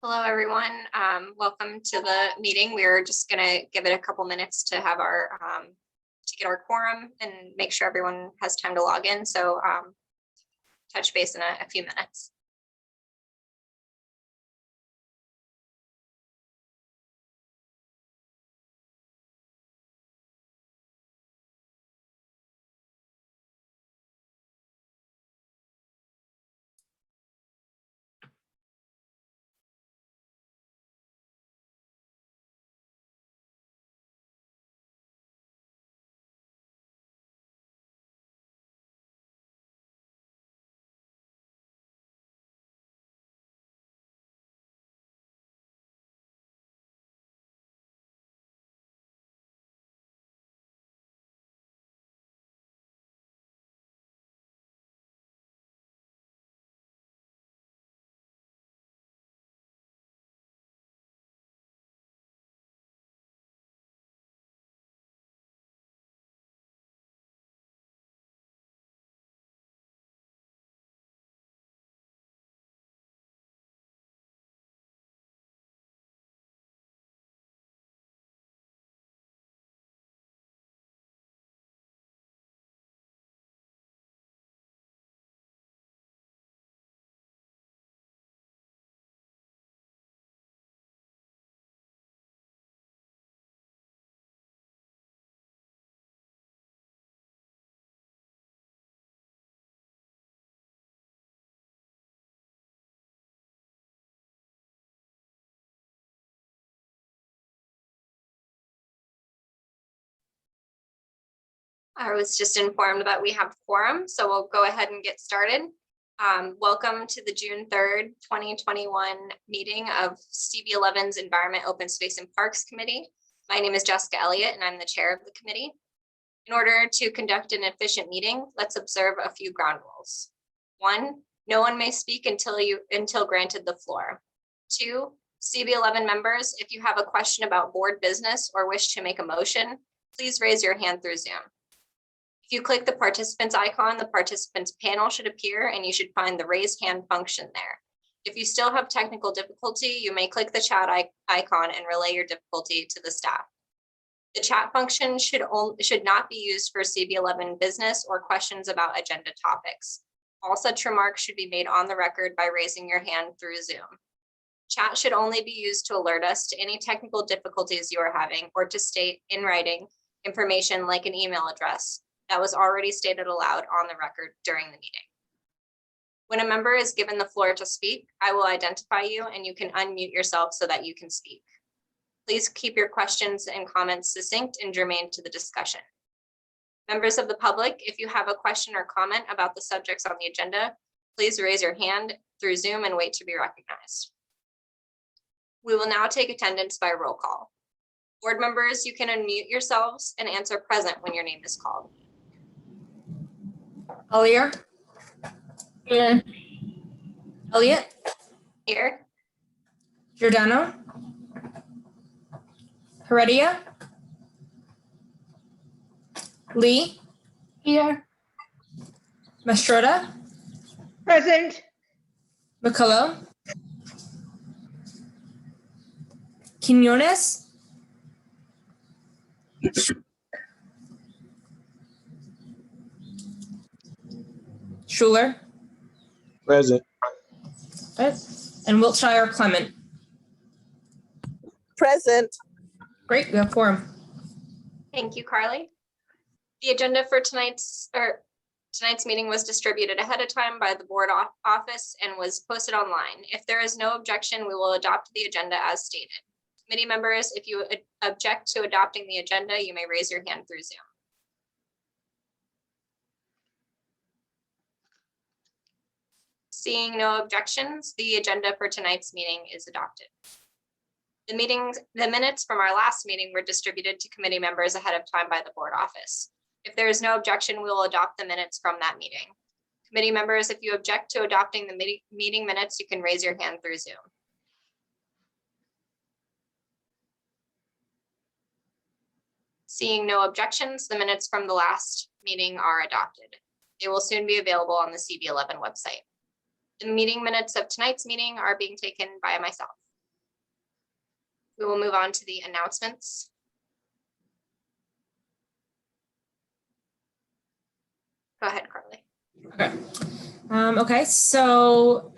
Hello, everyone. Welcome to the meeting. We're just going to give it a couple minutes to have our to get our quorum and make sure everyone has time to log in. So touch base in a few minutes. I was just informed that we have quorum, so we'll go ahead and get started. Welcome to the June 3rd, 2021 meeting of CB11's Environment, Open Space and Parks Committee. My name is Jessica Elliott and I'm the chair of the committee. In order to conduct an efficient meeting, let's observe a few ground rules. 1, no one may speak until granted the floor. 2, CB11 members, if you have a question about board business or wish to make a motion, please raise your hand through Zoom. If you click the participants icon, the participants panel should appear and you should find the raise hand function there. If you still have technical difficulty, you may click the chat icon and relay your difficulty to the staff. The chat function should not be used for CB11 business or questions about agenda topics. All such remarks should be made on the record by raising your hand through Zoom. Chat should only be used to alert us to any technical difficulties you are having or to state in writing information like an email address that was already stated aloud on the record during the meeting. When a member is given the floor to speak, I will identify you and you can unmute yourself so that you can speak. Please keep your questions and comments succinct and germane to the discussion. Members of the public, if you have a question or comment about the subjects on the agenda, please raise your hand through Zoom and wait to be recognized. We will now take attendance by roll call. Board members, you can unmute yourselves and answer present when your name is called. Collier. Here. Elliott. Here. Giordano. Heredia. Lee. Here. Mastrota. Present. McCullough. Quinones. Schuler. Present. And Wiltshire Clement. Present. Great, we have quorum. Thank you, Carly. The agenda for tonight's meeting was distributed ahead of time by the board office and was posted online. If there is no objection, we will adopt the agenda as stated. Committee members, if you object to adopting the agenda, you may raise your hand through Zoom. Seeing no objections, the agenda for tonight's meeting is adopted. The minutes from our last meeting were distributed to committee members ahead of time by the board office. If there is no objection, we will adopt the minutes from that meeting. Committee members, if you object to adopting the meeting minutes, you can raise your hand through Zoom. Seeing no objections, the minutes from the last meeting are adopted. They will soon be available on the CB11 website. The meeting minutes of tonight's meeting are being taken by myself. We will move on to the announcements. Go ahead, Carly. Okay. Okay, so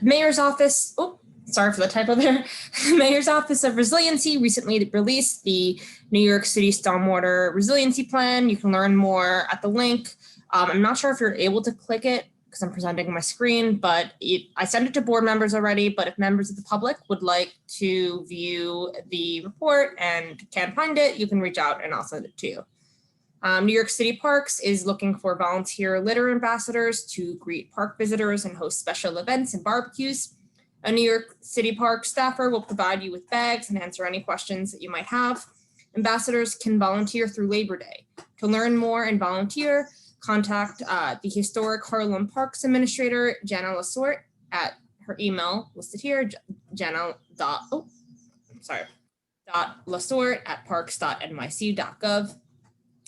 Mayor's Office, oh, sorry for the typo there. Mayor's Office of Resiliency recently released the New York City Stormwater Resiliency Plan. You can learn more at the link. I'm not sure if you're able to click it because I'm presenting my screen, but I sent it to board members already, but if members of the public would like to view the report and can't find it, you can reach out and I'll send it to you. New York City Parks is looking for volunteer litter ambassadors to greet park visitors and host special events and barbecues. A New York City Park staffer will provide you with bags and answer any questions that you might have. Ambassadors can volunteer through Labor Day. To learn more and volunteer, contact the historic Harlem Parks Administrator, Jenna Lasort, at her email listed here, jenna.lasort@parks.nyc.gov.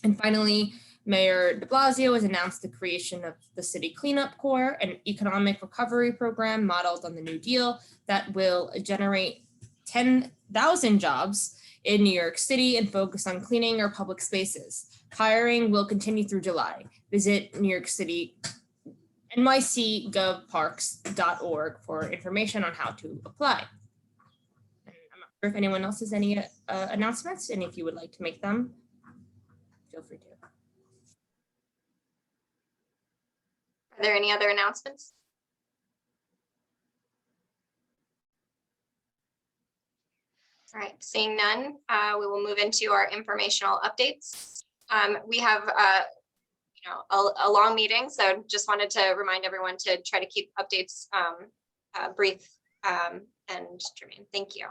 And finally, Mayor de Blasio has announced the creation of the City Cleanup Corps, an economic recovery program modeled on the New Deal that will generate 10,000 jobs in New York City and focus on cleaning our public spaces. Hiring will continue through July. Visit New York City NYCEDC.gov/parks.org for information on how to apply. And I'm not sure if anyone else has any announcements, and if you would like to make them, feel free to. Are there any other announcements? All right, seeing none, we will move into our informational updates. We have a long meeting, so just wanted to remind everyone to try to keep updates brief and germane. Thank you.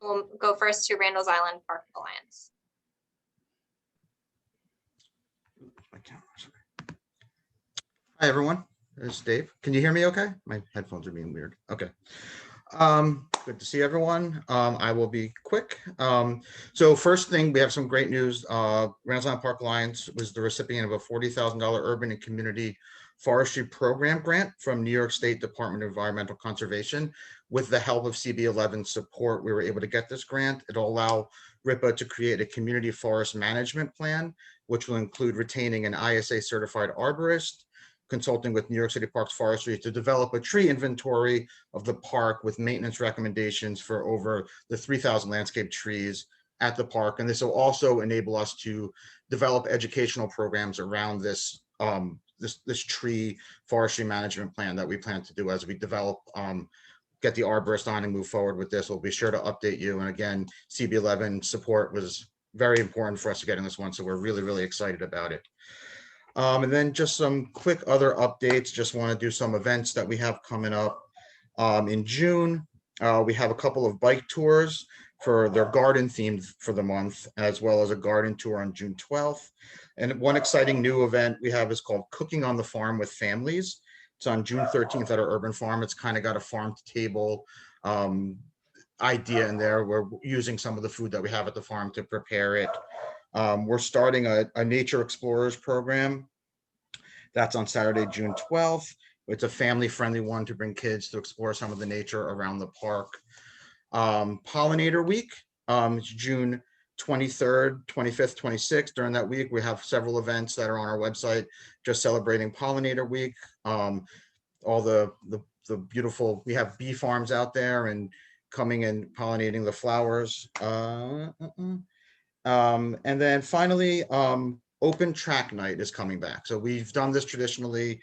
We'll go first to Randall's Island Park Alliance. Hi, everyone. This is Dave. Can you hear me okay? My headphones are being weird. Okay. Good to see everyone. I will be quick. So first thing, we have some great news. Randall's Island Park Alliance was the recipient of a $40,000 Urban and Community Forestry Program grant from New York State Department of Environmental Conservation. With the help of CB11 support, we were able to get this grant. It'll allow RIPA to create a community forest management plan, which will include retaining an ISA certified arborist, consulting with New York City Parks Forestry to develop a tree inventory of the park with maintenance recommendations for over the 3,000 landscape trees at the park. And this will also enable us to develop educational programs around this this tree forestry management plan that we plan to do as we develop, get the arborist on and move forward with this. We'll be sure to update you. And again, CB11 support was very important for us to get in this one. So we're really, really excited about it. And then just some quick other updates. Just want to do some events that we have coming up. In June, we have a couple of bike tours for their garden themed for the month, as well as a garden tour on June 12th. And one exciting new event we have is called Cooking on the Farm with Families. It's on June 13th at our urban farm. It's kind of got a farm to table idea in there. We're using some of the food that we have at the farm to prepare it. We're starting a Nature Explorers program. That's on Saturday, June 12th. It's a family-friendly one to bring kids to explore some of the nature around the park. Pollinator Week, it's June 23rd, 25th, 26th. During that week, we have several events that are on our website just celebrating Pollinator Week. All the beautiful, we have bee farms out there and coming and pollinating the flowers. And then finally, Open Track Night is coming back. So we've done this traditionally.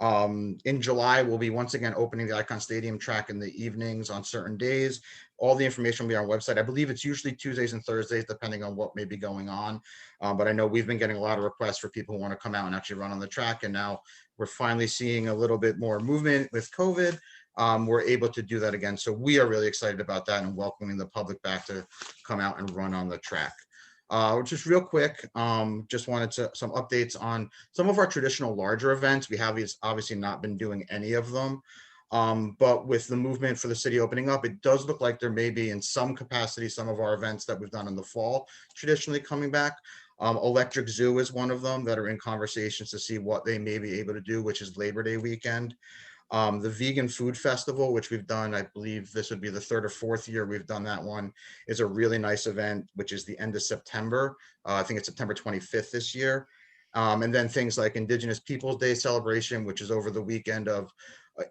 In July, we'll be once again opening the Icon Stadium track in the evenings on certain days. All the information will be on our website. I believe it's usually Tuesdays and Thursdays, depending on what may be going on. But I know we've been getting a lot of requests for people who want to come out and actually run on the track. And now we're finally seeing a little bit more movement with COVID. We're able to do that again. So we are really excited about that and welcoming the public back to come out and run on the track. Just real quick, just wanted some updates on some of our traditional larger events. We have obviously not been doing any of them, but with the movement for the city opening up, it does look like there may be in some capacity some of our events that we've done in the fall traditionally coming back. Electric Zoo is one of them that are in conversations to see what they may be able to do, which is Labor Day weekend. The Vegan Food Festival, which we've done, I believe this would be the 3rd or 4th year we've done that one, is a really nice event, which is the end of September. I think it's September 25th this year. And then things like Indigenous Peoples Day celebration, which is over the weekend of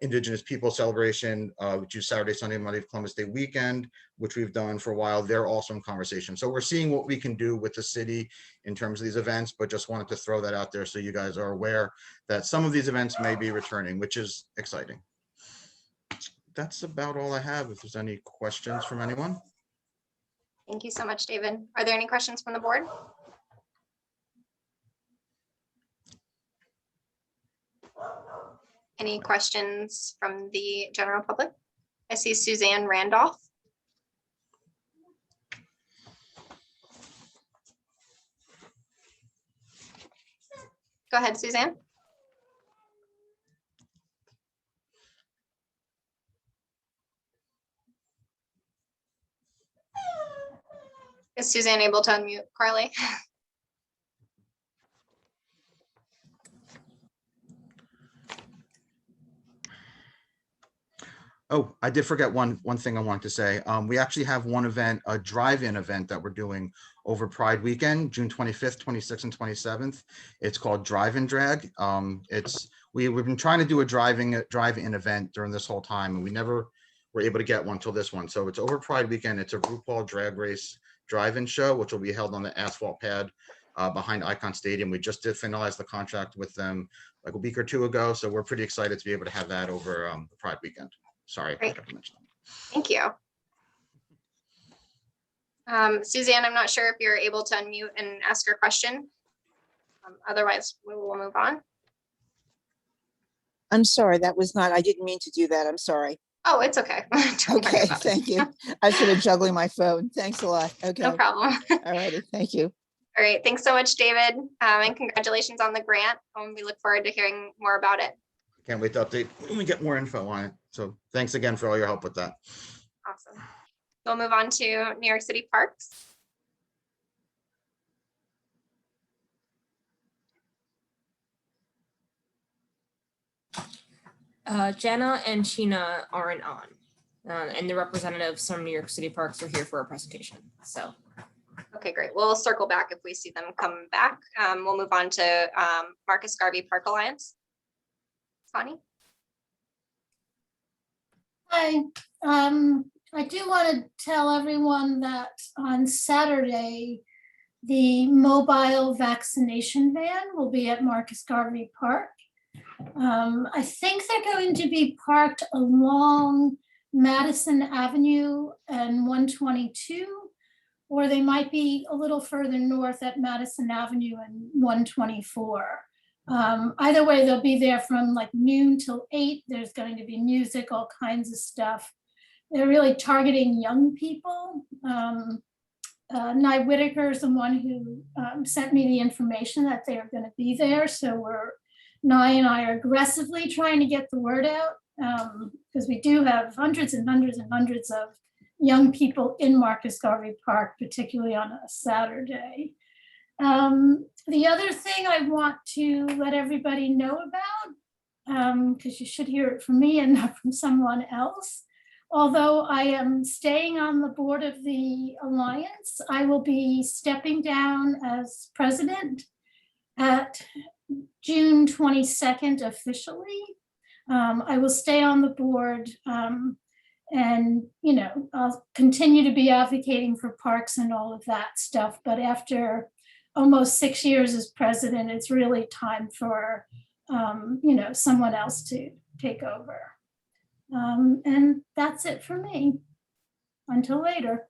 Indigenous People celebration, which is Saturday, Sunday, Monday, Columbus Day weekend, which we've done for a while. They're also in conversation. So we're seeing what we can do with the city in terms of these events, but just wanted to throw that out there so you guys are aware that some of these events may be returning, which is exciting. That's about all I have. If there's any questions from anyone. Thank you so much, David. Are there any questions from the board? Any questions from the general public? I see Suzanne Randolph. Go ahead, Suzanne. Is Suzanne able to unmute Carly? Oh, I did forget one thing I wanted to say. We actually have one event, a drive-in event that we're doing over Pride weekend, June 25th, 26th, and 27th. It's called Drive and Drag. We've been trying to do a drive-in event during this whole time, and we never were able to get one till this one. So it's over Pride weekend. It's a RuPaul Drag Race drive-in show, which will be held on the asphalt pad behind Icon Stadium. We just did finalize the contract with them like a week or two ago. So we're pretty excited to be able to have that over the Pride weekend. Sorry, I forgot to mention that. Thank you. Suzanne, I'm not sure if you're able to unmute and ask your question. Otherwise, we will move on. I'm sorry, that was not, I didn't mean to do that. I'm sorry. Oh, it's okay. Don't worry Okay, about it. thank you. I should have juggling my phone. Thanks a lot. Okay, No problem. all righty, thank you. All right, thanks so much, David, and congratulations on the grant. We look forward to hearing more about it. Can't wait to update when we get more info on it. So thanks again for all your help with that. Awesome. We'll move on to New York City Parks. Jenna and Sheena aren't on, and the representatives from New York City Parks are here for a presentation. So, Okay, great. We'll circle back if we see them come back. We'll move on to Marcus Garvey Park Alliance. Connie? Hi, I do want to tell everyone that on Saturday, the mobile vaccination van will be at Marcus Garvey Park. I think they're going to be parked along Madison Avenue and 122, or they might be a little further north at Madison Avenue and 124. Either way, they'll be there from like noon till 8. There's going to be music, all kinds of stuff. They're really targeting young people. Nye Whitaker is the one who sent me the information that they are going to be there. So Nye and I are aggressively trying to get the word out because we do have hundreds and hundreds and hundreds of young people in Marcus Garvey Park, particularly on a Saturday. The other thing I want to let everybody know about, because you should hear it from me and not from someone else, although I am staying on the board of the Alliance, I will be stepping down as president at June 22nd officially. I will stay on the board and, you know, I'll continue to be advocating for parks and all of that stuff. But after almost 6 years as president, it's really time for, you know, someone else to take over. And that's it for me. Until later.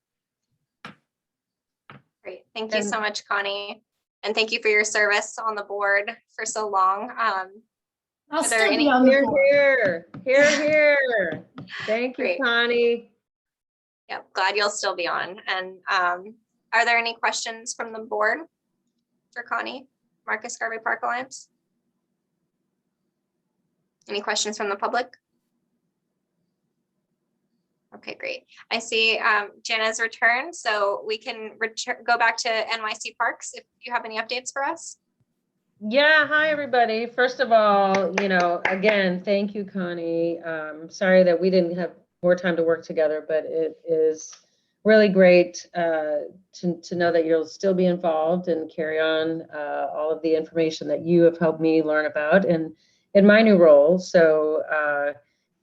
Great. Thank you so much, Connie. And thank you for your service on the board for so long. I'll Are there still any- be on the Here, board. here. Thank you, Great. Connie. Yep, glad you'll still be on. And are there any questions from the board for Connie, Marcus Garvey Park Alliance? Any questions from the public? Okay, great. I see Jenna's return, so we can go back to NYC Parks if you have any updates for us. Yeah, hi, everybody. First of all, again, thank you, Connie. Sorry that we didn't have more time to work together, but it is really great to know that you'll still be involved and carry on all of the information that you have helped me learn about in my new role. So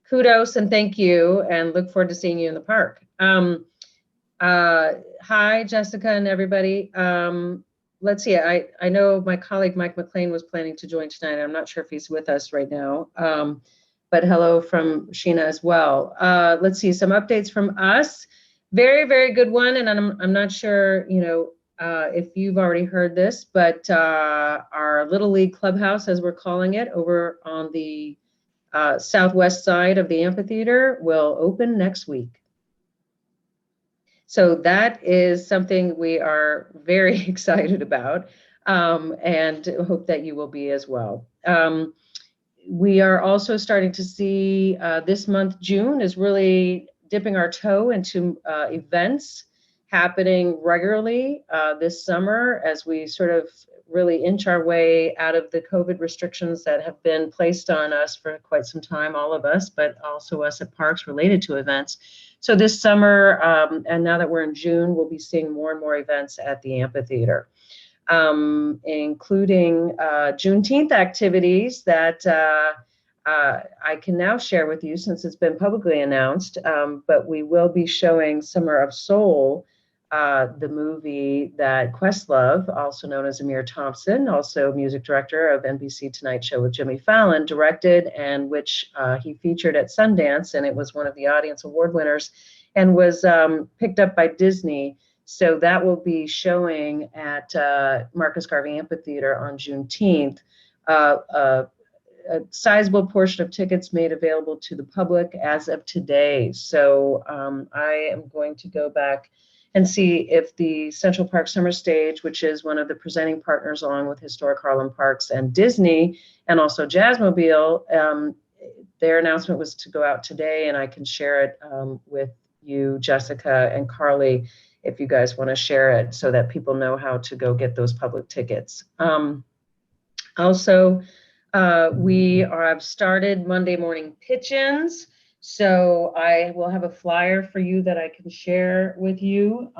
kudos and thank you, and look forward to seeing you in the park. Hi, Jessica and everybody. Let's see, I know my colleague Mike McLean was planning to join tonight. I'm not sure if he's with us right now, but hello from Sheena as well. Let's see, some updates from us. Very, very good one, and I'm not sure, if you've already heard this, but our Little League Clubhouse, as we're calling it, over on the southwest side of the amphitheater will open next week. So that is something we are very excited about, and hope that you will be as well. We are also starting to see this month, June, is really dipping our toe into events happening regularly this summer as we sort of really inch our way out of the COVID restrictions that have been placed on us for quite some time, all of us, but also us at parks related to events. So this summer, and now that we're in June, we'll be seeing more and more events at the amphitheater, including Juneteenth activities that I can now share with you since it's been publicly announced, but we will be showing Summer of Soul, the movie that Questlove, also known as Amir Thompson, also music director of NBC Tonight Show with Jimmy Fallon, directed, and which he featured at Sundance, and it was one of the Audience Award winners, and was picked up by Disney. So that will be showing at Marcus Garvey Amphitheater on Juneteenth. A sizable portion of tickets made available to the public as of today. So I am going to go back and see if the Central Park Summer Stage, which is one of the presenting partners along with Historic Harlem Parks and Disney, and also Jazzmobile, their announcement was to go out today, and I can share it with you, Jessica and Carly, if you guys want to share it so that people know how to go get those public tickets. Also, we have started Monday morning pitch-ins. So I will have a flyer for you that I can share with you.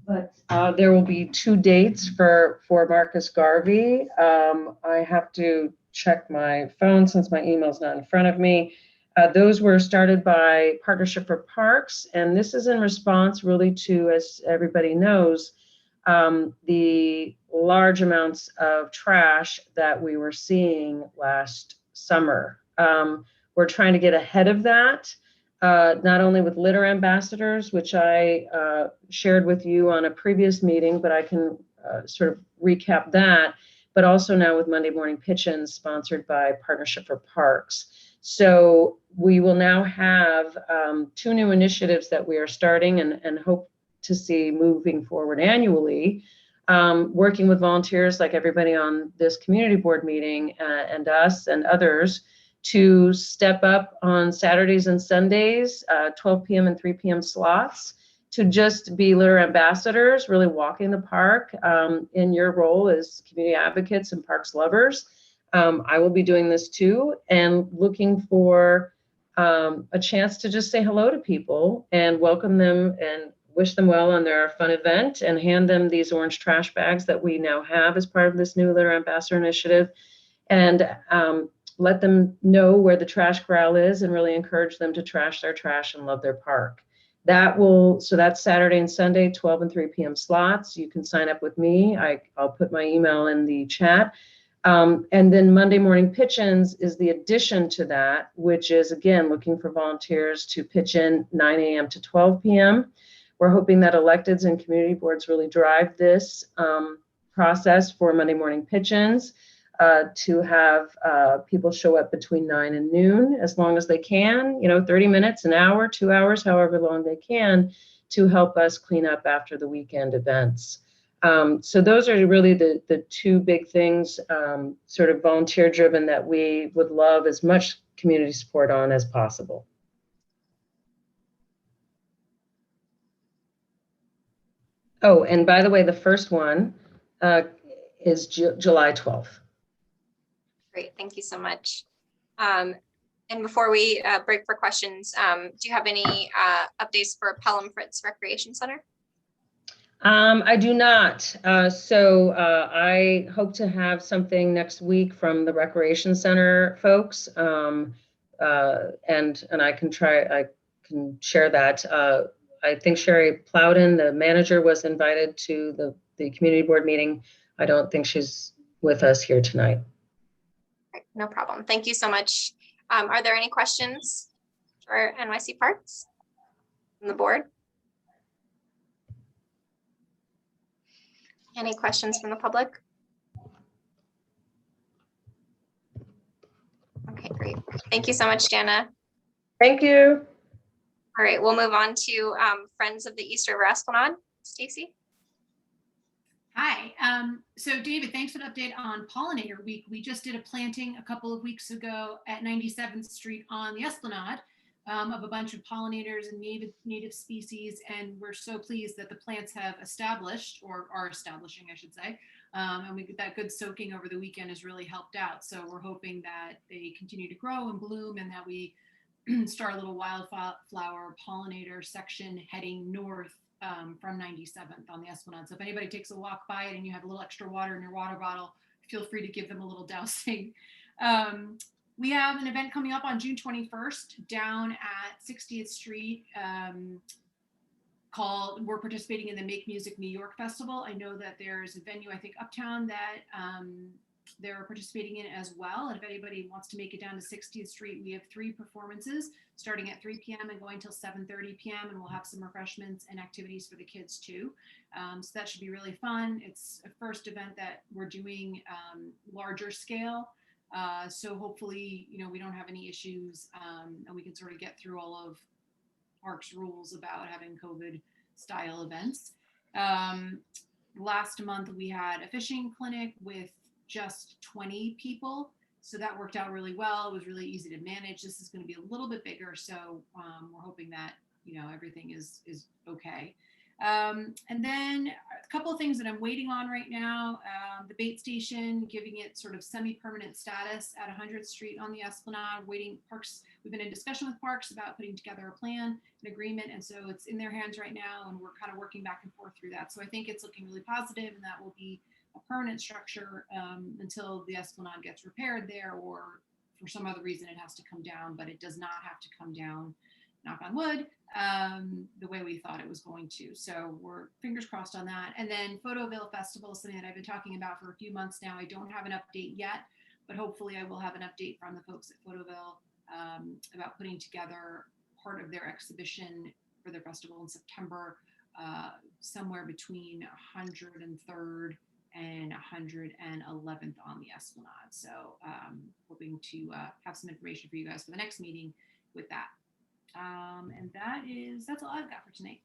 But there will be 2 dates for Marcus Garvey. I have to check my phone since my email's not in front of me. Those were started by Partnership for Parks. And this is in response really to, as everybody knows, the large amounts of trash that we were seeing last summer. We're trying to get ahead of that, not only with litter ambassadors, which I shared with you on a previous meeting, but I can sort of recap that, but also now with Monday morning pitch-ins sponsored by Partnership for Parks. So we will now have 2 new initiatives that we are starting and hope to see moving forward annually, working with volunteers like everybody on this community board meeting and us and others to step up on Saturdays and Sundays, 12 p.m. and 3 p.m. slots, to just be litter ambassadors, really walking the park in your role as community advocates and parks lovers. I will be doing this too, and looking for a chance to just say hello to people and welcome them and wish them well on their fun event, and hand them these orange trash bags that we now have as part of this new Litter Ambassador initiative, and let them know where the trash corral is and really encourage them to trash their trash and love their park. So that's Saturday and Sunday, 12 and 3 p.m. slots. You can sign up with me. I'll put my email in the chat. And then Monday morning pitch-ins is the addition to that, which is, again, looking for volunteers to pitch in 9 a.m. to 12 p.m. We're hoping that electeds and community boards really drive this process for Monday morning pitch-ins, to have people show up between 9 and noon, as long as they can, 30 minutes, an hour, 2 hours, however long they can, to help us clean up after the weekend events. So those are really the 2 big things, sort of volunteer driven, that we would love as much community support on as possible. Oh, and by the way, the first one is July 12th. Great, thank you so much. And before we break for questions, do you have any updates for Pelham Fritz Recreation Center? I do not. I hope to have something next week from the Recreation Center folks. And I can share that. I think Sherry Plowden, the manager, was invited to the community board meeting. I don't think she's with us here tonight. Right, no problem. Thank you so much. Are there any questions for NYC Parks from the board? Any questions from the public? Okay, great. Thank you so much, Jana. Thank you. All right, we'll move on to Friends of the East River Esplanade. Stacy? Hi. So David, thanks for the update on Pollinator Week. We just did a planting a couple of weeks ago at 97th Street on the Esplanade of a bunch of pollinators and native species. And we're so pleased that the plants have established, or are establishing, I should say. And that good soaking over the weekend has really helped out. So we're hoping that they continue to grow and bloom and that we start a little wildflower pollinator section heading north from 97th on the Esplanade. So if anybody takes a walk by it and you have a little extra water in your water bottle, feel free to give them a little dousing. We have an event coming up on June 21st down at 60th Street called, we're participating in the Make Music New York Festival. I know that there's a venue, I think Uptown, that they're participating in as well. And if anybody wants to make it down to 60th Street, we have 3 performances starting at 3 p.m. and going till 7:30 p.m. And we'll have some refreshments and activities for the kids too. So that should be really fun. It's a first event that we're doing larger scale. So hopefully, we don't have any issues and we can sort of get through all of Parks rules about having COVID style events. Last month we had a fishing clinic with just 20 people. So that worked out really well. It was really easy to manage. This is going to be a little bit bigger. So we're hoping that, everything is okay. And then a couple of things that I'm waiting on right now, the bait station, giving it sort of semi-permanent status at 100th Street on the Esplanade, waiting Parks. We've been in discussion with Parks about putting together a plan, an agreement. And so it's in their hands right now. And we're kind of working back and forth through that. So I think it's looking really positive and that will be a permanent structure until the Esplanade gets repaired there, or for some other reason it has to come down, but it does not have to come down, knock on wood, the way we thought it was going to. So we're fingers crossed on that. And then Photoville Festival is something that I've been talking about for a few months now. I don't have an update yet, but hopefully I will have an update from the folks at Photoville about putting together part of their exhibition for their festival in September, somewhere between 103rd and 111th on the Esplanade. So hoping to have some information for you guys for the next meeting with that. And that's all I've got for tonight.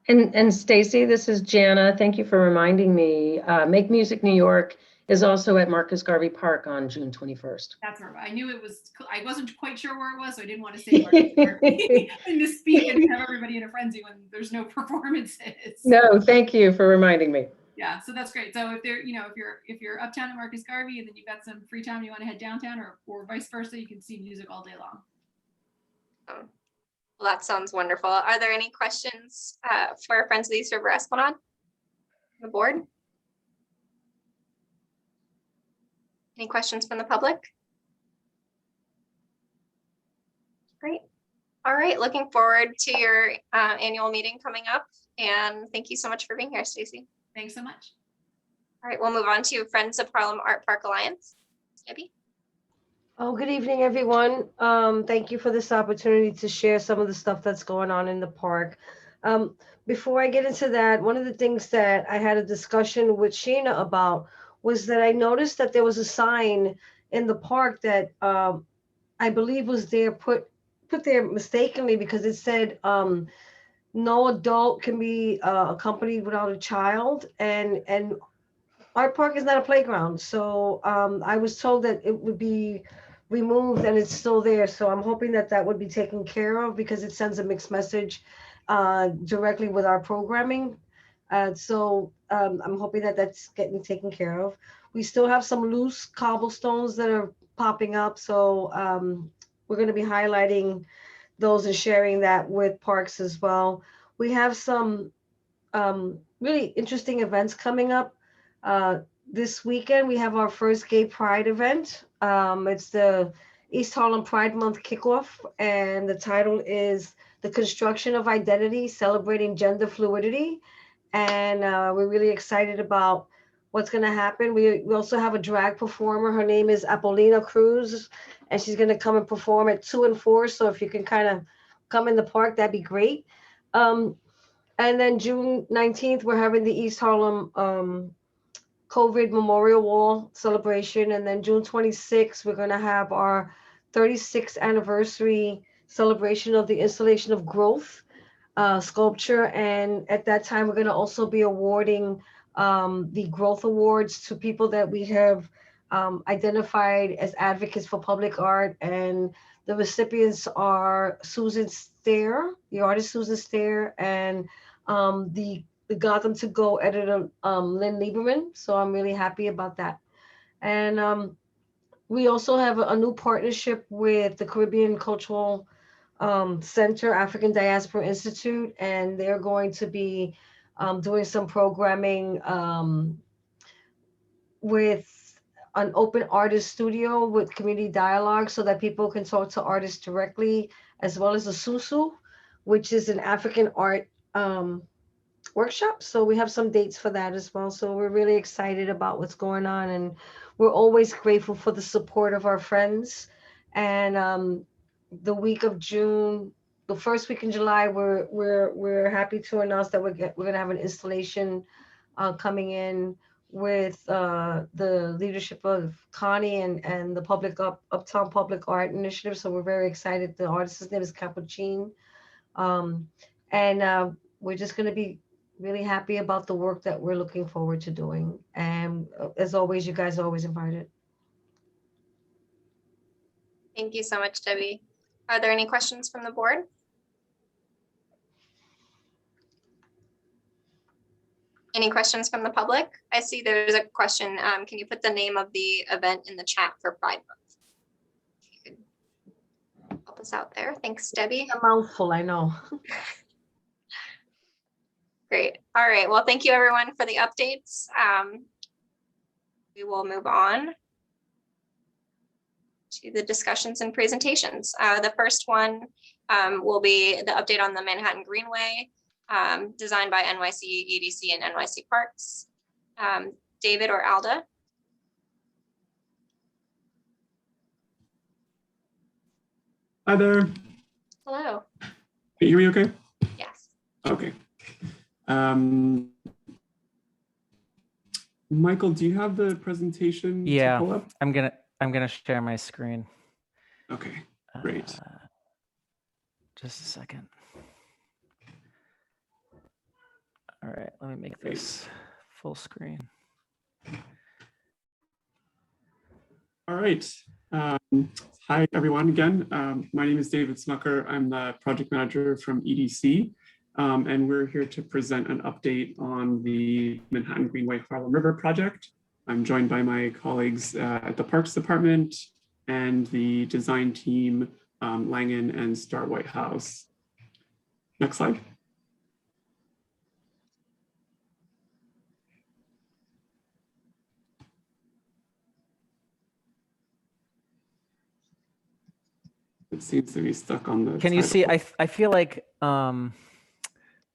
And Stacy, this is Jana. Thank you for reminding me. Make Music New York is also at Marcus Garvey Park on June 21st. That's where I knew it was. I wasn't quite sure where it was, so I didn't want to say Marcus Garvey and to speak and have everybody in a frenzy when there's no performances. No, thank you for reminding me. Yeah, so that's great. So if you're uptown at Marcus Garvey and then you've got some free time, you want to head downtown, or vice versa, you can see music all day long. Well, that sounds wonderful. Are there any questions for Friends of the East River Esplanade? The board? Any questions from the public? Great. All right, looking forward to your annual meeting coming up. And thank you so much for being here, Stacy. Thanks so much. All right, we'll move on to Friends of Harlem Art Park Alliance. Debbie? Oh, good evening, everyone. Thank you for this opportunity to share some of the stuff that's going on in the park. Before I get into that, one of the things that I had a discussion with Sheena about was that I noticed that there was a sign in the park that I believe was there put there mistakenly, because it said no adult can be accompanied without a child, and Art Park is not a playground. So I was told that it would be removed, and it's still there. So I'm hoping that that would be taken care of, because it sends a mixed message directly with our programming. So I'm hoping that that's getting taken care of. We still have some loose cobblestones that are popping up. So we're going to be highlighting those and sharing that with parks as well. We have some really interesting events coming up. This weekend, we have our first Gay Pride event. It's the East Harlem Pride Month Kickoff, and the title is The Construction of Identity, Celebrating Gender Fluidity. And we're really excited about what's going to happen. We also have a drag performer. Her name is Pollinator Cruz, and she's going to come and perform at 2 and 4. So if you can kind of come in the park, that'd be great. And then June 19th, we're having the East Harlem COVID Memorial Wall celebration. And then June 26th, we're going to have our 36th anniversary celebration of the installation of Growth sculpture. And at that time, we're going to also be awarding the Growth Awards to people that we have identified as advocates for public art. And the recipients are Susan Stair, the artist Susan Stair, and the Gotham to Go editor Lynn Lieberman. So I'm really happy about that. And we also have a new partnership with the Caribbean Cultural Center, African Diaspora Institute, and they're going to be doing some programming with an open artist studio with community dialogue so that people can talk to artists directly, as well as a Susu, which is an African art workshop. So we have some dates for that as well. So we're really excited about what's going on, and we're always grateful for the support of our friends. And the week of June, the first week in July, we're happy to announce that we're going to have an installation coming in with the leadership of Connie and the Uptown Public Art Initiative. So we're very excited. The artist's name is Capuchin. And we're just going to be really happy about the work that we're looking forward to doing. And as always, you guys are always invited. Thank you so much, Debbie. Are there any questions from the board? Any questions from the public? I see there's a question. Can you put the name of the event in the chat for Pride Month? If you could help us out there. Thanks, Debbie. A mouthful, I know. Great. All right. Well, thank you everyone for the updates. We will move on to the discussions and presentations. The first one will be the update on the Manhattan Greenway, designed by NYCEDC and NYC Parks. David or Alda? Hi there. Hello. Can you hear me okay? Yes. Okay. Michael, do you have the presentation? Yeah, to pull up? I'm gonna share my screen. Okay, great. Just a second. All right, let me make this full screen. All right. Hi, everyone, again. My name is David Smucker. I'm the project manager from EDC, and we're here to present an update on the Manhattan Greenway Harlem River project. I'm joined by my colleagues at the Parks Department and the design team, Langen and Star Whitehouse. Next slide. It seems to be stuck on the Can you see? title.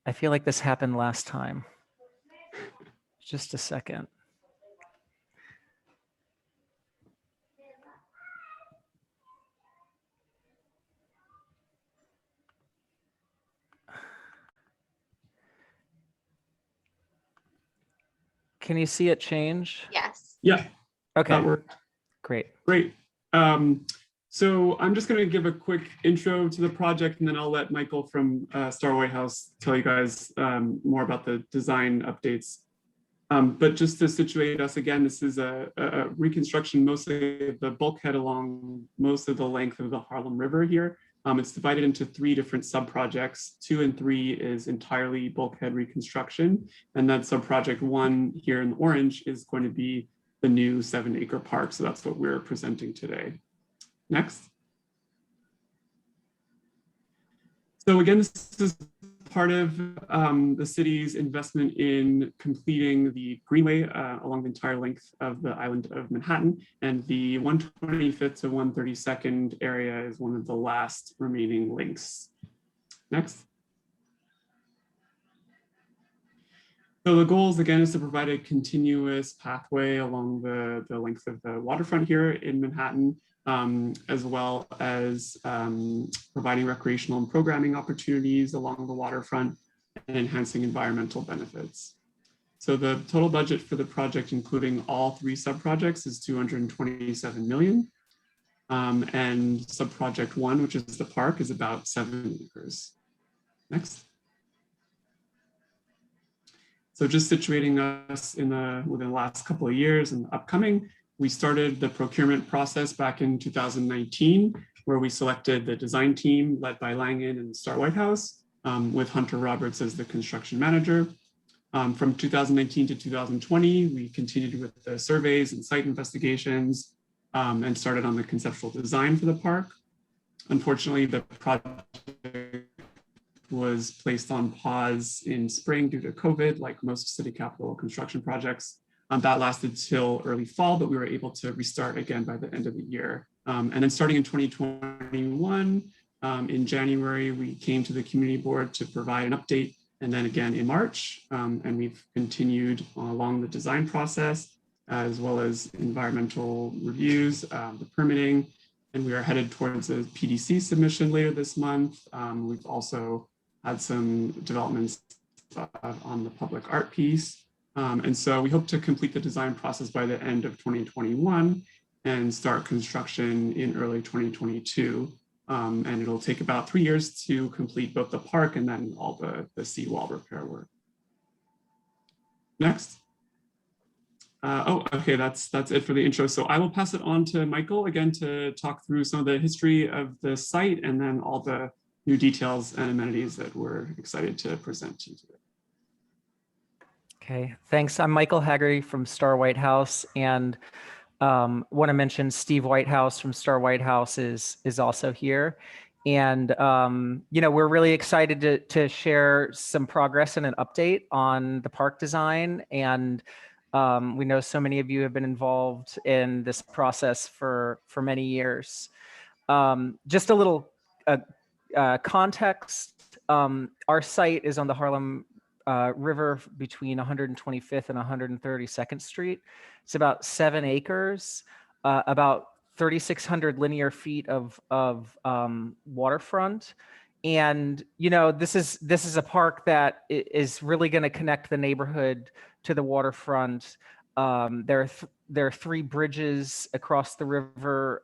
I feel like this happened last time. Just a second. Can you see it change? Yes. Yeah. Okay. That worked. Great. Great. So I'm just going to give a quick intro to the project, and then I'll let Michael from Star Whitehouse tell you guys more about the design updates. But just to situate us again, this is a reconstruction mostly of the bulkhead along most of the length of the Harlem River here. It's divided into 3 different sub-projects. 2 and 3 is entirely bulkhead reconstruction. And then sub-project 1 here in orange is going to be the new 7-acre park. So that's what we're presenting today. Next. So again, this is part of the city's investment in completing the Greenway along the entire length of the island of Manhattan. And the 125th to 132nd area is one of the last remaining links. Next. So the goals, again, is to provide a continuous pathway along the length of the waterfront here in Manhattan, as well as providing recreational and programming opportunities along the waterfront and enhancing environmental benefits. So the total budget for the project, including all 3 sub-projects, is $227 million. And sub-project 1, which is the park, is about 7 acres. Next. So just situating us in within the last couple of years and upcoming, we started the procurement process back in 2019, where we selected the design team led by Langen and Star Whitehouse, with Hunter Roberts as the construction manager. From 2019 to 2020, we continued with the surveys and site investigations and started on the conceptual design for the park. Unfortunately, the project was placed on pause in spring due to COVID, like most city capital construction projects. That lasted till early fall, but we were able to restart again by the end of the year. And then starting in 2021, in January, we came to the community board to provide an update, and then again in March. And we've continued along the design process, as well as environmental reviews, the permitting, and we are headed towards a PDC submission later this month. We've also had some developments on the public art piece. And so we hope to complete the design process by the end of 2021 and start construction in early 2022. And it'll take about 3 years to complete both the park and then all the seawall repair work. Next. Oh, okay, that's it for the intro. So I will pass it on to Michael again to talk through some of the history of the site and then all the new details and amenities that we're excited to present to you today. Okay, thanks. I'm Michael Haggerty from Star Whitehouse, and want to mention Steve Whitehouse from Star Whitehouse is also here. And, you know, we're really excited to share some progress and an update on the park design. And we know so many of you have been involved in this process for many years. Just a little context, our site is on the Harlem River between 125th and 132nd Street. It's about 7 acres, about 3,600 linear feet of waterfront. And, you know, this is a park that is really going to connect the neighborhood to the waterfront. There are 3 bridges across the river.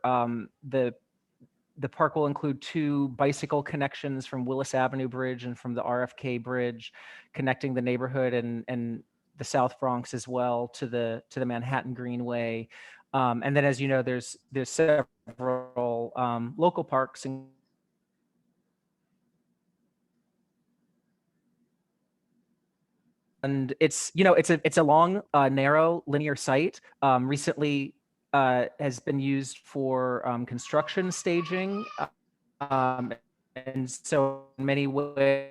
The park will include 2 bicycle connections from Willis Avenue Bridge and from the RFK Bridge, connecting the neighborhood and the South Bronx as well to the Manhattan Greenway. And then, as you know, there's several local parks. And it's, you know, it's a long, narrow, linear site. Recently has been used for construction staging. And so in many ways,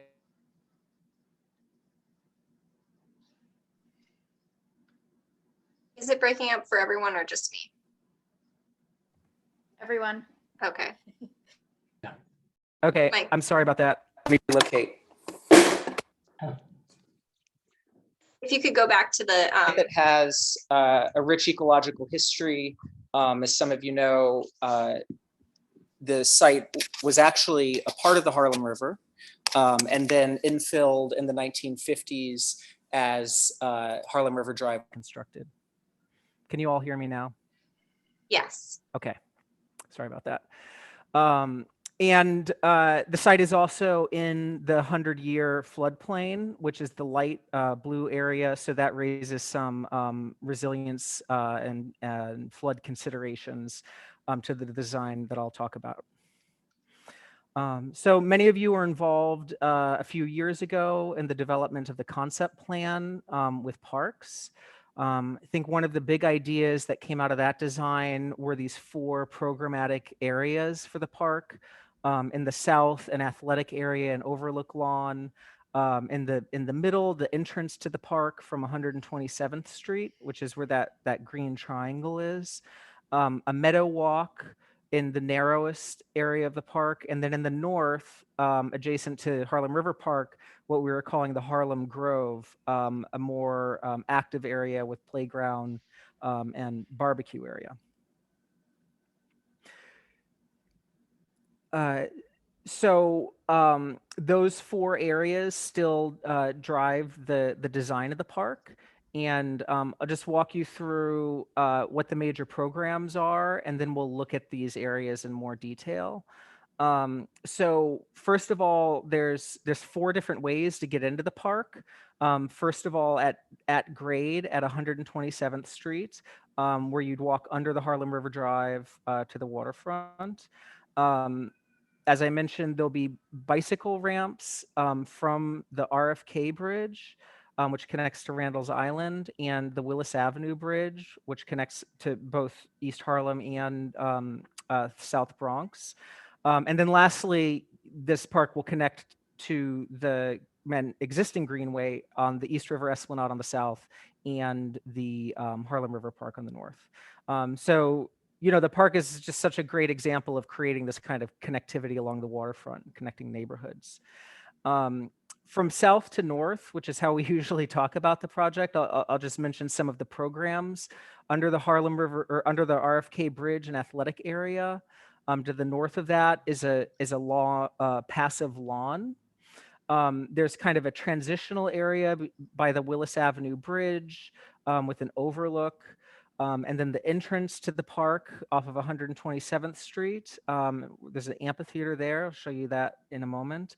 Is it breaking up for everyone or just me? Everyone. Okay. okay, Mike. I'm sorry about that. Let me relocate. If you could go back to the That has a rich ecological history. As some of you know, the site was actually a part of the Harlem River and then infilled in the 1950s as Harlem River Drive constructed. Can you all hear me now? yes. Okay, sorry about that. And the site is also in the 100-year floodplain, which is the light blue area. So that raises some resilience and flood considerations to the design that I'll talk about. So many of you were involved a few years ago in the development of the concept plan with parks. I think one of the big ideas that came out of that design were these 4 programmatic areas for the park. In the south, an athletic area and overlook lawn. In the middle, the entrance to the park from 127th Street, which is where that green triangle is. A meadow walk in the narrowest area of the park, and then in the north, adjacent to Harlem River Park, what we were calling the Harlem Grove, a more active area with playground and barbecue area. So those 4 areas still drive the design of the park. And I'll just walk you through what the major programs are, and then we'll look at these areas in more detail. So first of all, there's 4 different ways to get into the park. First of all, at grade at 127th Street, where you'd walk under the Harlem River Drive to the waterfront. As I mentioned, there'll be bicycle ramps from the RFK Bridge, which connects to Randall's Island, and the Willis Avenue Bridge, which connects to both East Harlem and South Bronx. And then lastly, this park will connect to the existing Greenway on the East River Esplanade on the south and the Harlem River Park on the north. So, you know, the park is just such a great example of creating this kind of connectivity along the waterfront, connecting neighborhoods. From south to north, which is how we usually talk about the project, I'll just mention some of the programs. Under the Harlem River, or under the RFK Bridge and athletic area, to the north of that is a passive lawn. There's kind of a transitional area by the Willis Avenue Bridge with an overlook. And then the entrance to the park off of 127th Street. There's an amphitheater there. I'll show you that in a moment.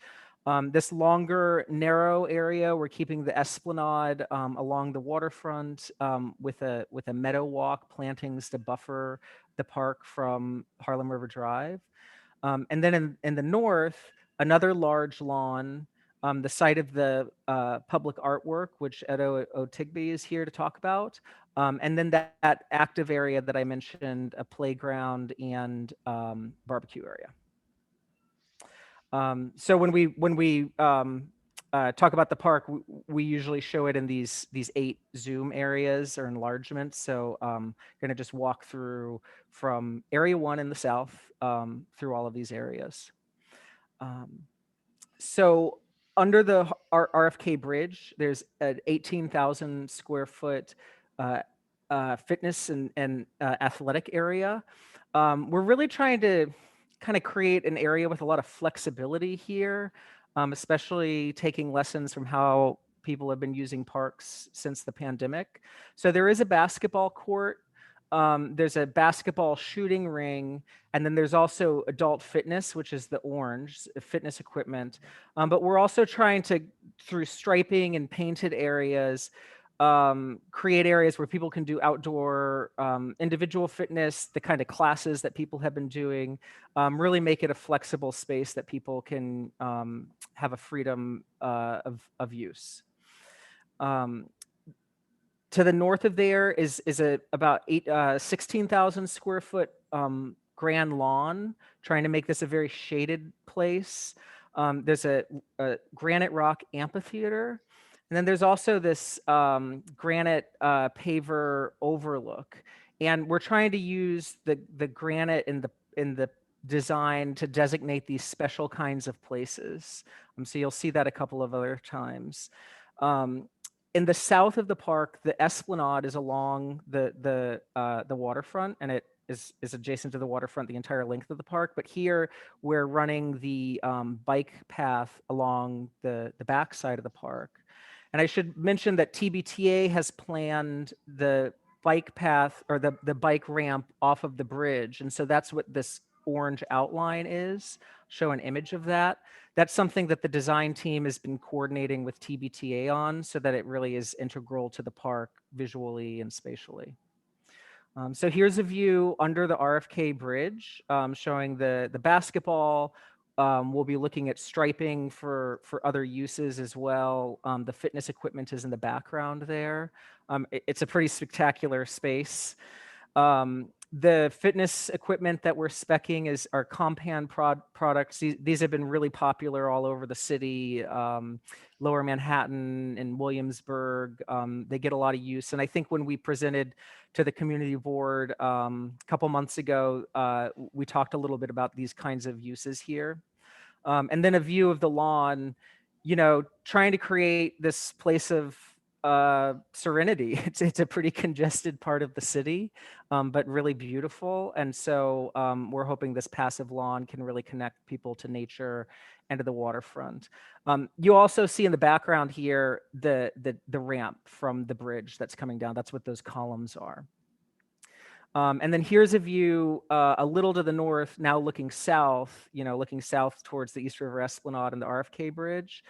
This longer, narrow area, we're keeping the esplanade along the waterfront with a meadow walk, plantings to buffer the park from Harlem River Drive. And then in the north, another large lawn, the site of the public artwork, which Ed Otigby is here to talk about. And then that active area that I mentioned, a playground and barbecue area. So when we talk about the park, we usually show it in these 8 zoom areas or enlargements. So I'm going to just walk through from area 1 in the south through all of these areas. So under the RFK Bridge, there's an 18,000 square foot fitness and athletic area. We're really trying to kind of create an area with a lot of flexibility here, especially taking lessons from how people have been using parks since the pandemic. So there is a basketball court, there's a basketball shooting ring, and then there's also adult fitness, which is the orange fitness equipment. But we're also trying to, through striping and painted areas, create areas where people can do outdoor individual fitness, the kind of classes that people have been doing, really make it a flexible space that people can have a freedom of use. To the north of there is about 16,000 square foot grand lawn, trying to make this a very shaded place. There's a granite rock amphitheater. And then there's also this granite paver overlook. And we're trying to use the granite in the design to designate these special kinds of places. So you'll see that a couple of other times. In the south of the park, the esplanade is along the waterfront, and it is adjacent to the waterfront the entire length of the park. But here we're running the bike path along the back side of the park. And I should mention that TBTA has planned the bike path or the bike ramp off of the bridge. And so that's what this orange outline is. Show an image of that. That's something that the design team has been coordinating with TBTA on, so that it really is integral to the park visually and spatially. So here's a view under the RFK Bridge, showing the basketball We'll be looking at striping for other uses as well. The fitness equipment is in the background there. It's a pretty spectacular space. The fitness equipment that we're speccing is our compound products. These have been really popular all over the city, Lower Manhattan and Williamsburg. They get a lot of use. And I think when we presented to the community board a couple months ago, we talked a little bit about these kinds of uses here. And then a view of the lawn, you know, trying to create this place of serenity. It's a pretty congested part of the city, but really beautiful. And so we're hoping this passive lawn can really connect people to nature and to the waterfront. You also see in the background here the ramp from the bridge that's coming down. That's what those columns are. And then here's a view a little to the north, now looking south, you know, looking south towards the East River Esplanade and the RFK Bridge.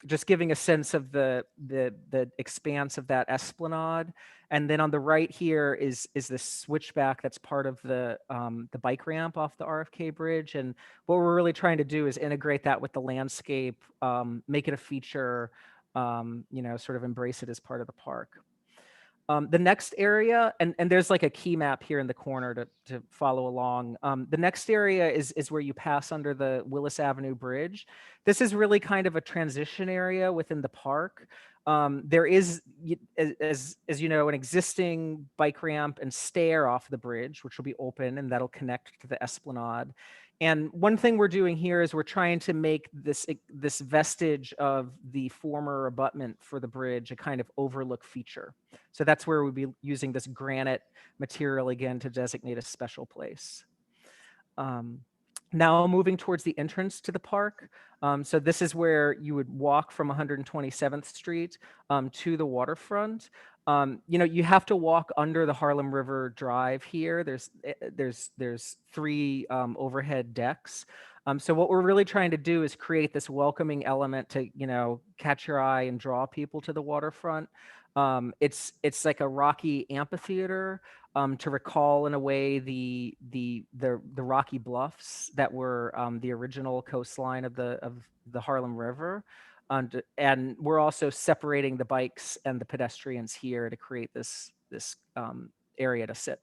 Just giving a sense of the expanse of that esplanade. And then on the right here is this switchback that's part of the bike ramp off the RFK Bridge. And what we're really trying to do is integrate that with the landscape, make it a feature, you know, sort of embrace it as part of the park. The next area, and there's like a key map here in the corner to follow along. The next area is where you pass under the Willis Avenue Bridge. This is really kind of a transition area within the park. There is, as you know, an existing bike ramp and stair off the bridge, which will be open and that'll connect to the esplanade. And one thing we're doing here is we're trying to make this vestige of the former abutment for the bridge a kind of overlook feature. So that's where we'll be using this granite material again to designate a special place. Now moving towards the entrance to the park. So this is where you would walk from 127th Street to the waterfront. You know, you have to walk under the Harlem River Drive here. There's three overhead decks. So what we're really trying to do is create this welcoming element to, you know, catch your eye and draw people to the waterfront. It's like a rocky amphitheater to recall in a way the rocky bluffs that were the original coastline of the Harlem River. And we're also separating the bikes and the pedestrians here to create this area to sit.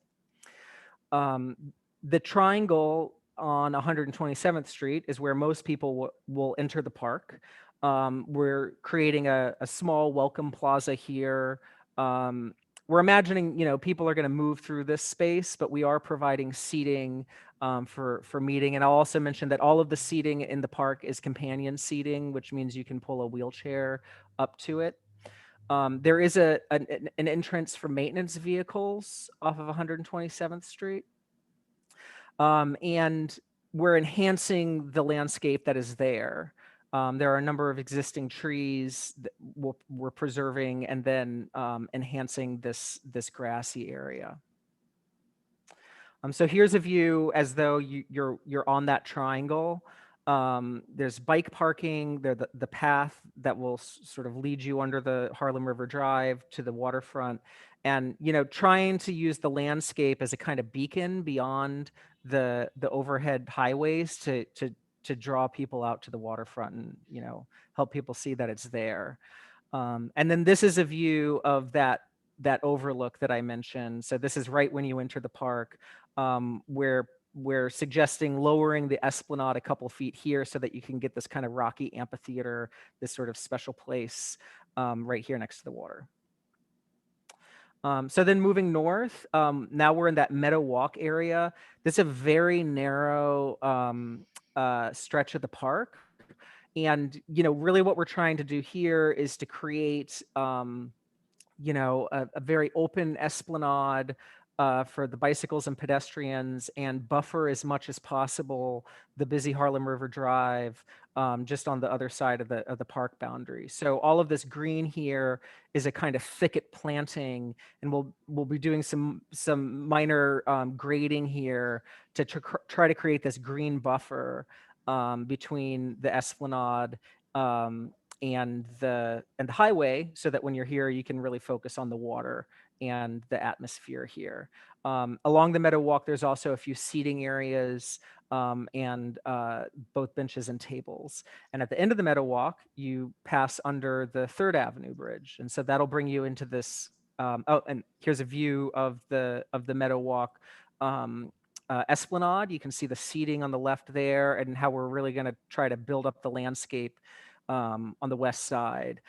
The triangle on 127th Street is where most people will enter the park. We're creating a small welcome plaza here. We're imagining, you know, people are going to move through this space, but we are providing seating for meeting. And I'll also mention that all of the seating in the park is companion seating, which means you can pull a wheelchair up to it. There is an entrance for maintenance vehicles off of 127th Street. And we're enhancing the landscape that is there. There are a number of existing trees that we're preserving and then enhancing this grassy area. So here's a view as though you're on that triangle. There's bike parking, there's the path that will sort of lead you under the Harlem River Drive to the waterfront, and you know, trying to use the landscape as a kind of beacon beyond the overhead highways to draw people out to the waterfront and, you know, help people see that it's there. And then this is a view of that overlook that I mentioned. So this is right when you enter the park, where we're suggesting lowering the esplanade a couple feet here so that you can get this kind of rocky amphitheater, this sort of special place right here next to the water. So then moving north, now we're in that Meadow Walk area. This is a very narrow stretch of the park. And, you know, really what we're trying to do here is to create, you know, a very open esplanade for the bicycles and pedestrians, and buffer as much as possible the busy Harlem River Drive just on the other side of the park boundary. So all of this green here is a kind of thicket planting, and we'll be doing some minor grading here to try to create this green buffer between the esplanade and the highway, so that when you're here, you can really focus on the water and the atmosphere here. Along the Meadow Walk, there's also a few seating areas and both benches and tables. And at the end of the Meadow Walk, you pass under the 3rd Avenue Bridge. And so that'll bring you into this, oh, and here's a view of the Meadow Walk esplanade. You can see the seating on the left there and how we're really gonna try to build up the landscape on the west side.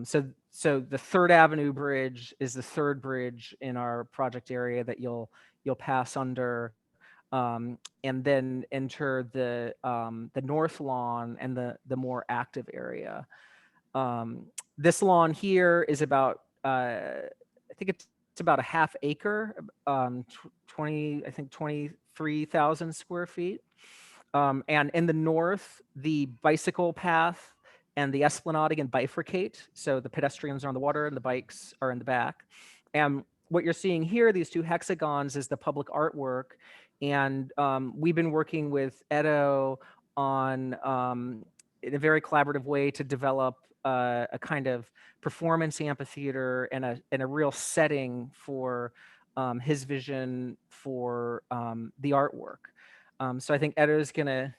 So the 3rd Avenue Bridge is the 3rd bridge in our project area that you'll pass under, and then enter the north lawn and the more active area. This lawn here is about I think it's about a half acre, 23,000 square feet. And in the north, the bicycle path and the esplanade again bifurcate. So the pedestrians are on the water and the bikes are in the back. And what you're seeing here, these 2 hexagons, is the public artwork. And we've been working with Edo on, in a very collaborative way, to develop a kind of performance amphitheater and a real setting for his vision for the artwork. So I think Edo is gonna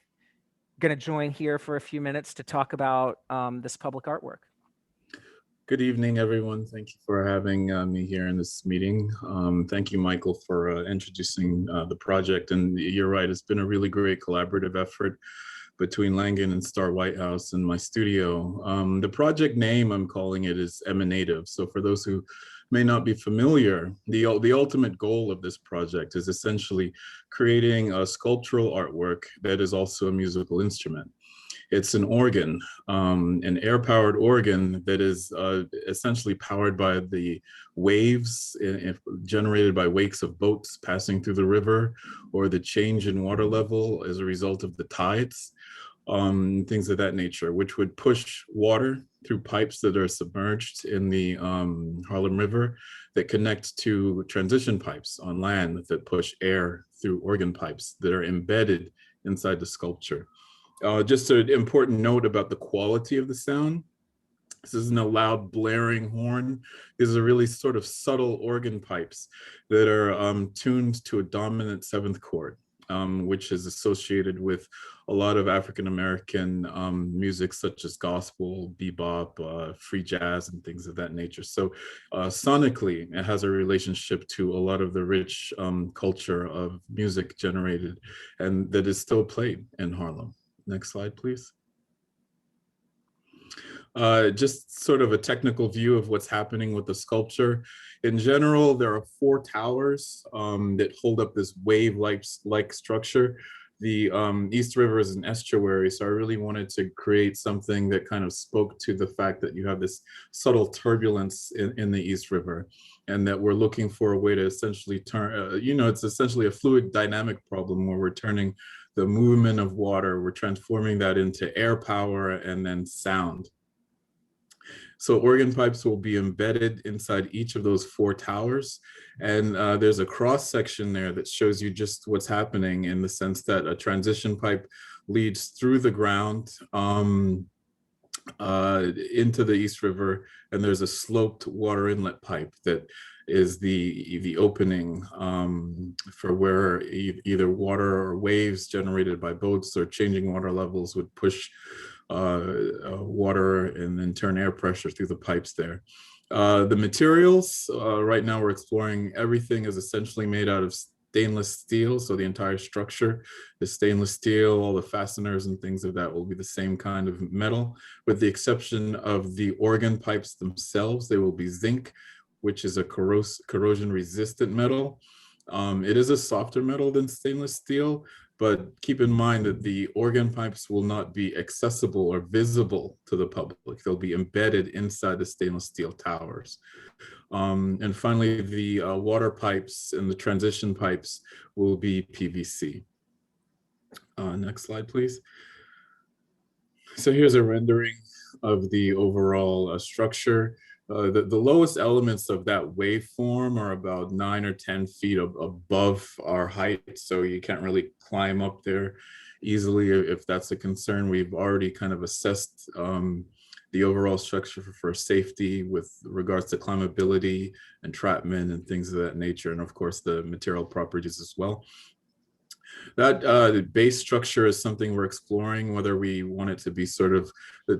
join here for a few minutes to talk about this public artwork. Good evening, everyone. Thank you for having me here in this meeting. Thank you, Michael, for introducing the project. And you're right, it's been a really great collaborative effort between Langen and Star White House and my studio. The project name I'm calling it is Emanative. So for those who may not be familiar, the ultimate goal of this project is essentially creating a sculptural artwork that is also a musical instrument. It's an organ, an air-powered organ that is essentially powered by the waves generated by wakes of boats passing through the river, or the change in water level as a result of the tides, things of that nature, which would push water through pipes that are submerged in the Harlem River that connect to transition pipes on land that push air through organ pipes that are embedded inside the sculpture. Just an important note about the quality of the sound. This isn't a loud blaring horn. These are really sort of subtle organ pipes that are tuned to a dominant 7th chord, which is associated with a lot of African-American music such as gospel, bebop, free jazz, and things of that nature. So sonically, it has a relationship to a lot of the rich culture of music generated and that is still played in Harlem. Next slide, please. Just sort of a technical view of what's happening with the sculpture. In general, there are 4 towers that hold up this wave-like structure. The East River is an estuary, so I really wanted to create something that kind of spoke to the fact that you have this subtle turbulence in the East River, and that we're looking for a way to essentially turn, it's essentially a fluid dynamic problem where we're turning the movement of water, we're transforming that into air power and then sound. So organ pipes will be embedded inside each of those 4 towers. And there's a cross section there that shows you just what's happening, in the sense that a transition pipe leads through the ground into the East River, and there's a sloped water inlet pipe that is the opening for where either water or waves generated by boats or changing water levels would push water and then turn air pressure through the pipes there. The materials, right now we're exploring, everything is essentially made out of stainless steel. So the entire structure is stainless steel, all the fasteners and things of that will be the same kind of metal, with the exception of the organ pipes themselves. They will be zinc, which is a corrosion resistant metal. It is a softer metal than stainless steel, but keep in mind that the organ pipes will not be accessible or visible to the public. They'll be embedded inside the stainless steel towers. And finally, the water pipes and the transition pipes will be PVC. Next slide, please. So here's a rendering of the overall structure. The lowest elements of that waveform are about 9 or 10 feet above our height, so you can't really climb up there easily if that's a concern. We've already kind of assessed the overall structure for safety with regards to climbability, entrapment, and things of that nature, and of course the material properties as well. That base structure is something we're exploring, whether we want it to be sort of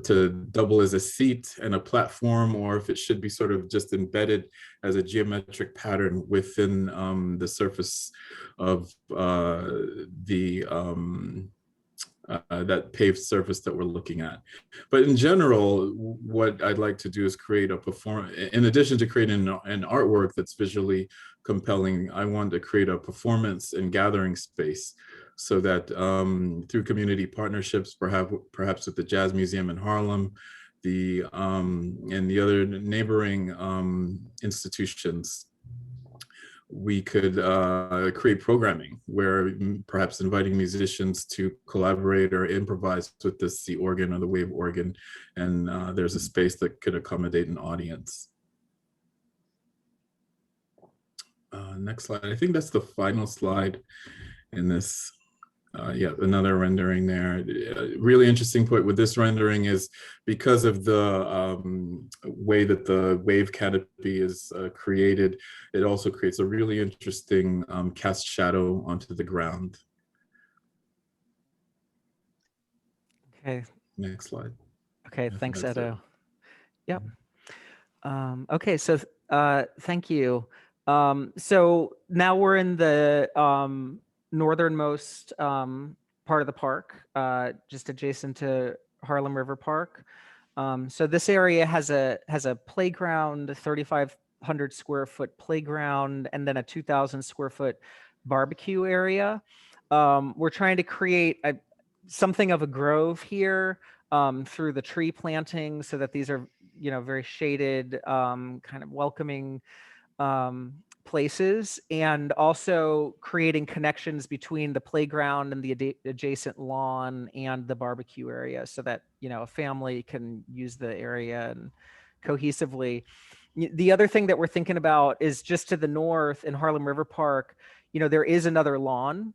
to double as a seat and a platform, or if it should be sort of just embedded as a geometric pattern within the surface of that paved surface that we're looking at. But in general, what I'd like to do is create a in addition to creating an artwork that's visually compelling, I want to create a performance and gathering space so that through community partnerships, perhaps with the Jazz Museum in Harlem, and the other neighboring institutions, we could create programming where perhaps inviting musicians to collaborate or improvise with the C organ or the wave organ, and there's a space that could accommodate an audience. Next slide. I think that's the final slide in this. Yeah, another rendering there. Really interesting point with this rendering is because of the way that the wave canopy is created, it also creates a really interesting cast shadow onto the ground. Okay. Next slide. Okay, I thanks, think that's Edo. Yep. Okay, so thank you. So now we're in the northernmost part of the park, just adjacent to Harlem River Park. So this area has a playground, a 3,500 square foot playground, and then a 2,000 square foot barbecue area. We're trying to create something of a grove here through the tree planting, so that these are, very shaded, kind of welcoming places, and also creating connections between the playground and the adjacent lawn and the barbecue area, so that a family can use the area and cohesively. The other thing that we're thinking about is just to the north in Harlem River Park, there is another lawn.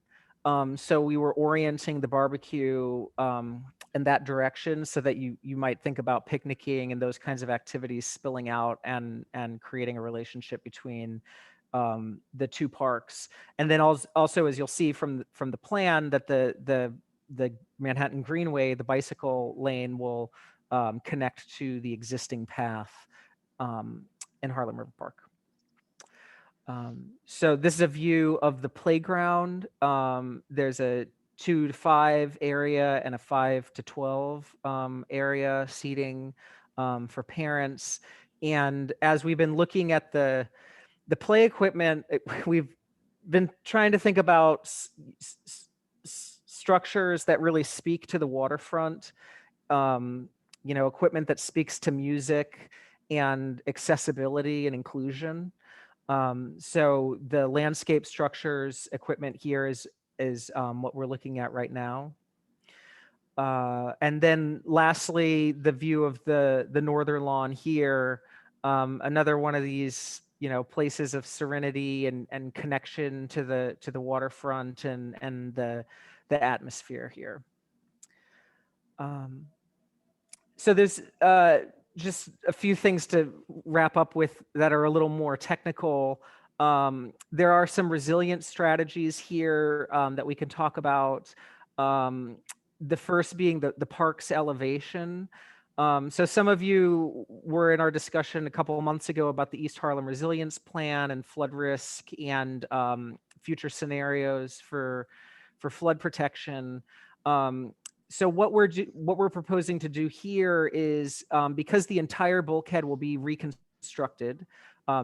So we were orienting the barbecue in that direction, so that you might think about picnicking and those kinds of activities spilling out and creating a relationship between the two parks. And then also, as you'll see from the plan, that the Manhattan Greenway, the bicycle lane, will connect to the existing path in Harlem River Park. So this is a view of the playground. There's a 2 to 5 area and a 5 to 12 area seating for parents. And as we've been looking at the play equipment, we've been trying to think about structures that really speak to the waterfront, equipment that speaks to music and accessibility and inclusion. So the landscape structures equipment here is what we're looking at right now. And then lastly, the view of the northern lawn here, another one of these, places of serenity and connection to the waterfront and the atmosphere here. So there's just a few things to wrap up with that are a little more technical. There are some resilience strategies here that we can talk about. The first being the park's elevation. So some of you were in our discussion a couple of months ago about the East Harlem Resilience Plan and flood risk and future scenarios for flood protection. So what we're proposing to do here is, because the entire bulkhead will be reconstructed,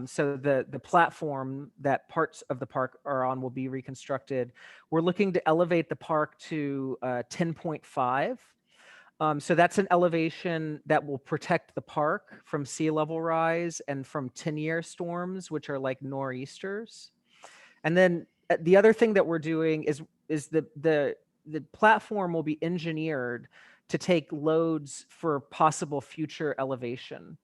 so the platform that parts of the park are on will be reconstructed. We're looking to elevate the park to 10.5. So that's an elevation that will protect the park from sea level rise and from 10-year storms, which are like nor'easters. And then the other thing that we're doing is the platform will be engineered to take loads for possible future elevation.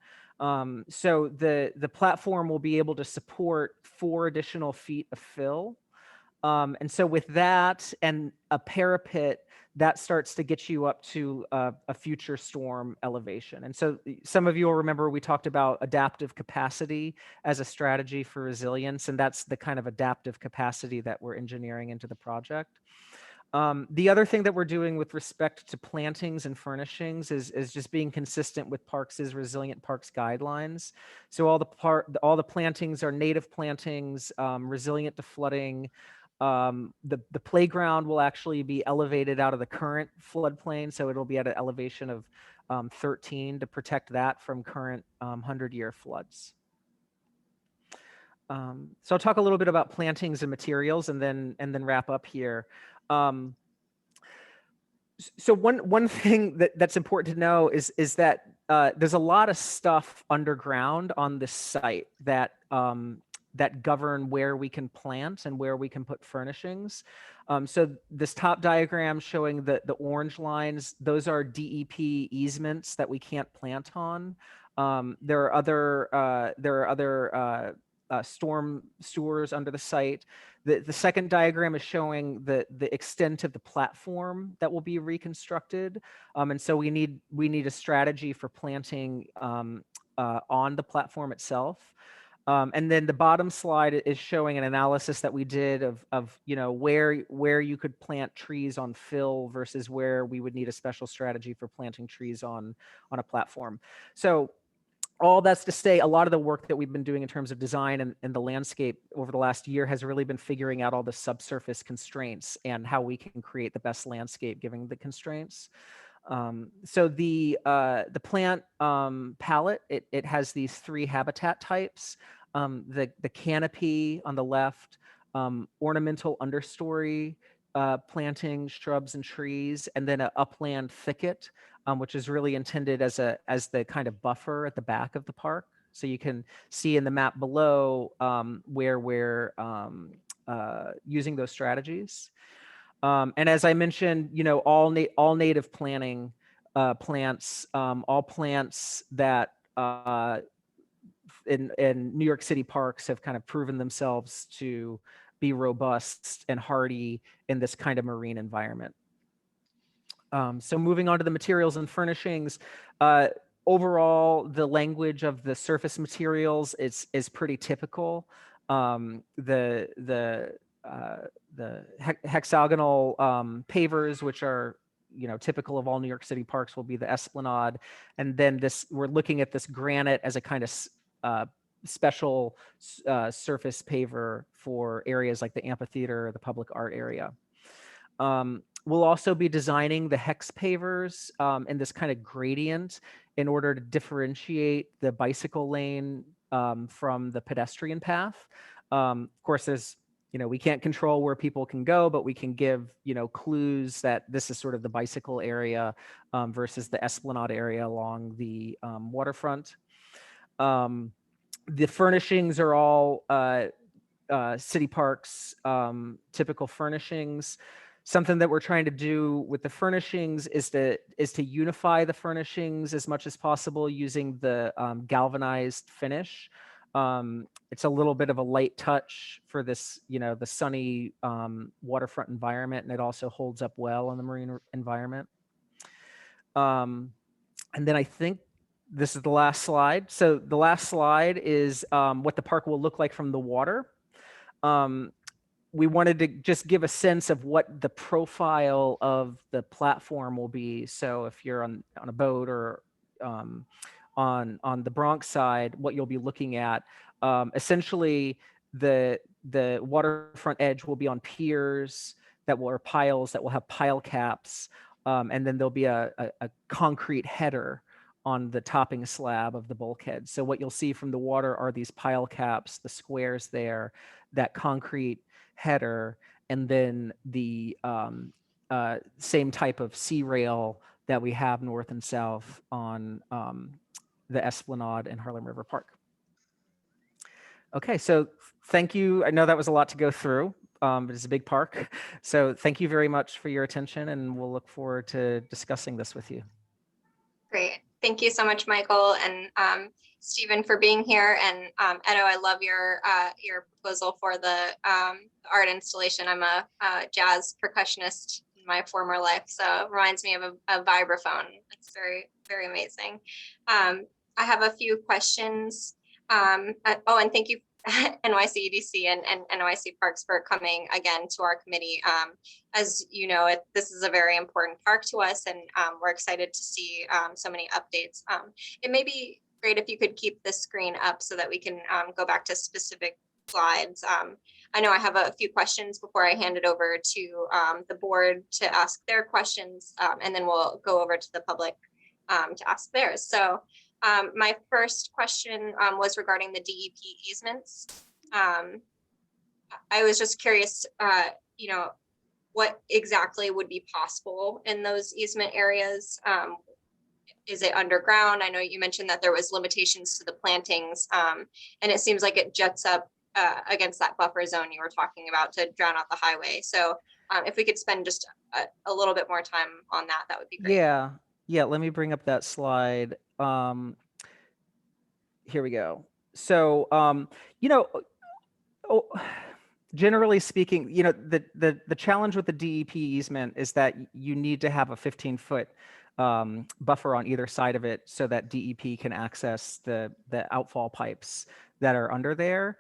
So the platform will be able to support 4 additional feet of fill. And so with that and a parapet that starts to get you up to a future storm elevation. And so some of you will remember we talked about adaptive capacity as a strategy for resilience, and that's the kind of adaptive capacity that we're engineering into the project. The other thing that we're doing with respect to plantings and furnishings is just being consistent with Parks' Resilient Parks guidelines. So all the plantings are native plantings, resilient to flooding. The playground will actually be elevated out of the current floodplain, so it'll be at an elevation of 13 to protect that from current 100-year floods. So I'll talk a little bit about plantings and materials, and then wrap up here. So one thing that's important to know is that there's a lot of stuff underground on this site that that govern where we can plant and where we can put furnishings. So this top diagram showing the orange lines, those are DEP easements that we can't plant on. There are other storm sewers under the site. The second diagram is showing the extent of the platform that will be reconstructed. And so we need a strategy for planting on the platform itself. And then the bottom slide is showing an analysis that we did of where you could plant trees on fill versus where we would need a special strategy for planting trees on a platform. So all that's to say, a lot of the work that we've been doing in terms of design and the landscape over the last year has really been figuring out all the subsurface constraints and how we can create the best landscape given the constraints. So the plant palette, it has these 3 habitat types. The canopy on the left, ornamental understory plantings, shrubs and trees, and then an upland thicket, which is really intended as the kind of buffer at the back of the park. So you can see in the map below where we're using those strategies. And as I mentioned, all native planting plants, all plants that in New York City parks have kind of proven themselves to be robust and hardy in this kind of marine environment. So moving on to the materials and furnishings, overall, the language of the surface materials is pretty typical. The hexagonal pavers, which are typical of all New York City parks, will be the esplanade, and then we're looking at this granite as a kind of special surface paver for areas like the amphitheater or the public art area. We'll also be designing the hex pavers in this kind of gradient in order to differentiate the bicycle lane from the pedestrian path. Of course, there's, we can't control where people can go, but we can give, clues that this is sort of the bicycle area versus the esplanade area along the waterfront. The furnishings are all city parks, typical furnishings. Something that we're trying to do with the furnishings is to unify the furnishings as much as possible using the galvanized finish. It's a little bit of a light touch for this, the sunny waterfront environment, and it also holds up well in the marine environment. And then I think this is the last slide. So the last slide is what the park will look like from the water. We wanted to just give a sense of what the profile of the platform will be. So if you're on a boat or on the Bronx side, what you'll be looking at, essentially the waterfront edge will be on piers or piles that will have pile caps, and then there'll be a concrete header on the topping slab of the bulkhead. So what you'll see from the water are these pile caps, the squares there, that concrete header, and then the same type of sea rail that we have north and south on the Esplanade and Harlem River Park. Okay, so thank you. I know that was a lot to go through, but it's a big park. So thank you very much for your attention, and we'll look forward to discussing this with you. Great. Thank you so much, Michael, and Stephen, for being here. And Edo, I love your proposal for the art installation. I'm a jazz percussionist my former life. So it reminds me of a vibraphone. It's very, very amazing. I have a few questions. And thank you NYCEDC and NYC Parks for coming again to our committee. As you know, this is a very important park to us, and we're excited to see so many updates. It may be great if you could keep the screen up so that we can go back to specific slides. I know I have a few questions before I hand it over to the board to ask their questions, and then we'll go over to the public to ask theirs. So my first question was regarding the DEP easements. I was just curious, what exactly would be possible in those easement areas? Is it underground? I know you mentioned that there was limitations to the plantings, and it seems like it jets up against that buffer zone you were talking about to drown out the highway. So if we could spend just a little bit more time on that, that would be great. Yeah, let me bring up that slide. Here we go. So, generally speaking, the challenge with the DEP easement is that you need to have a 15-foot buffer on either side of it so that DEP can access the outfall pipes that are under there,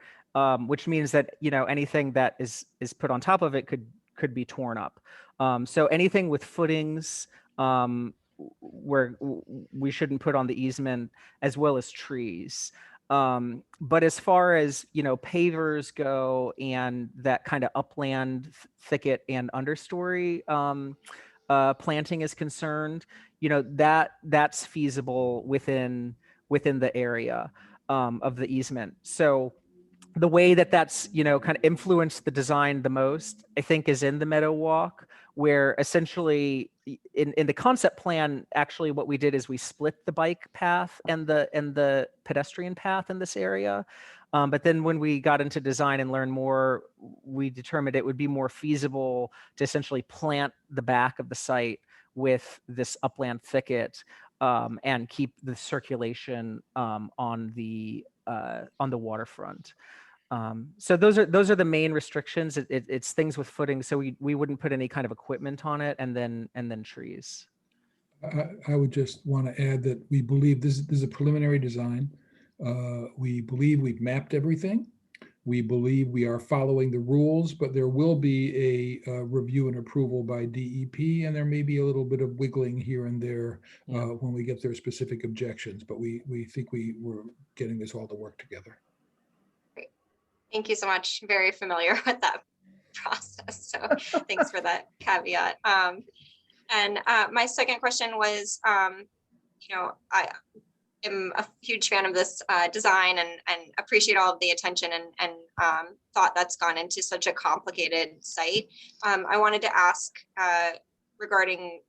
which means that anything that is put on top of it could be torn up. So anything with footings where we shouldn't put on the easement, as well as trees. But as far as pavers go and that kind of upland thicket and understory planting is concerned, that's feasible within the area of the easement. So the way that's kind of influenced the design the most, I think, is in the Meadow Walk, where essentially in the concept plan, actually what we did is we split the bike path and the pedestrian path in this area. But then when we got into design and learned more, we determined it would be more feasible to essentially plant the back of the site with this upland thicket and keep the circulation on the waterfront. So those are the main restrictions. It's things with footing, so we wouldn't put any kind of equipment on it, and then trees. I would just want to add that we believe this is a preliminary design. We believe we've mapped everything. We believe we are following the rules, but there will be a review and approval by DEP, and there may be a little bit of wiggling here and there when we get their specific objections. But we think we're getting this all to work together. Thank you so much. Very familiar with that process. So thanks for that caveat. And my second question was, I am a huge fan of this design and appreciate all of the attention and thought that's gone into such a complicated site. I wanted to ask regarding,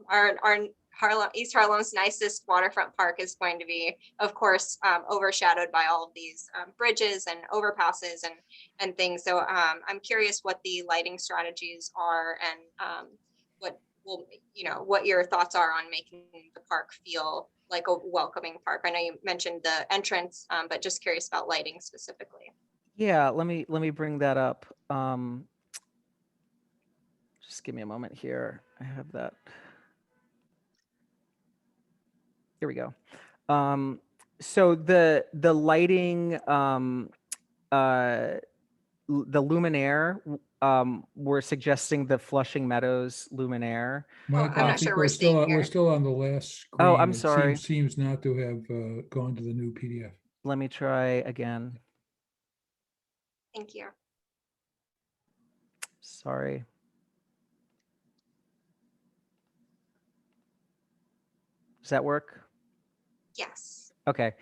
our East Harlem's nicest waterfront park is going to be, of course, overshadowed by all of these bridges and overpasses and things. So I'm curious what the lighting strategies are and what your thoughts are on making the park feel like a welcoming park. I know you mentioned the entrance, but just curious about lighting specifically. Yeah, let me bring that up. Just give me a moment here. I have that. Here we go. So the lighting, the Luminaire, we're suggesting the Flushing Meadows Luminaire. Michael, I think we're still on the last screen. Oh, I'm sorry. It seems not to have gone to the new PDF. Let me try again. Thank you. Sorry. Does that work? Yes. Okay.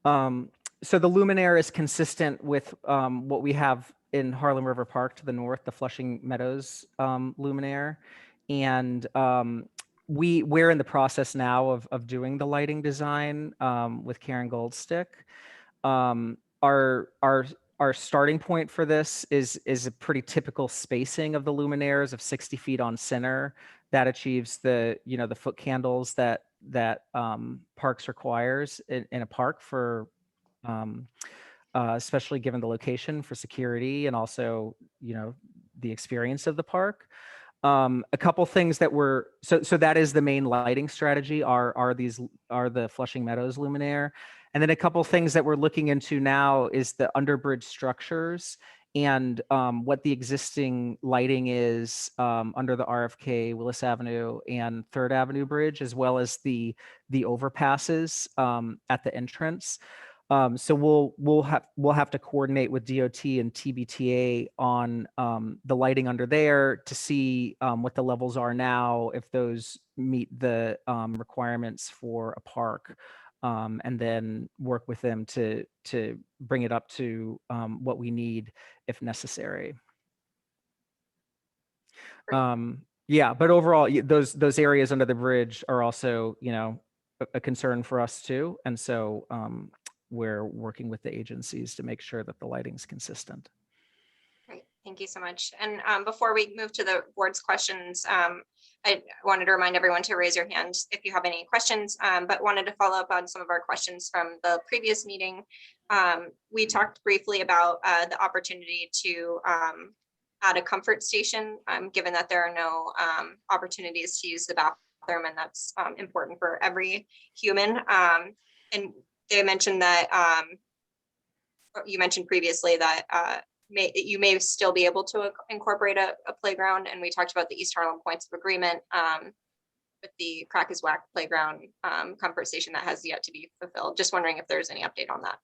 So the Luminaire is consistent with what we have in Harlem River Park to the north, the Flushing Meadows Luminaire. And we're in the process now of doing the lighting design with Karen Goldstick. Our starting point for this is a pretty typical spacing of the luminaires of 60 feet on center that achieves the foot candles that parks requires in a park for especially given the location for security and also the experience of the park. A couple things that were, so that is the main lighting strategy are the Flushing Meadows Luminaire. And then a couple things that we're looking into now is the underbridge structures and what the existing lighting is under the RFK, Willis Avenue and 3rd Avenue Bridge, as well as the overpasses at the entrance. So we'll have to coordinate with DOT and TBTA on the lighting under there to see what the levels are now, if those meet the requirements for a park, and then work with them to bring it up to what we need if necessary. Yeah, but overall, those areas under the bridge are also, a concern for us too, and so we're working with the agencies to make sure that the lighting's consistent. Great, thank you so much. And before we move to the board's questions, I wanted to remind everyone to raise your hand if you have any questions, but wanted to follow up on some of our questions from the previous meeting. We talked briefly about the opportunity to add a comfort station, given that there are no opportunities to use the bathroom, and that's important for every human. And they mentioned that you mentioned previously that you may still be able to incorporate a playground, and we talked about the East Harlem points of agreement with the Crack is Whack playground comfort station that has yet to be fulfilled. Just wondering if there's any update on that.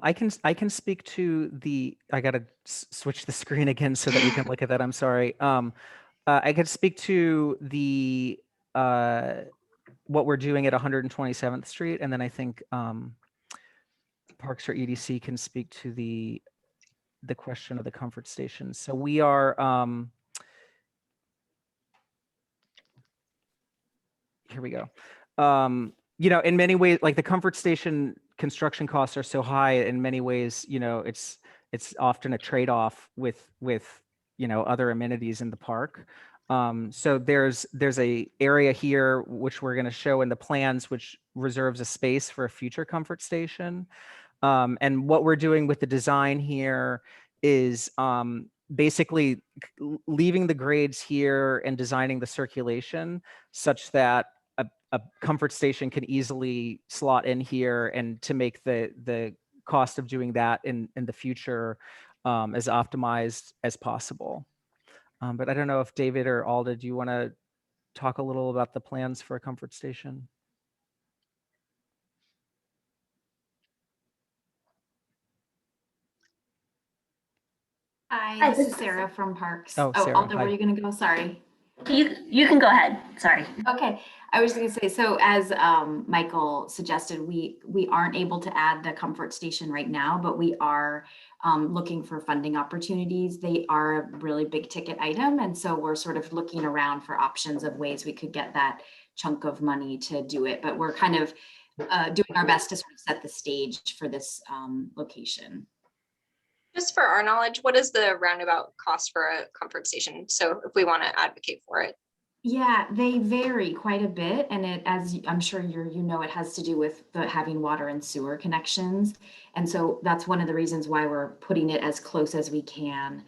I can speak to the, I gotta switch the screen again so that we can look at that, I'm sorry. I could speak to the, what we're doing at 127th Street, and then I think Parks or EDC can speak to the question of the comfort station. So we are, here we go. In many ways, like the comfort station construction costs are so high, in many ways, it's often a trade-off with other amenities in the park. So there's a area here which we're going to show in the plans, which reserves a space for a future comfort station. And what we're doing with the design here is basically leaving the grades here and designing the circulation such that a comfort station can easily slot in here, and to make the cost of doing that in the future as optimized as possible. But I don't know if David or Alda, do you want to talk a little about the plans for a comfort station? Hi, this is Sarah from Parks. Oh, Sarah, Alda, hi. were you going to go? Sorry. You can go ahead. Sorry. Okay, I was going to say, so as Michael suggested, we aren't able to add the comfort station right now, but we are looking for funding opportunities. They are a really big ticket item, and so we're sort of looking around for options of ways we could get that chunk of money to do it. But we're kind of doing our best to sort of set the stage for this location. Just for our knowledge, what is the roundabout cost for a comfort station? So if we want to advocate for it. Yeah, they vary quite a bit, and it, as I'm sure it has to do with having water and sewer connections, and so that's one of the reasons why we're putting it as close as we can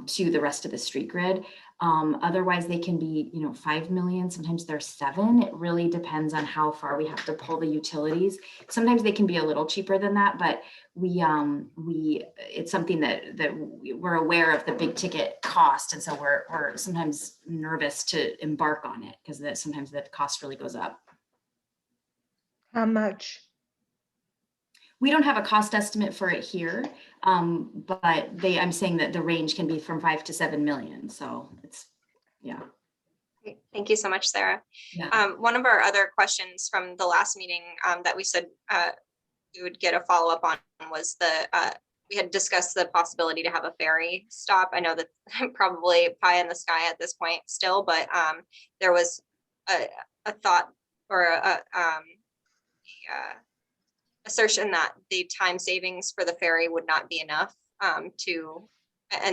to the rest of the street grid. Otherwise, they can be 5 million. Sometimes they're 7. It really depends on how far we have to pull the utilities. Sometimes they can be a little cheaper than that, but it's something that we're aware of the big ticket cost, and so we're sometimes nervous to embark on it because sometimes the cost really goes up. How much? We don't have a cost estimate for it here, but I'm saying that the range can be from 5 to 7 million. So it's, yeah. Great. Thank you so much, Sarah. Yeah. One of our other questions from the last meeting that we said we would get a follow-up on was we had discussed the possibility to have a ferry stop. I know that probably pie in the sky at this point still, but there was a thought or assertion that the time savings for the ferry would not be enough and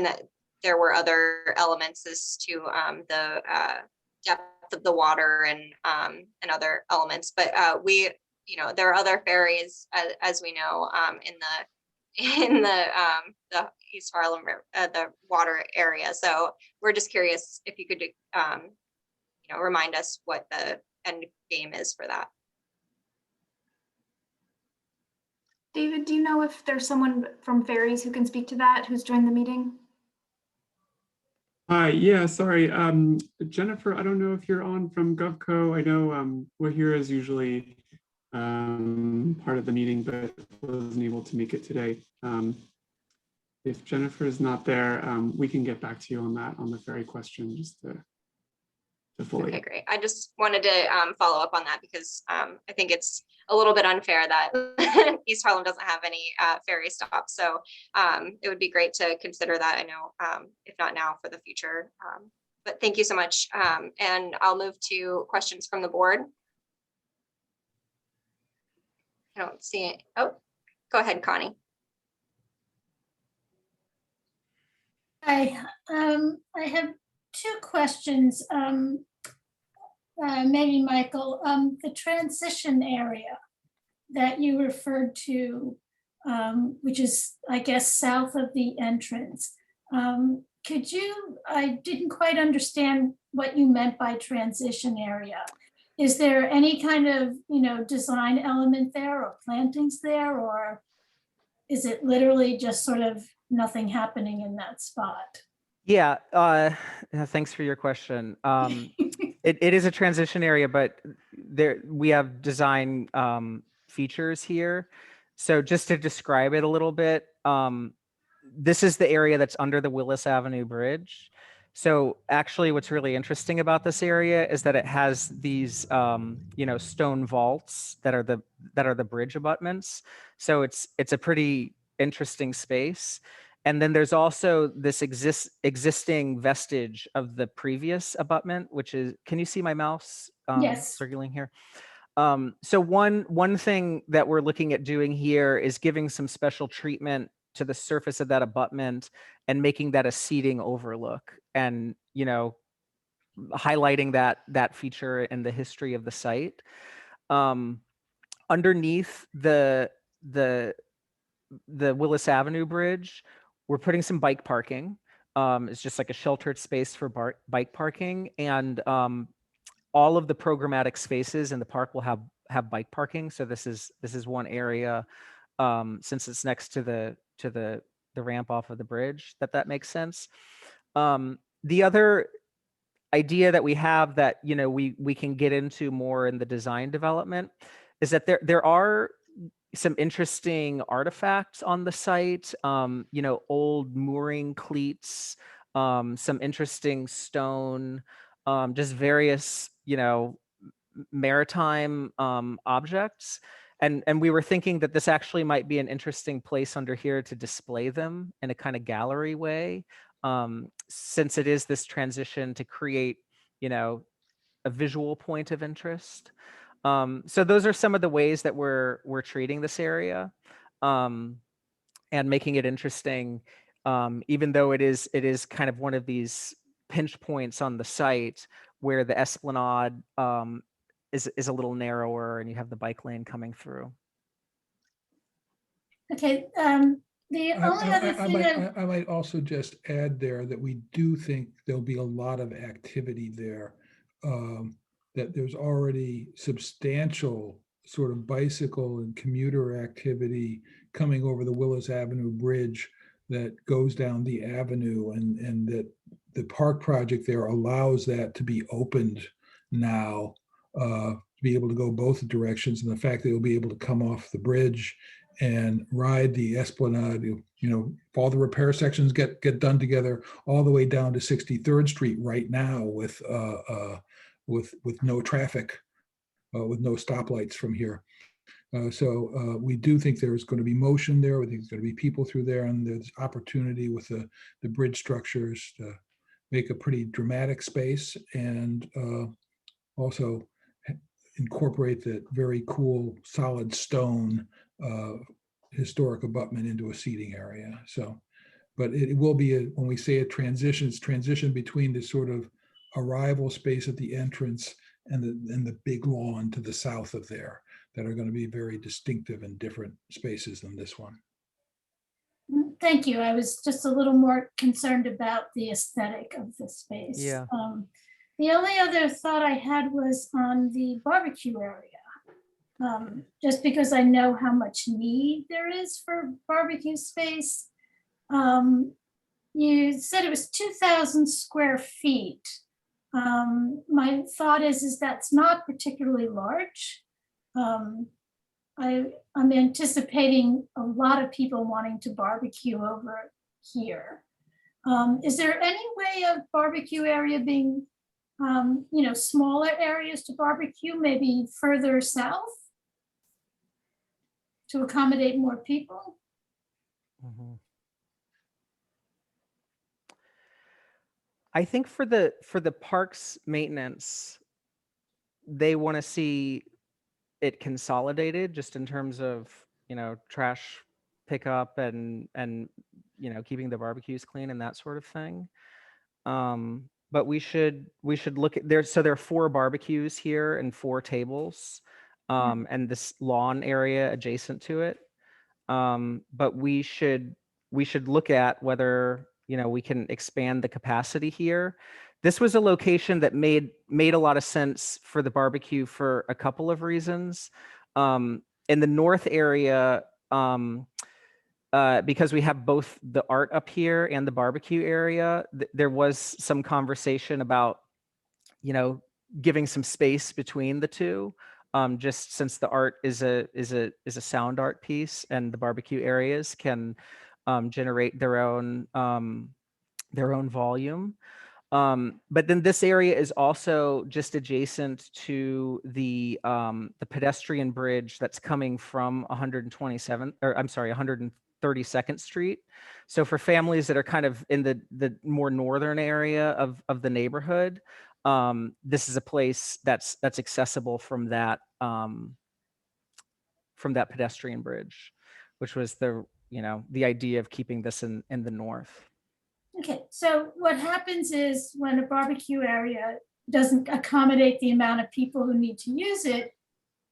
that there were other elements as to the depth of the water and other elements. But there are other ferries, as we know, in the East Harlem, the water area. So we're just curious if you could, remind us what the end game is for that. David, do you know if there's someone from Ferries who can speak to that, who's joined the meeting? Yeah, sorry. Jennifer, I don't know if you're on from GovCo. I know we're here as usually part of the meeting, but wasn't able to make it today. If Jennifer is not there, we can get back to you on that, on the ferry question, just to fully. Okay, great. I just wanted to follow up on that because I think it's a little bit unfair that East Harlem doesn't have any ferry stops. So it would be great to consider that. I know, if not now, for the future. But thank you so much. And I'll move to questions from the board. I don't see it. Oh, go ahead, Connie. Hi, I have two questions. Maybe Michael, the transition area that you referred to, which is, I guess, south of the entrance. Could you, I didn't quite understand what you meant by transition area. Is there any kind of, design element there or plantings there, or is it literally just sort of nothing happening in that spot? Yeah, thanks for your question. It is a transition area, but we have design features here. So just to describe it a little bit, this is the area that's under the Willis Avenue Bridge. So actually what's really interesting about this area is that it has these stone vaults that are the bridge abutments. So it's a pretty interesting space. And then there's also this existing vestige of the previous abutment, which is, can you see my mouse Yes. circling here? So one thing that we're looking at doing here is giving some special treatment to the surface of that abutment and making that a seating overlook, and highlighting that feature and the history of the site. Underneath the Willis Avenue Bridge, we're putting some bike parking. It's just like a sheltered space for bike parking, and all of the programmatic spaces in the park will have bike parking. So this is one area, since it's next to the ramp off of the bridge, that makes sense. The other idea that we have that we can get into more in the design development is that there are some interesting artifacts on the site, old mooring cleats, some interesting stone, just various, maritime objects. And we were thinking that this actually might be an interesting place under here to display them in a kind of gallery way, since it is this transition to create, a visual point of interest. So those are some of the ways that we're treating this area, and making it interesting, even though it is kind of one of these pinch points on the site where the esplanade is a little narrower and you have the bike lane coming through. Okay, the only other thing I might also just add there that we do think there'll be a lot of activity there. That there's already substantial sort of bicycle and commuter activity coming over the Willis Avenue Bridge that goes down the avenue, and that the park project there allows that to be opened now, to be able to go both directions, and the fact that you'll be able to come off the bridge and ride the esplanade, if all the repair sections get done together, all the way down to 63rd Street right now with no traffic, with no stoplights from here. So we do think there's going to be motion there. We think there's going to be people through there, and there's opportunity with the bridge structures to make a pretty dramatic space, and also incorporate that very cool solid stone historic abutment into a seating area. So, but it will be, when we say a transition, it's transition between this sort of arrival space at the entrance and the big lawn to the south of there, that are going to be very distinctive and different spaces than this one. Thank you. I was just a little more concerned about the aesthetic of the space. Yeah. The only other thought I had was on the barbecue area. Just because I know how much need there is for barbecue space. You said it was 2,000 square feet. My thought is that's not particularly large. I'm anticipating a lot of people wanting to barbecue over here. Is there any way of barbecue area being, smaller areas to barbecue, maybe further south to accommodate more people? I think for the parks maintenance, they want to see it consolidated just in terms of, trash pickup and keeping the barbecues clean and that sort of thing. But we should look at there. So there are 4 barbecues here and 4 tables, and this lawn area adjacent to it. But we should look at whether we can expand the capacity here. This was a location that made a lot of sense for the barbecue for a couple of reasons. In the north area, because we have both the art up here and the barbecue area, there was some conversation about, giving some space between the two, just since the art is a sound art piece and the barbecue areas can generate their own volume. But then this area is also just adjacent to the pedestrian bridge that's coming from 132nd Street. So for families that are kind of in the more northern area of the neighborhood, this is a place that's accessible from that pedestrian bridge, which was the idea of keeping this in the north. Okay, so what happens is when a barbecue area doesn't accommodate the amount of people who need to use it,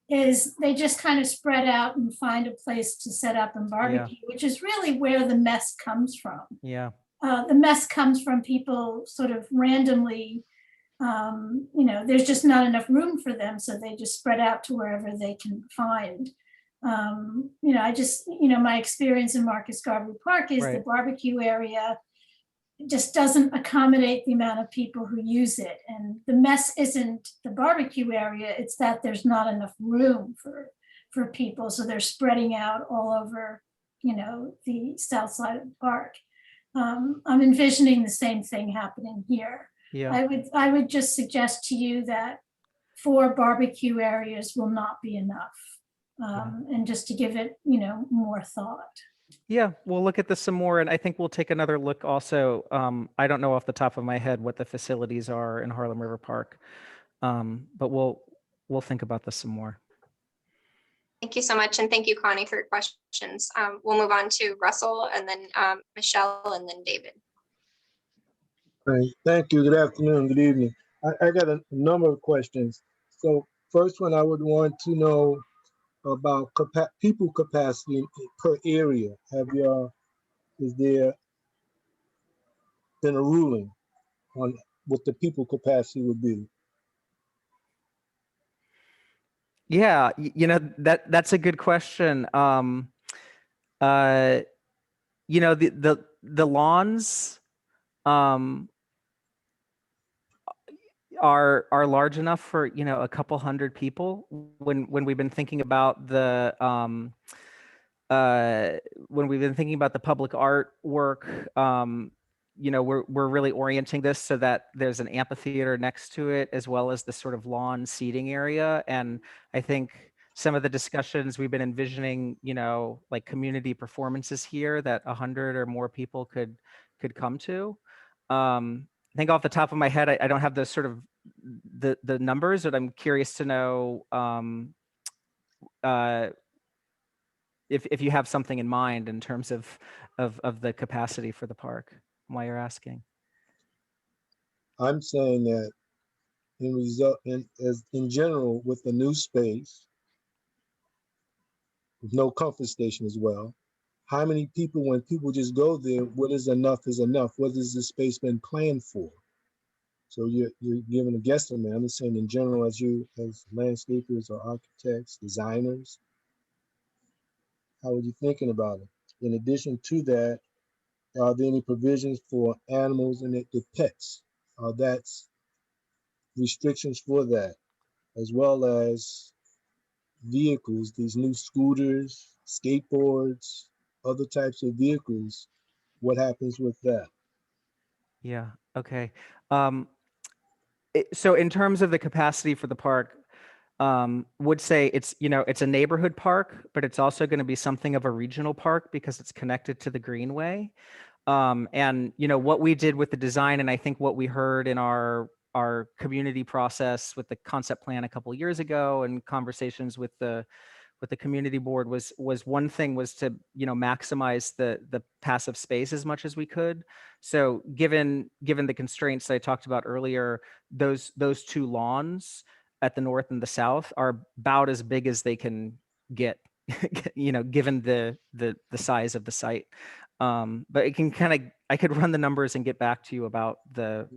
is they just kind of spread out and find a place to set up and barbecue, which is really where the mess comes from. Yeah. The mess comes from people sort of randomly, there's just not enough room for them, so they just spread out to wherever they can find. My experience in Marcus Garvey Park is the barbecue area just doesn't accommodate the amount of people who use it. And the mess isn't the barbecue area, it's that there's not enough room for people. So they're spreading out all over, the south side of the park. I'm envisioning the same thing happening here. Yeah. I would just suggest to you that 4 barbecue areas will not be enough. And just to give it, more thought. Yeah, we'll look at this some more, and I think we'll take another look also. I don't know off the top of my head what the facilities are in Harlem River Park, but we'll think about this some more. Thank you so much, and thank you, Connie, for your questions. We'll move on to Russell, and then Michelle, and then David. All right, thank you. Good afternoon, good evening. I got a number of questions. So first one, I would want to know about people capacity per area. Is there been a ruling on what the people capacity would be? Yeah, that's a good question. The lawns are large enough for a couple hundred people. When we've been thinking about the public art work, we're really orienting this so that there's an amphitheater next to it, as well as the sort of lawn seating area. And I think some of the discussions we've been envisioning, like community performances here that 100 or more people could come to. I think off the top of my head, I don't have the sort of the numbers, but I'm curious to know if you have something in mind in terms of the capacity for the park. Why you're asking? I'm saying that in general, with the new space, with no comfort station as well, how many people, when people just go there, what is enough is enough? What has the space been planned for? So you're giving a guesstimate. I'm just saying in general, as landscapers or architects, designers, how are you thinking about it? In addition to that, are there any provisions for animals and the pets? That's restrictions for that, as well as vehicles, these new scooters, skateboards, other types of vehicles. What happens with that? Yeah, okay. So in terms of the capacity for the park, would say it's, it's a neighborhood park, but it's also going to be something of a regional park because it's connected to the Greenway. And what we did with the design, and I think what we heard in our community process with the concept plan a couple of years ago, and conversations with the community board was one thing was to maximize the passive space as much as we could. So given the constraints that I talked about earlier, those two lawns at the north and the south are about as big as they can get, given the size of the site. But it can I could run the numbers and get back to you about the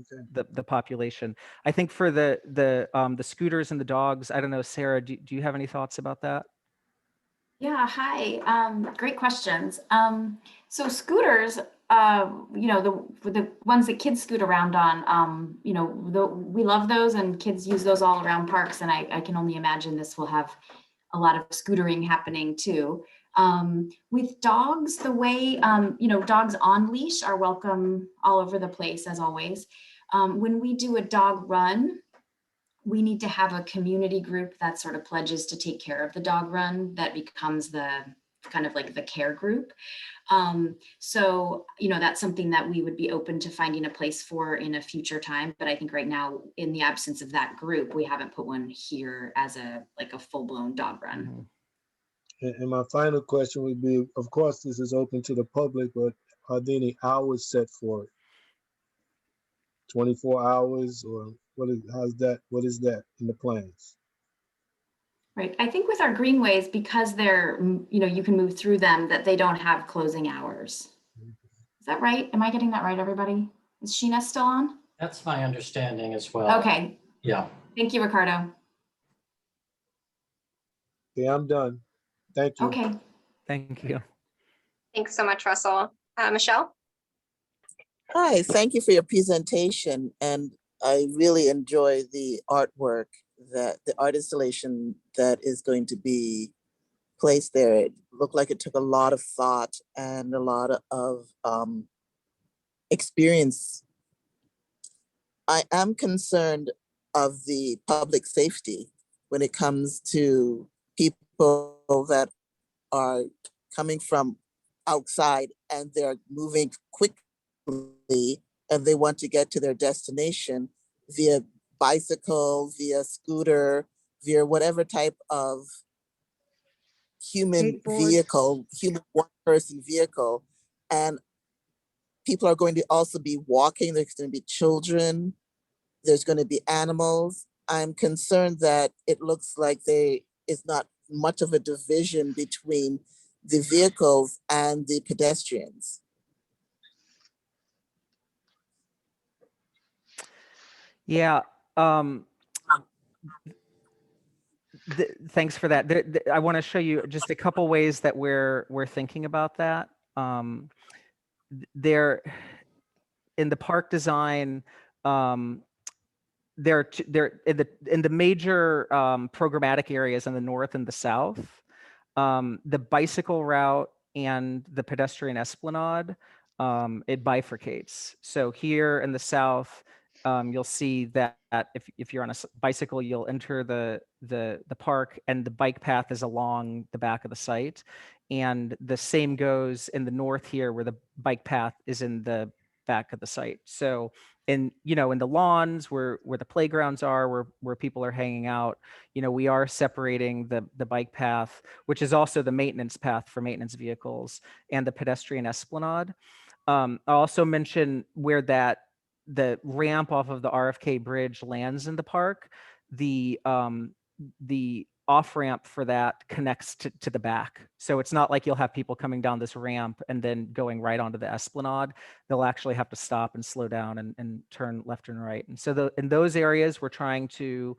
population. I think for the scooters and the dogs, I don't know, Sarah, do you have any thoughts about that? Yeah, hi. Great questions. So scooters, the ones that kids scoot around on, we love those, and kids use those all around parks. And I can only imagine this will have a lot of scootering happening too. With dogs, the way, dogs on leash are welcome all over the place, as always. When we do a dog run, we need to have a community group that sort of pledges to take care of the dog run. That becomes the kind of like the care group. So, that's something that we would be open to finding a place for in a future time. But I think right now, in the absence of that group, we haven't put one here as a full-blown dog run. And my final question would be, of course, this is open to the public, but are there any hours set for it? 24 hours, or what is that in the plans? Right. I think with our greenways, because they're, you can move through them, that they don't have closing hours. Is that right? Am I getting that right, everybody? Is Sheena still on? That's my understanding as well. Okay. Yeah. Thank you, Ricardo. Okay, I'm done. Thank you. Okay. Thank you. Thanks so much, Russell. Michelle? Hi, thank you for your presentation. And I really enjoy the artwork, the art installation that is going to be placed there. It looked like it took a lot of thought and a lot of experience. I am concerned of the public safety when it comes to people that are coming from outside and they're moving quickly and they want to get to their destination via bicycle, via scooter, via whatever type of human vehicle, human one-person vehicle. And people are going to also be walking. There's going to be children. There's going to be animals. I'm concerned that it looks like there is not much of a division between the vehicles and the pedestrians. Yeah. Thanks for that. I want to show you just a couple ways that we're thinking about that. There, in the park design, they're in the major programmatic areas in the north and the south. The bicycle route and the pedestrian esplanade, it bifurcates. So here in the south, you'll see that if you're on a bicycle, you'll enter the park, and the bike path is along the back of the site. And the same goes in the north here, where the bike path is in the back of the site. So in the lawns where the playgrounds are, where people are hanging out, we are separating the bike path, which is also the maintenance path for maintenance vehicles, and the pedestrian esplanade. I'll also mention where the ramp off of the RFK bridge lands in the park. The off-ramp for that connects to the back. So it's not like you'll have people coming down this ramp and then going right onto the esplanade. They'll actually have to stop and slow down and turn left and right. And so in those areas, we're trying to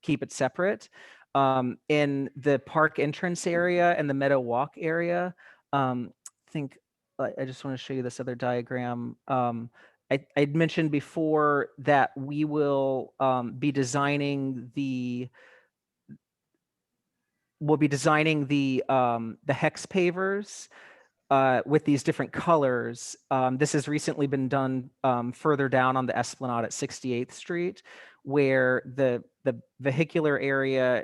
keep it separate. In the park entrance area and the Meadow Walk area, I just want to show you this other diagram. I'd mentioned before that we will be designing the hex pavers with these different colors. This has recently been done further down on the Esplanade at 68th Street, where the vehicular area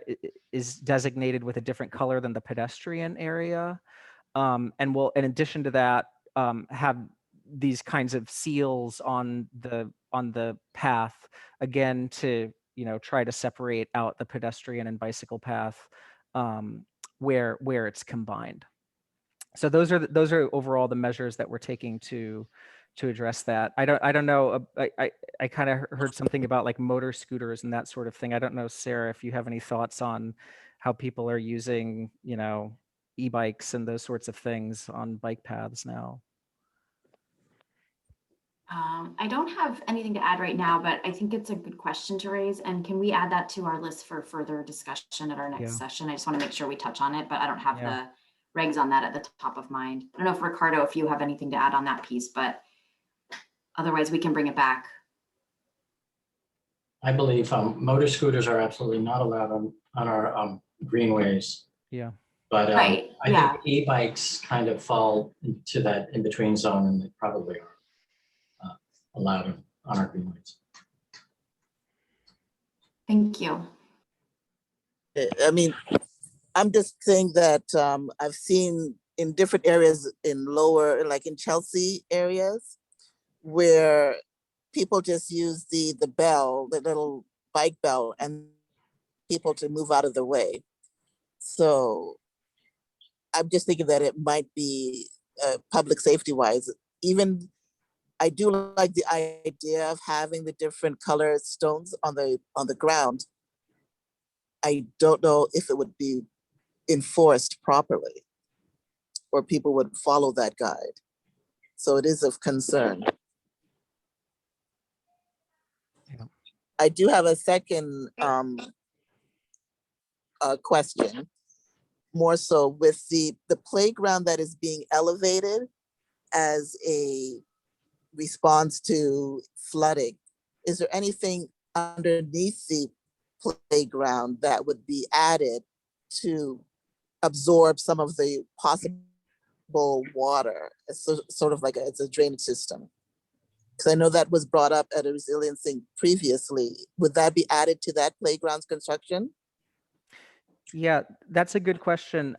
is designated with a different color than the pedestrian area. And we'll, in addition to that, have these kinds of seals on the path, again, to try to separate out the pedestrian and bicycle path where it's combined. So those are overall the measures that we're taking to address that. I don't know. I kind of heard something about like motor scooters and that sort of thing. I don't know, Sarah, if you have any thoughts on how people are using, e-bikes and those sorts of things on bike paths now. I don't have anything to add right now, but I think it's a good question to raise. And can we add that to our list for further discussion at our next session? I just want to make sure we touch on it, but I don't have the regs on that at the top of mind. I don't know if Ricardo, if you have anything to add on that piece, but otherwise we can bring it back. I believe motor scooters are absolutely not allowed on our greenways. Yeah. But Right, I think e-bikes kind of fall into that in-between zone, and they probably are allowed on our greenways. Thank you. I mean, I'm just saying that I've seen in different areas in lower, like in Chelsea areas, where people just use the bell, the little bike bell, and people to move out of the way. So I'm just thinking that it might be public safety wise. Even I do like the idea of having the different colored stones on the ground. I don't know if it would be enforced properly or people would follow that guide. So it is of concern. Yeah. I do have a second question, more so with the playground that is being elevated as a response to flooding. Is there anything underneath the playground that would be added to absorb some of the possible water? It's sort of like it's a drainage system. Because I know that was brought up at a resiliency previously. Would that be added to that playground's construction? Yeah, that's a good question.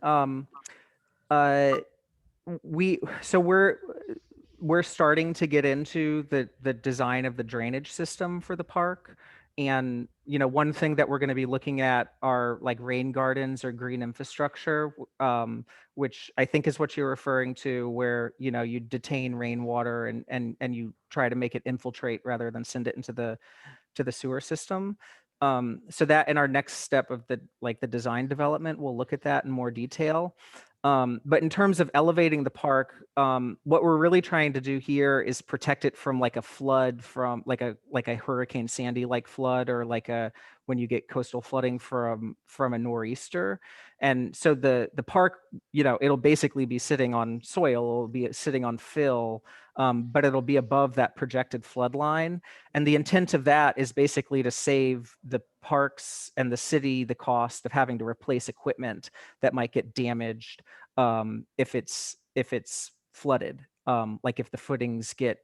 We're starting to get into the design of the drainage system for the park. And, one thing that we're going to be looking at are like rain gardens or green infrastructure, which I think is what you're referring to, where, you detain rainwater and you try to make it infiltrate rather than send it into the sewer system. So that in our next step of the design development, we'll look at that in more detail. But in terms of elevating the park, what we're really trying to do here is protect it from like a flood, from like a Hurricane Sandy like flood, or when you get coastal flooding from a nor'easter. And so the park, it'll basically be sitting on soil, it'll be sitting on fill, but it'll be above that projected flood line. And the intent of that is basically to save the parks and the city the cost of having to replace equipment that might get damaged if it's flooded, like if the footings get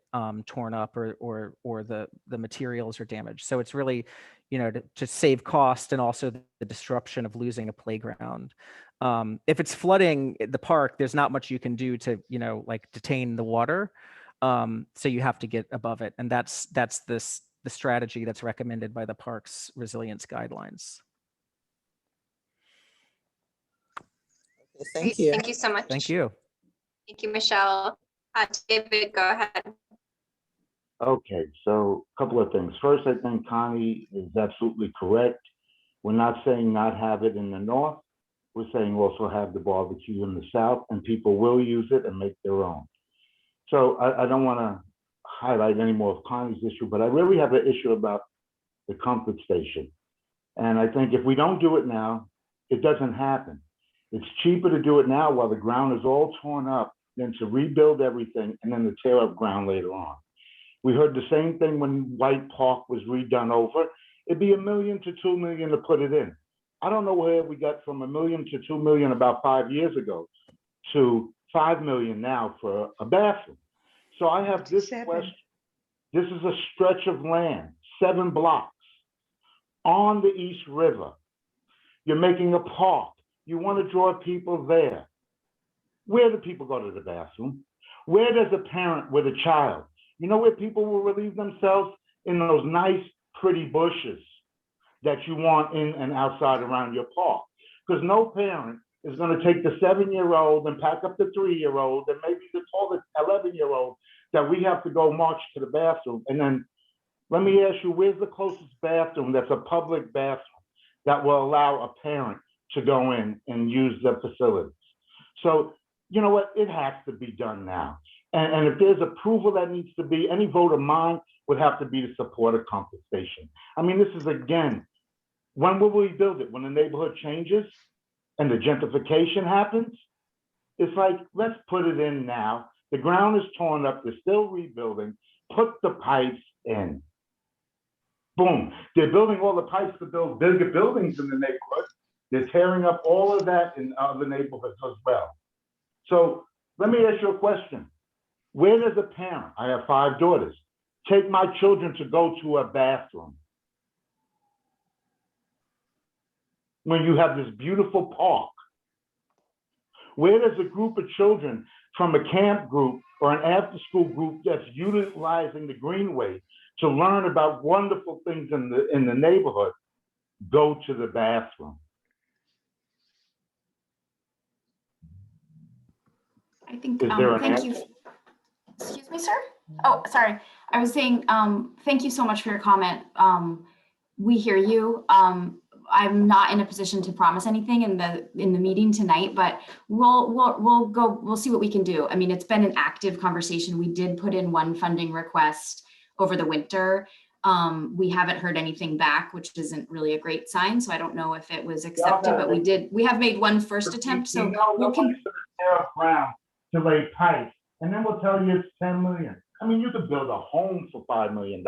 torn up or the materials are damaged. So it's really, to save cost and also the disruption of losing a playground. If it's flooding the park, there's not much you can do to, detain the water. So you have to get above it. And that's the strategy that's recommended by the park's resilience guidelines. Thank you. Thank you so much. Thank you. Thank you, Michelle. David, go ahead. Okay, so a couple of things. First, I think Connie is absolutely correct. We're not saying not have it in the north. We're saying also have the barbecue in the south, and people will use it and make their own. So I don't want to highlight any more of Connie's issue, but I really have an issue about the comfort station. And I think if we don't do it now, it doesn't happen. It's cheaper to do it now while the ground is all torn up than to rebuild everything and then to tear up ground later on. We heard the same thing when White Park was redone over. It'd be $1 million to $2 million to put it in. I don't know where we got from $1 million to $2 million about 5 years ago to $5 million now for a bathroom. So I have this question. This is a stretch of land, 7 blocks on the East River. You're making a park. You want to draw people there. Where do people go to the bathroom? Where does a parent with a child? You know where people will relieve themselves? In those nice, pretty bushes that you want in and outside around your park. Because no parent is going to take the 7-year-old and pack up the 3-year-old and maybe the 11-year-old that we have to go march to the bathroom. And then let me ask you, where's the closest bathroom that's a public bathroom that will allow a parent to go in and use the facilities? So, you know what? It has to be done now. And if there's approval that needs to be, any vote of mine would have to be to support a comfort station. I mean, this is, again, when will we build it? When the neighborhood changes and the gentrification happens? It's like, let's put it in now. The ground is torn up. They're still rebuilding. Put the pipes in. Boom. They're building all the pipes to build bigger buildings in the neighborhood. They're tearing up all of that in other neighborhoods as well. So let me ask you a question. Where does a parent, I have 5 daughters, take my children to go to a bathroom when you have this beautiful park? Where does a group of children from a camp group or an after-school group that's utilizing the Greenway to learn about wonderful things in the neighborhood go to the bathroom? I think, Is there an thank you. answer? Excuse me, sir? Oh, sorry. I was saying, thank you so much for your comment. We hear you. I'm not in a position to promise anything in the meeting tonight, but we'll see what we can do. I mean, it's been an active conversation. We did put in one funding request over the winter. We haven't heard anything back, which isn't really a great sign. So I don't know if it was accepted, but we have made one first attempt. So we'll ground to lay pipes, and then we'll tell you it's 10 million. I mean, you could build a home for $5 million.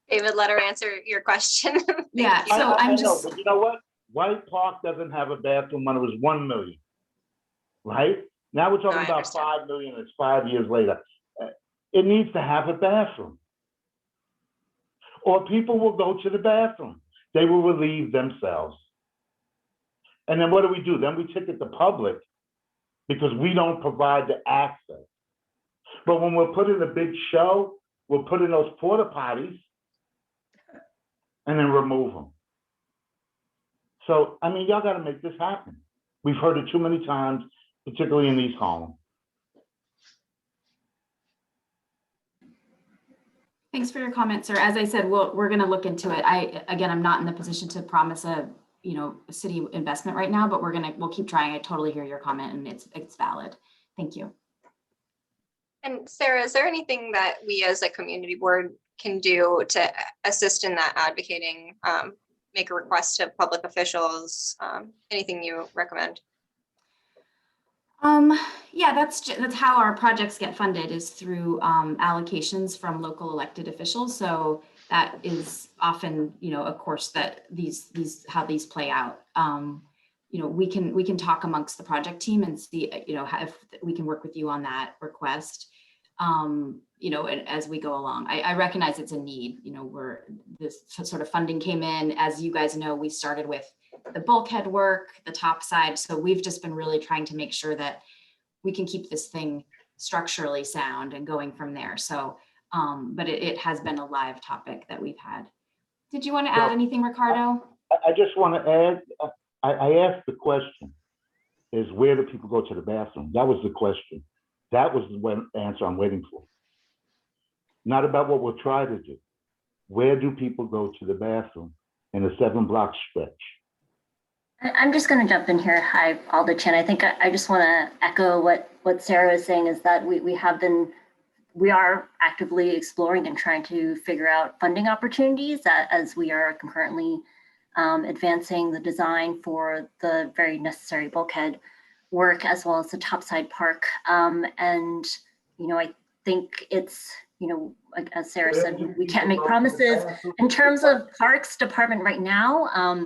David, let her answer your question. Yeah, so I'm just. But you know what? White Park doesn't have a bathroom when it was 1 million, right? Now we're talking about 5 million. It's 5 years later. It needs to have a bathroom, or people will go to the bathroom. They will relieve themselves. And then what do? Then we ticket the public because we don't provide the access. But when we're putting a big show, we'll put in those porta potties and then remove them. So, I mean, y'all got to make this happen. We've heard it too many times, particularly in East Harlem. Thanks for your comment, sir. As I said, we're going to look into it. I'm not in the position to promise a city investment right now, but we'll keep trying. I totally hear your comment, and it's valid. Thank you. And Sarah, is there anything that we as a community board can do to assist in that advocating, make a request to public officials, anything you recommend? Yeah, that's how our projects get funded, is through allocations from local elected officials. So that is often, of course, that how these play out. We can talk amongst the project team and see, if we can work with you on that request. As we go along. I recognize it's a need. This sort of funding came in, as you guys know, we started with the bulkhead work, the top side. So we've just been really trying to make sure that we can keep this thing structurally sound and going from there. So, but it has been a live topic that we've had. Did you want to add anything, Ricardo? I just want to add, I asked the question, is where do people go to the bathroom? That was the question. That was the answer I'm waiting for. Not about what we'll try to do. Where do people go to the bathroom in a 7-block stretch. I'm just going to jump in here. Hi, Alder Chin. I think I just want to echo what Sarah was saying, is that we are actively exploring and trying to figure out funding opportunities as we are concurrently advancing the design for the very necessary bulkhead work as well as the topside park. And, I think it's, like as Sarah said, we can't make promises. In terms of Parks Department right now,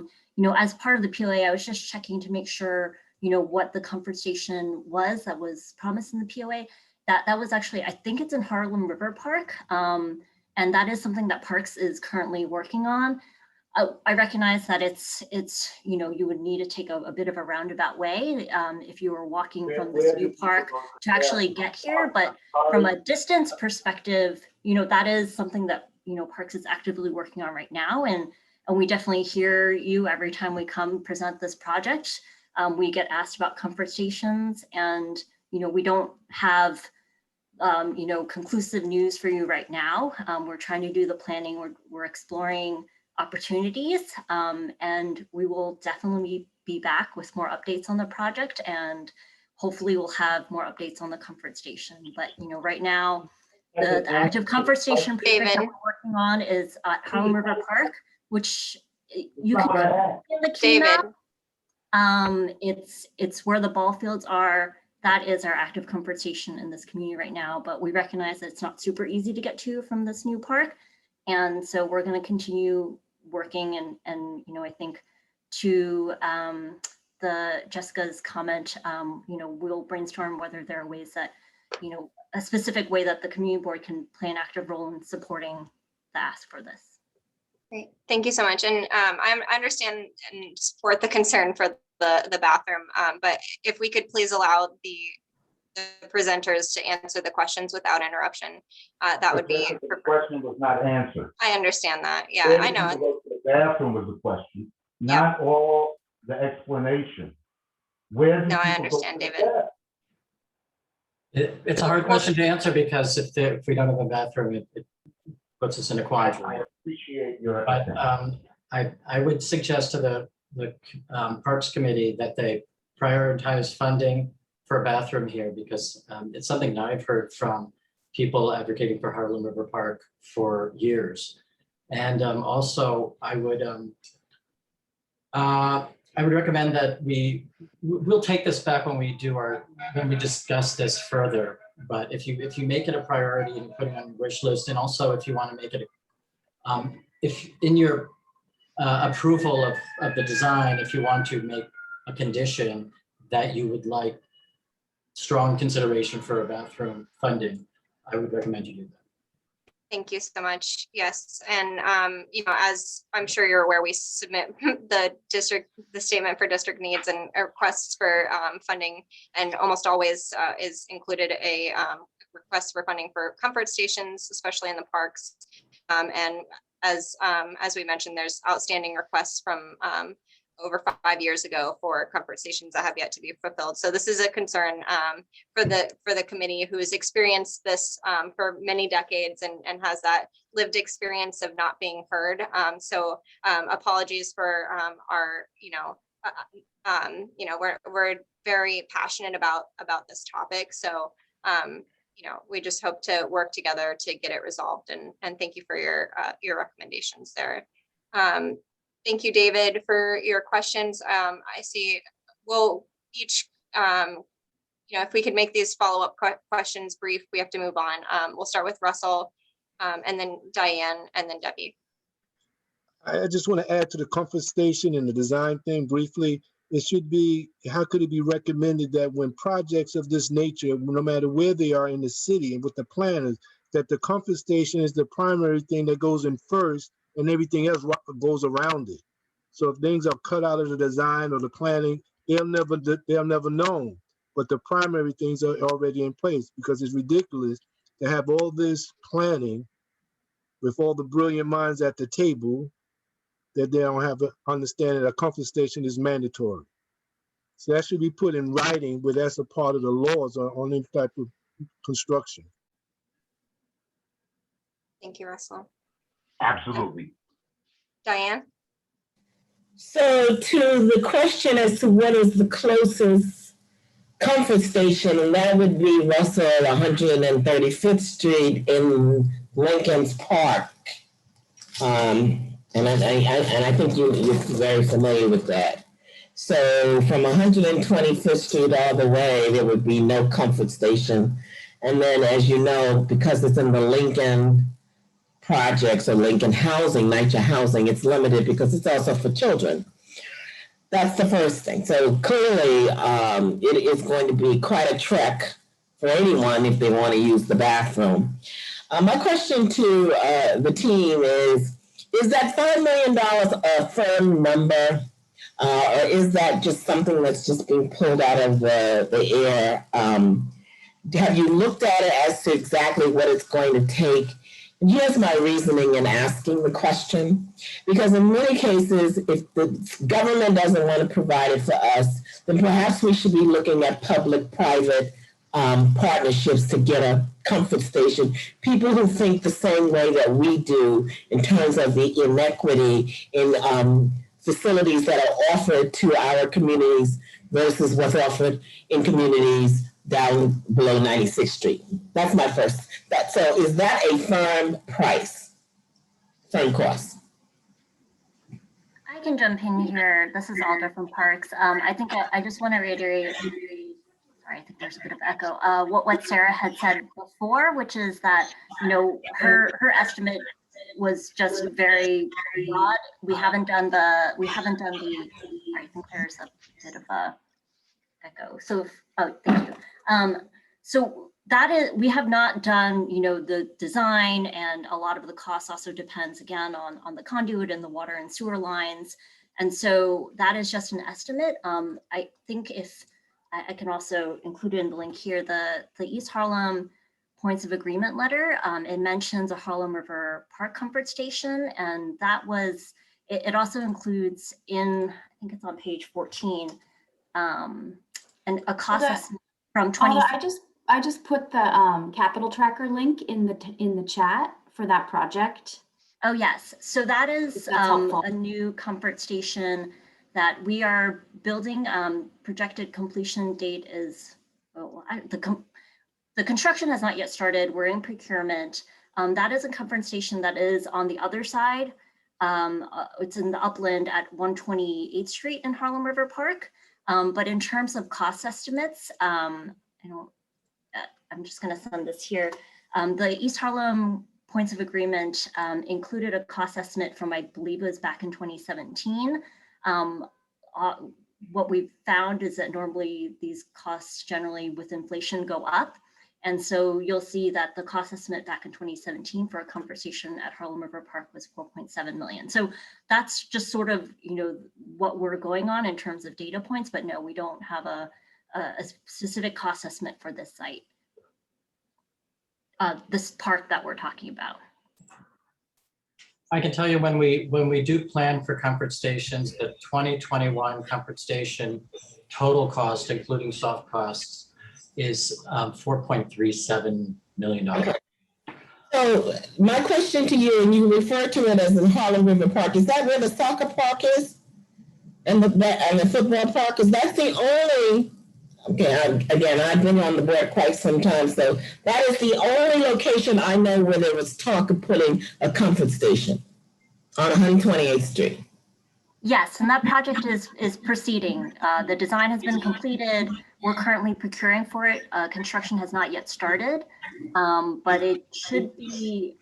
as part of the POA, I was just checking to make sure, what the comfort station was that was promised in the POA. That was actually, I think it's in Harlem River Park. And that is something that Parks is currently working on. I recognize that it's you would need to take a bit of a roundabout way if you were walking from this new park to actually get here. But from a distance perspective, that is something that, Parks is actively working on right now. And we definitely hear you every time we come present this project. We get asked about comfort stations, and, we don't have conclusive news for you right now. We're trying to do the planning. We're exploring opportunities, and we will definitely be back with more updates on the project, and hopefully we'll have more updates on the comfort station. But right now, the active comfort station project that we're working on is at Harlem River Park, which you can in the key map. It's where the ball fields are. That is our active comfort station in this community right now, but we recognize that it's not super easy to get to from this new park. And so we're going to continue working, and I think to the Jessica's comment, we'll brainstorm whether there are ways that, a specific way that the community board can play an active role in supporting the ask for this. Great, thank you so much. And I understand and support the concern for the bathroom, but if we could please allow the presenters to answer the questions without interruption, that would be. The question was not answered. I understand that. Yeah, I know. The bathroom was the question, not all the explanation. Where No, I understand, David. It's a hard question to answer, because if we don't have a bathroom, it puts us in a quandary. I appreciate your. But I would suggest to the Parks Committee that they prioritize funding for a bathroom here, because it's something that I've heard from people advocating for Harlem River Park for years. And also I would recommend that we'll take this back when we discuss this further. But if you make it a priority and put it on your wish list, and also if you want to make it if in your approval of the design, if you want to make a condition that you would like strong consideration for a bathroom funding, I would recommend you do that. Thank you so much. Yes, and as I'm sure you're aware, we submit the statement for district needs and requests for funding, and almost always is included a request for funding for comfort stations, especially in the parks. And as we mentioned, there's outstanding requests from over 5 years ago for comfort stations that have yet to be fulfilled. So this is a concern for the committee, who has experienced this for many decades and has that lived experience of not being heard. So apologies for our, we're very passionate about this topic. So we just hope to work together to get it resolved. And thank you for your recommendations there. Thank you, David, for your questions. I see we'll each, if we could make these follow-up questions brief, we have to move on. We'll start with Russell, and then Diane, and then Debbie. I just want to add to the comfort station and the design thing briefly. It should be, how could it be recommended that when projects of this nature, no matter where they are in the city and with the planners, that the comfort station is the primary thing that goes in first, and everything else goes around it. So if things are cut out of the design or the planning, they'll never know. But the primary things are already in place, because it's ridiculous to have all this planning with all the brilliant minds at the table that they don't have an understanding that a comfort station is mandatory. So that should be put in writing, where that's a part of the laws on any type of construction. Thank you, Russell. Absolutely. Diane? So to the question as to what is the closest comfort station, and that would be Russell 135th Street in Lincoln's Park. And I think you're very familiar with that. So from 125th Street all the way, there would be no comfort station. And then, as you know, because it's in the Lincoln projects or Lincoln housing, NYCHA housing, it's limited because it's also for children. That's the first thing. So clearly, it is going to be quite a trek for anyone if they want to use the bathroom. My question to the team is that $5 million a firm number, or is that just something that's just being pulled out of the air? Have you looked at it as to exactly what it's going to take? And here's my reasoning in asking the question, because in many cases, if the government doesn't want to provide it for us, then perhaps we should be looking at public-private partnerships to get a comfort station. People who think the same way that we do in terms of the inequity in facilities that are offered to our communities versus what's offered in communities down below 96th Street. That's my first. So is that a firm price, firm cost? I can jump in here. This is Alder from Parks. I think I just want to reiterate, sorry, I think there's a bit of echo, what Sarah had said before, which is that, you know, her estimate was just very broad. We haven't done the, I think there's a bit of a echo. So, oh, thank you. So that is, we have not done, you know, the design, and a lot of the costs also depends again on the conduit and the water and sewer lines. And so that is just an estimate. I think if I can also include in the link here, the East Harlem Points of Agreement letter, it mentions a Harlem River Park comfort station, and that was, it also includes in, I think it's on page 14, and a cost estimate from 20. I just put the capital tracker link in the chat for that project. Oh yes, so that is a new comfort station that we are building. Projected completion date is, the construction has not yet started. We're in procurement. That is a comfort station that is on the other side. It's in the upland at 128th Street in Harlem River Park. But in terms of cost estimates, I'm just going to send this here. The East Harlem Points of Agreement included a cost estimate from, I believe it was back in 2017. What we've found is that normally these costs generally with inflation go up. And so you'll see that the cost estimate back in 2017 for a comfort station at Harlem River Park was 4.7 million. So that's just sort of, you know, what we're going on in terms of data points, but no, we don't have a specific cost estimate for this site. This park that we're talking about. I can tell you when we do plan for comfort stations, the 2021 comfort station total cost, including soft costs, is $4.37 million. Okay. So my question to you, and you refer to it as the Harlem River Park, is that where the soccer park is? And the football park? Is that the only, okay, again, I've been on the board quite some time, so that is the only location I know where there was talk of putting a comfort station on 128th Street. Yes, and that project is proceeding. The design has been completed. We're currently procuring for it. Construction has not yet started, but it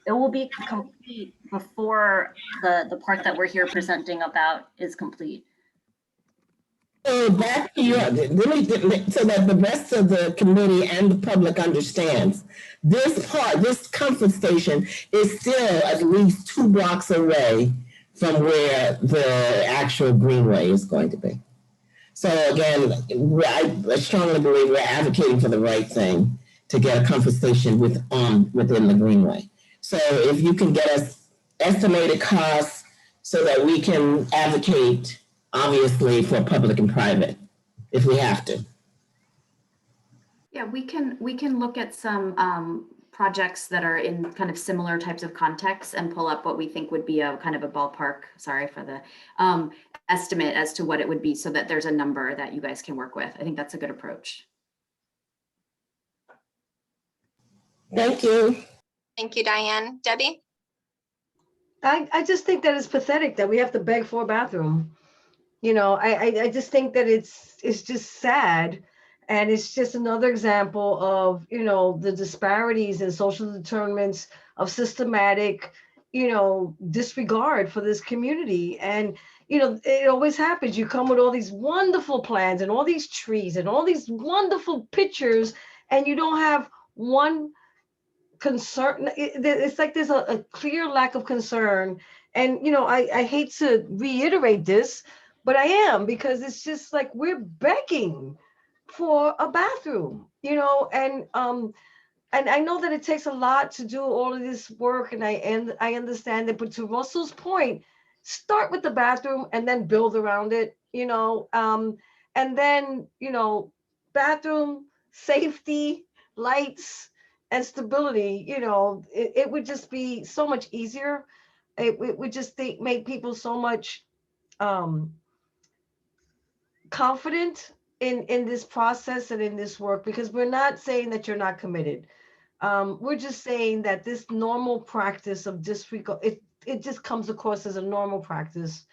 will be complete before the park that we're here presenting about is complete. So back to your, so that the rest of the committee and the public understands, this comfort station is still at least 2 blocks away from where the actual Greenway is going to be. So again, I strongly believe we're advocating for the right thing to get a comfort station within the Greenway. So if you can get us estimated costs so that we can advocate, obviously, for public and private, if we have to. Yeah, we can look at some projects that are in kind of similar types of contexts and pull up what we think would be a kind of a ballpark, sorry for the estimate as to what it would be so that there's a number that you guys can work with. I think that's a good approach. Thank you. Thank you, Diane. Debbie? I just think that it's pathetic that we have to beg for a bathroom. You know, I just think that it's just sad. And it's just another example of, you know, the disparities in social determinants of systematic, you know, disregard for this community. And, you know, it always happens. You come with all these wonderful plans and all these trees and all these wonderful pictures, and you don't have one concern. It's like there's a clear lack of concern. And, you know, I hate to reiterate this, but I am, because it's just like we're begging for a bathroom, you know, and I know that it takes a lot to do all of this work, and I understand it, but to Russell's point, start with the bathroom and then build around it, you know, and then, you know, bathroom, safety, lights, and stability, you know, it would just be so much easier. It would just make people so much confident in this process and in this work, because we're not saying that you're not committed. We're just saying that this normal practice of disregard, it just comes across as a normal practice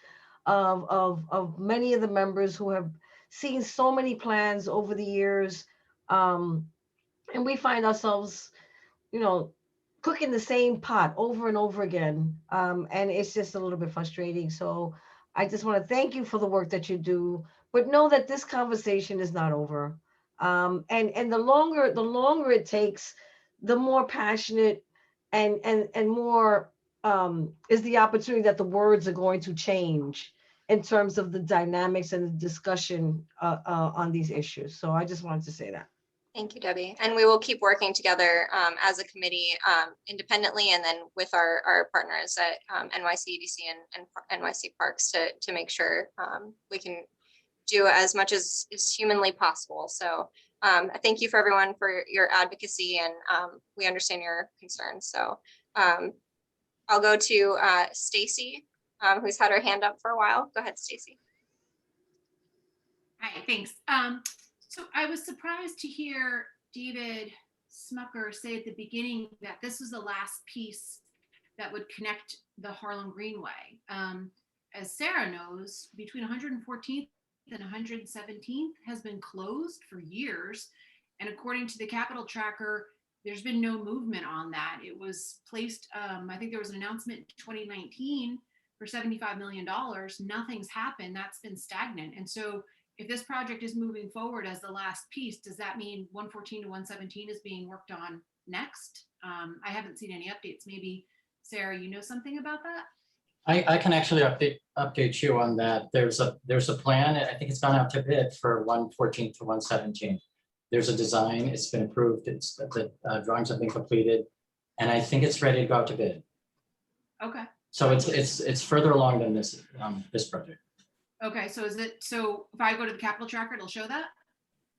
of many of the members who have seen so many plans over the years. And we find ourselves, you know, cooking the same pot over and over again. And it's just a little bit frustrating. So I just want to thank you for the work that you do, but know that this conversation is not over. And the longer it takes, the more passionate and more is the opportunity that the words are going to change in terms of the dynamics and the discussion on these issues. So I just wanted to say that. Thank you, Debbie. And we will keep working together as a committee independently, and then with our partners at NYCEDC and NYC Parks to make sure we can do as much as is humanly possible. So thank you for everyone for your advocacy, and we understand your concerns. So I'll go to Stacy, who's had her hand up for a while. Go ahead, Stacy. Hi, thanks. So I was surprised to hear David Smucker say at the beginning that this was the last piece that would connect the Harlem Greenway. As Sarah knows, between 114th and 117th has been closed for years. And according to the Capital Tracker, there's been no movement on that. It was placed, I think there was an announcement in 2019 for $75 million. Nothing's happened. That's been stagnant. And so if this project is moving forward as the last piece, does that mean 114 to 117 is being worked on next? I haven't seen any updates. Maybe Sarah, you know something about that? I can actually update you on that. There's a plan. I think it's gone out to bid for 114 to 117. There's a design. It's been approved. The drawings have been completed, and I think it's ready to go out to bid. Okay. So it's further along than this this project. Okay, so so if I go to the Capital Tracker, it'll show that?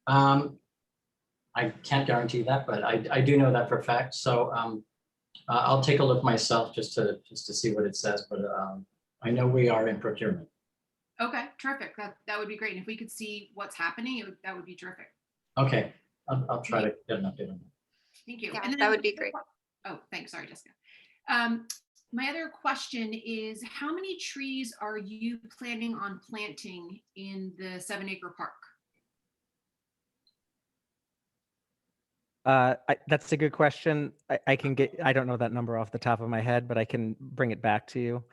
I can't guarantee that, but I do know that for a fact. So I'll take a look myself just to see what it says, but I know we are in procurement. Okay, terrific. That would be great. And if we could see what's happening, that would be terrific. Okay, I'll try to get an update on that. Thank you. Yeah, And then that would be great. Oh, thanks. Sorry, Jessica. My other question is, how many trees are you planning on planting in the 7-acre park? That's a good question. I don't know that number off the top of my head, but I can bring it back to you.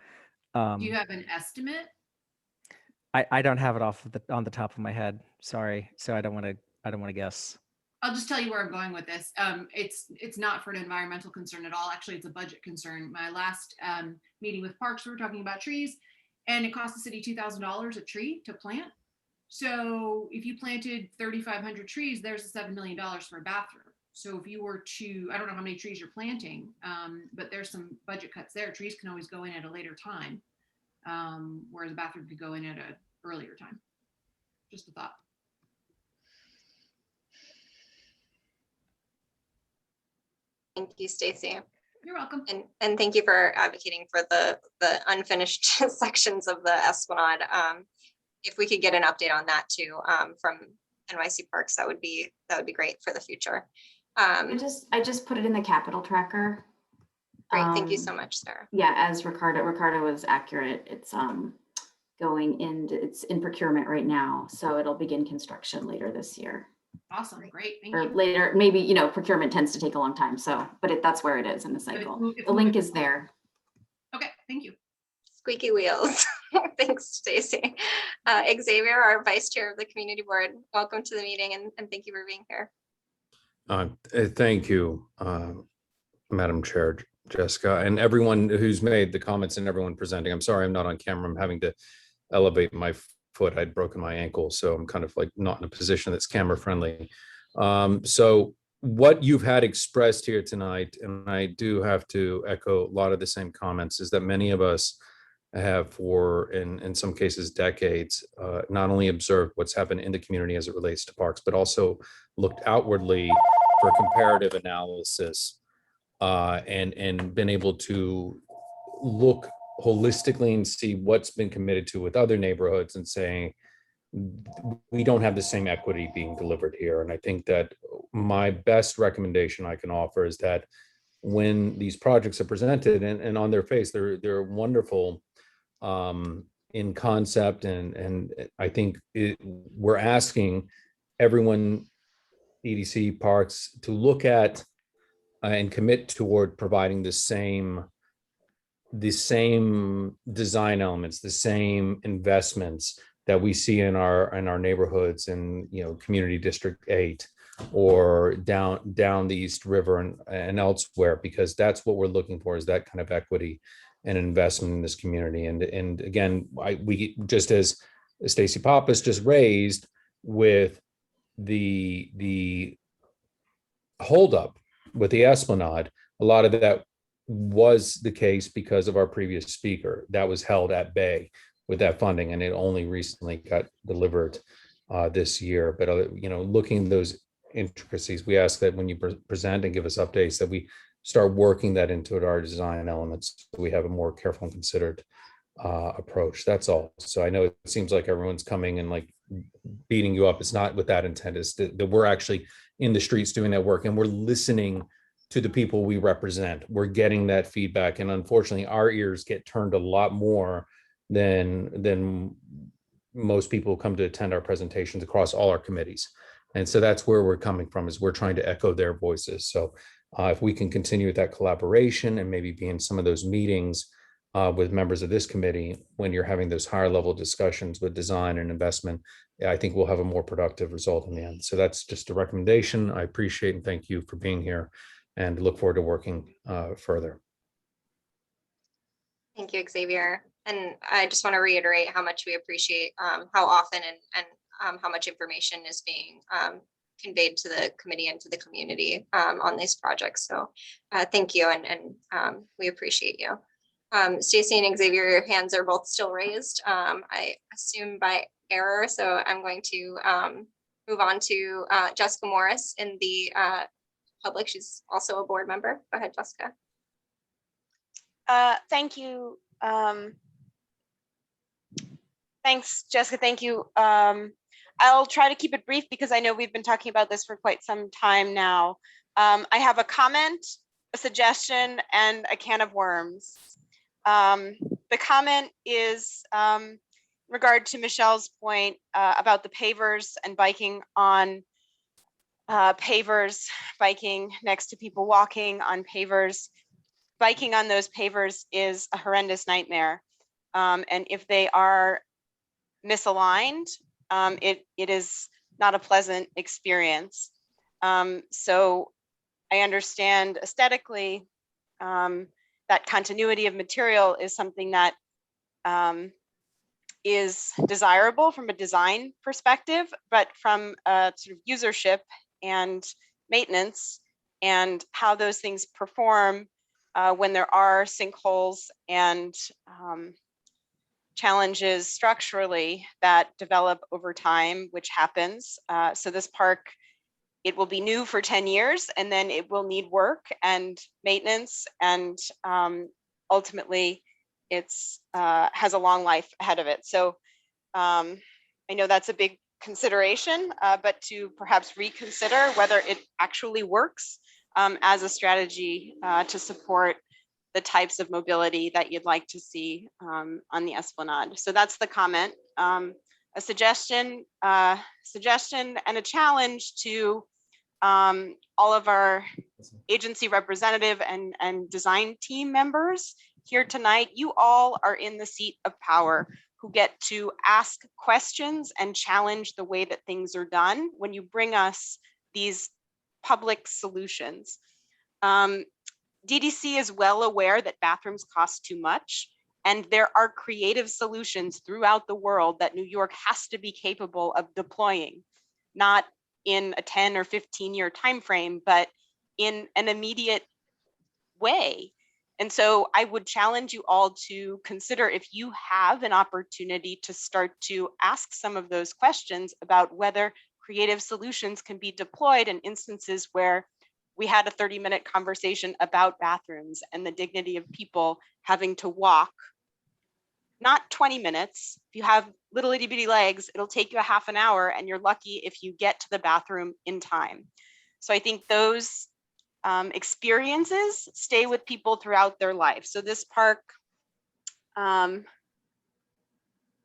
Do you have an estimate? I don't have it on the top of my head. Sorry. So I don't want to guess. I'll just tell you where I'm going with this. It's not for an environmental concern at all. Actually, it's a budget concern. My last meeting with Parks, we were talking about trees, and it cost the city $2,000 a tree to plant. So if you planted 3,500 trees, there's $7 million for a bathroom. So if you were to, I don't know how many trees you're planting, but there's some budget cuts there. Trees can always go in at a later time, whereas a bathroom could go in at an earlier time. Just a thought. Thank you, Stacy. You're welcome. And thank you for advocating for the unfinished sections of the Esplanade. If we could get an update on that too, from NYC Parks, that would be great for the future. I just put it in the capital tracker. Great, thank you so much, Sarah. Yeah, as Ricardo was accurate. It's it's in procurement right now, so it'll begin construction later this year. Awesome, great, thank Or you. later, maybe, procurement tends to take a long time, so, but that's where it is in the cycle. The link is there. Okay, thank you. Squeaky wheels. Thanks, Stacy. Xavier, our Vice Chair of the Community Board, welcome to the meeting and thank you for being here. Thank you, Madam Chair, Jessica, and everyone who's made the comments and everyone presenting. I'm sorry I'm not on camera. I'm having to elevate my foot. I'd broken my ankle, so I'm kind of like not in a position that's camera friendly. So what you've had expressed here tonight, and I do have to echo a lot of the same comments, is that many of us have for, in some cases, decades, not only observed what's happened in the community as it relates to parks, but also looked outwardly for comparative analysis and been able to look holistically and see what's been committed to with other neighborhoods and saying, we don't have the same equity being delivered here. And I think that my best recommendation I can offer is that when these projects are presented and on their face, they're wonderful in concept. And I think we're asking everyone, EDC parks, to look at and commit toward providing the same design elements, the same investments that we see in our neighborhoods in Community District 8 or down the East River and elsewhere, because that's what we're looking for, is that kind of equity and investment in this community. And again, we just, as Stacy Pappas just raised with the holdup with the Esplanade, a lot of that was the case because of our previous speaker that was held at bay with that funding, and it only recently got delivered this year. But looking at those intricacies, we ask that when you present and give us updates, that we start working that into our design elements, so we have a more careful and considered approach. That's all. So I know it seems like everyone's coming and like beating you up. It's not with that intent. It's that we're actually in the streets doing that work, and we're listening to the people we represent. We're getting that feedback, and unfortunately our ears get turned a lot more than most people who come to attend our presentations across all our committees. And so that's where we're coming from, is we're trying to echo their voices. So if we can continue with that collaboration and maybe be in some of those meetings with members of this committee when you're having those higher level discussions with design and investment, I think we'll have a more productive result in the end. So that's just a recommendation. I appreciate and thank you for being here, and look forward to working further. Thank you, Xavier. And I just want to reiterate how much we appreciate how often and how much information is being conveyed to the committee and to the community on these projects. So thank you, and we appreciate you. Stacy and Xavier, your hands are both still raised, I assume by error. So I'm going to move on to Jessica Morris in the public. She's also a board member. Go ahead, Jessica. Thank you. Thanks, Jessica. Thank you. I'll try to keep it brief because I know we've been talking about this for quite some time now. I have a comment, a suggestion, and a can of worms. The comment is in regard to Michelle's point about the pavers and biking on pavers, biking next to people walking on pavers. Biking on those pavers is a horrendous nightmare. And if they are misaligned, it is not a pleasant experience. So I understand aesthetically that continuity of material is something that is desirable from a design perspective, but from a sort of usership and maintenance and how those things perform when there are sinkholes and challenges structurally that develop over time, which happens. So this park it will be new for 10 years, and then it will need work and maintenance, and ultimately it's has a long life ahead of it. So I know that's a big consideration, but to perhaps reconsider whether it actually works as a strategy to support the types of mobility that you'd like to see on the Esplanade. So that's the comment. A suggestion and a challenge to all of our agency representative and design team members here tonight. You all are in the seat of power, who get to ask questions and challenge the way that things are done when you bring us these public solutions. DDC is well aware that bathrooms cost too much, and there are creative solutions throughout the world that New York has to be capable of deploying, not in a 10 or 15-year timeframe, but in an immediate way. And so I would challenge you all to consider, if you have an opportunity to start to ask some of those questions about whether creative solutions can be deployed in instances where we had a 30-minute conversation about bathrooms and the dignity of people having to walk, not 20 minutes. If you have little itty bitty legs, it'll take you a half an hour, and you're lucky if you get to the bathroom in time. So I think those experiences stay with people throughout their life. So this park, when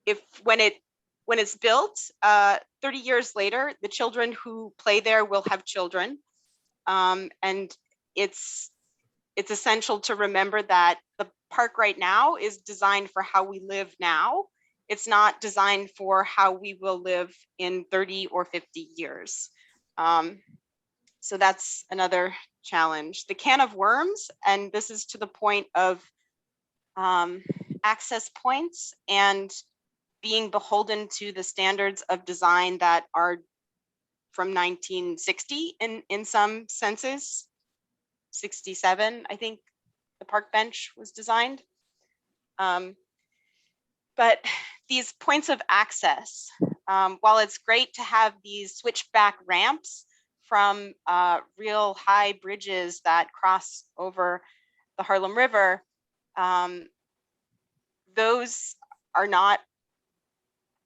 it's built, 30 years later, the children who play there will have children. And it's essential to remember that the park right now is designed for how we live now. It's not designed for how we will live in 30 or 50 years. So that's another challenge. The can of worms, and this is to the point of access points and being beholden to the standards of design that are from 1960 in some senses. 67, I think the park bench was designed. But these points of access, while it's great to have these switchback ramps from real high bridges that cross over the Harlem River, those are not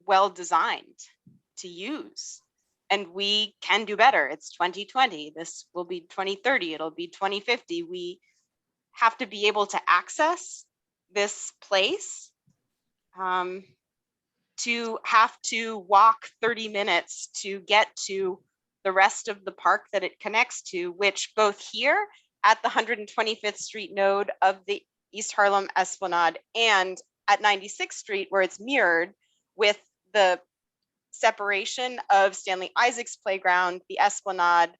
well designed to use. And we can do better. It's 2020. This will be 2030. It'll be 2050. We have to be able to access this place. To have to walk 30 minutes to get to the rest of the park that it connects to, which both here at the 125th Street node of the East Harlem Esplanade and at 96th Street, where it's mirrored with the separation of Stanley Isaac's playground, the Esplanade,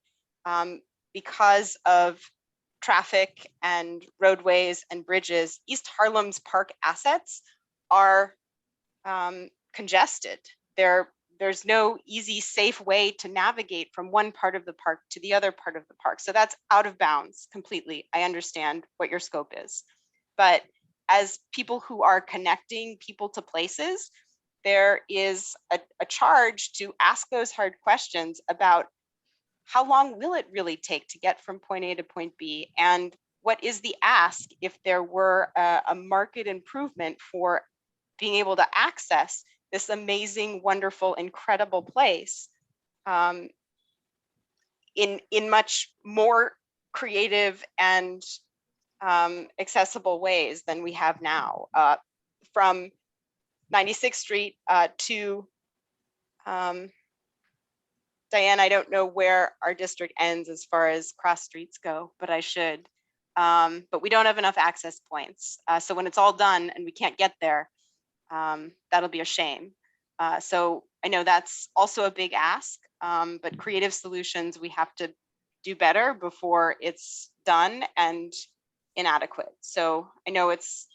because of traffic and roadways and bridges. East Harlem's park assets are congested. There's no easy, safe way to navigate from one part of the park to the other part of the park. So that's out of bounds completely. I understand what your scope is. But as people who are connecting people to places, there is a charge to ask those hard questions about how long will it really take to get from point A to point B? And what is the ask if there were a market improvement for being able to access this amazing, wonderful, incredible place in much more creative and accessible ways than we have now. From 96th Street to, Diane, I don't know where our district ends as far as cross streets go, but I should. But we don't have enough access points. So when it's all done and we can't get there, that'll be a shame. So I know that's also a big ask, but creative solutions, we have to do better before it's done and inadequate. So I know it's,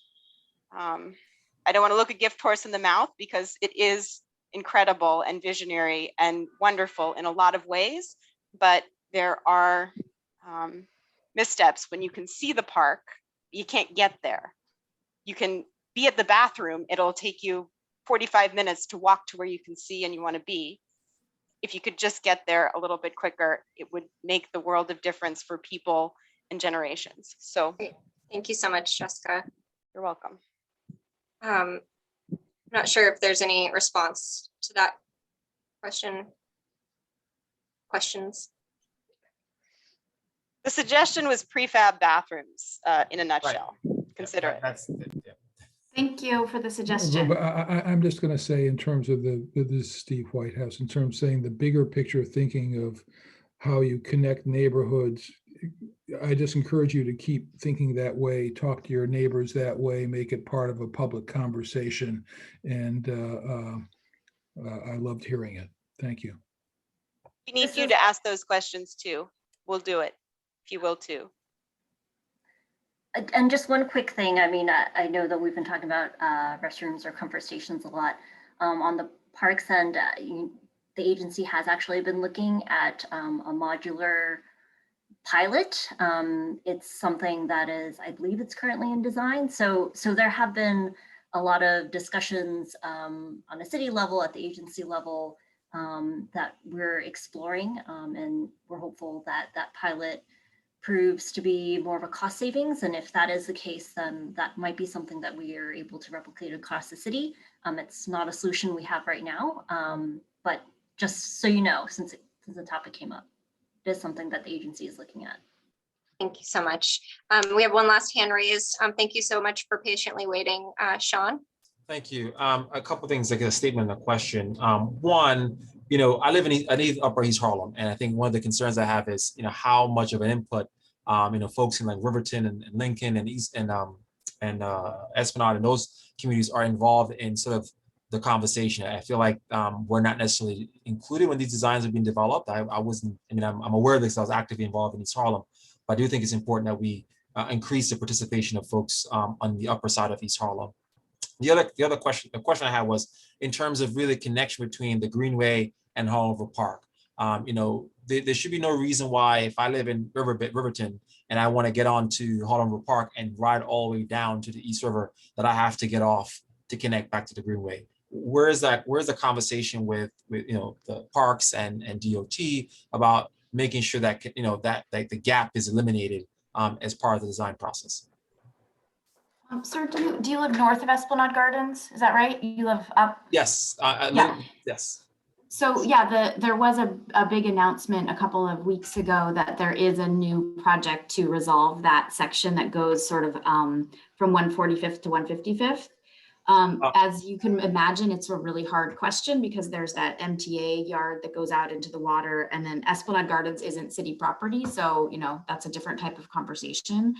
I don't want to look a gift horse in the mouth because it is incredible and visionary and wonderful in a lot of ways, but there are missteps. When you can see the park, you can't get there. You can be at the bathroom, it'll take you 45 minutes to walk to where you can see and you want to be. if you could just get there a little bit quicker, it would make the world of difference for people and generations. So Great. Thank you so much, Jessica. you're welcome. I'm not sure if there's any response to that question. Questions? The suggestion was prefab bathrooms in a nutshell. Consider it. Thank you for the suggestion. But I'm just going to say, in terms of this is Steve Whitehouse, in terms of saying the bigger picture, thinking of how you connect neighborhoods, I just encourage you to keep thinking that way, talk to your neighbors that way, make it part of a public conversation. And I loved hearing it. Thank you. We need you to ask those questions too. We'll do it if you will too. And just one quick thing. I mean, I know that we've been talking about restrooms or comfort stations a lot. On the parks end, the agency has actually been looking at a modular pilot. It's something that is, I believe it's currently in design. So there have been a lot of discussions on a city level, at the agency level, that we're exploring. And we're hopeful that that pilot proves to be more of a cost savings. And if that is the case, then that might be something that we are able to replicate across the city. It's not a solution we have right now, but just so you know, since the topic came up, it is something that the agency is looking at. Thank you so much. We have one last hand raised. Thank you so much for patiently waiting, Sean. Thank you. A couple of things, like a statement and a question. One, I live in Upper East Harlem, and I think one of the concerns I have is, how much of an input, folks in like Riverton and Lincoln and East and Esplanade and those communities are involved in sort of the conversation. I feel like we're not necessarily included when these designs are being developed. I'm aware of this. I was actively involved in East Harlem, but I do think it's important that we increase the participation of folks on the upper side of East Harlem. The question I had was in terms of really connection between the Greenway and Harlem River Park. There should be no reason why, if I live in Riverton and I want to get onto Harlem River Park and ride all the way down to the East River, that I have to get off to connect back to the Greenway. Where's the conversation with the parks and DOT about making sure that that the gap is eliminated as part of the design process? Sir, do you live north of Esplanade Gardens? Is that right? You live up? Yes. Yes. So yeah, there was a big announcement a couple of weeks ago that there is a new project to resolve that section that goes sort of from 145th to 155th. As you can imagine, it's a really hard question because there's that MTA yard that goes out into the water, and then Esplanade Gardens isn't city property. So, that's a different type of conversation.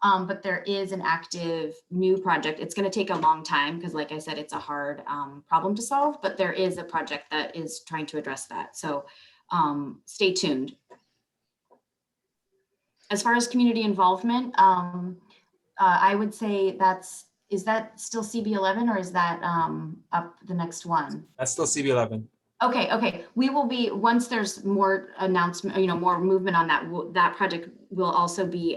But there is an active new project. It's going to take a long time because, like I said, it's a hard problem to solve, but there is a project that is trying to address that. So stay tuned. As far as community involvement, I would say is that still CB11 or is that up the next one? That's still CB11. Okay. We will be, once there's more announcement, more movement on that, that project will also be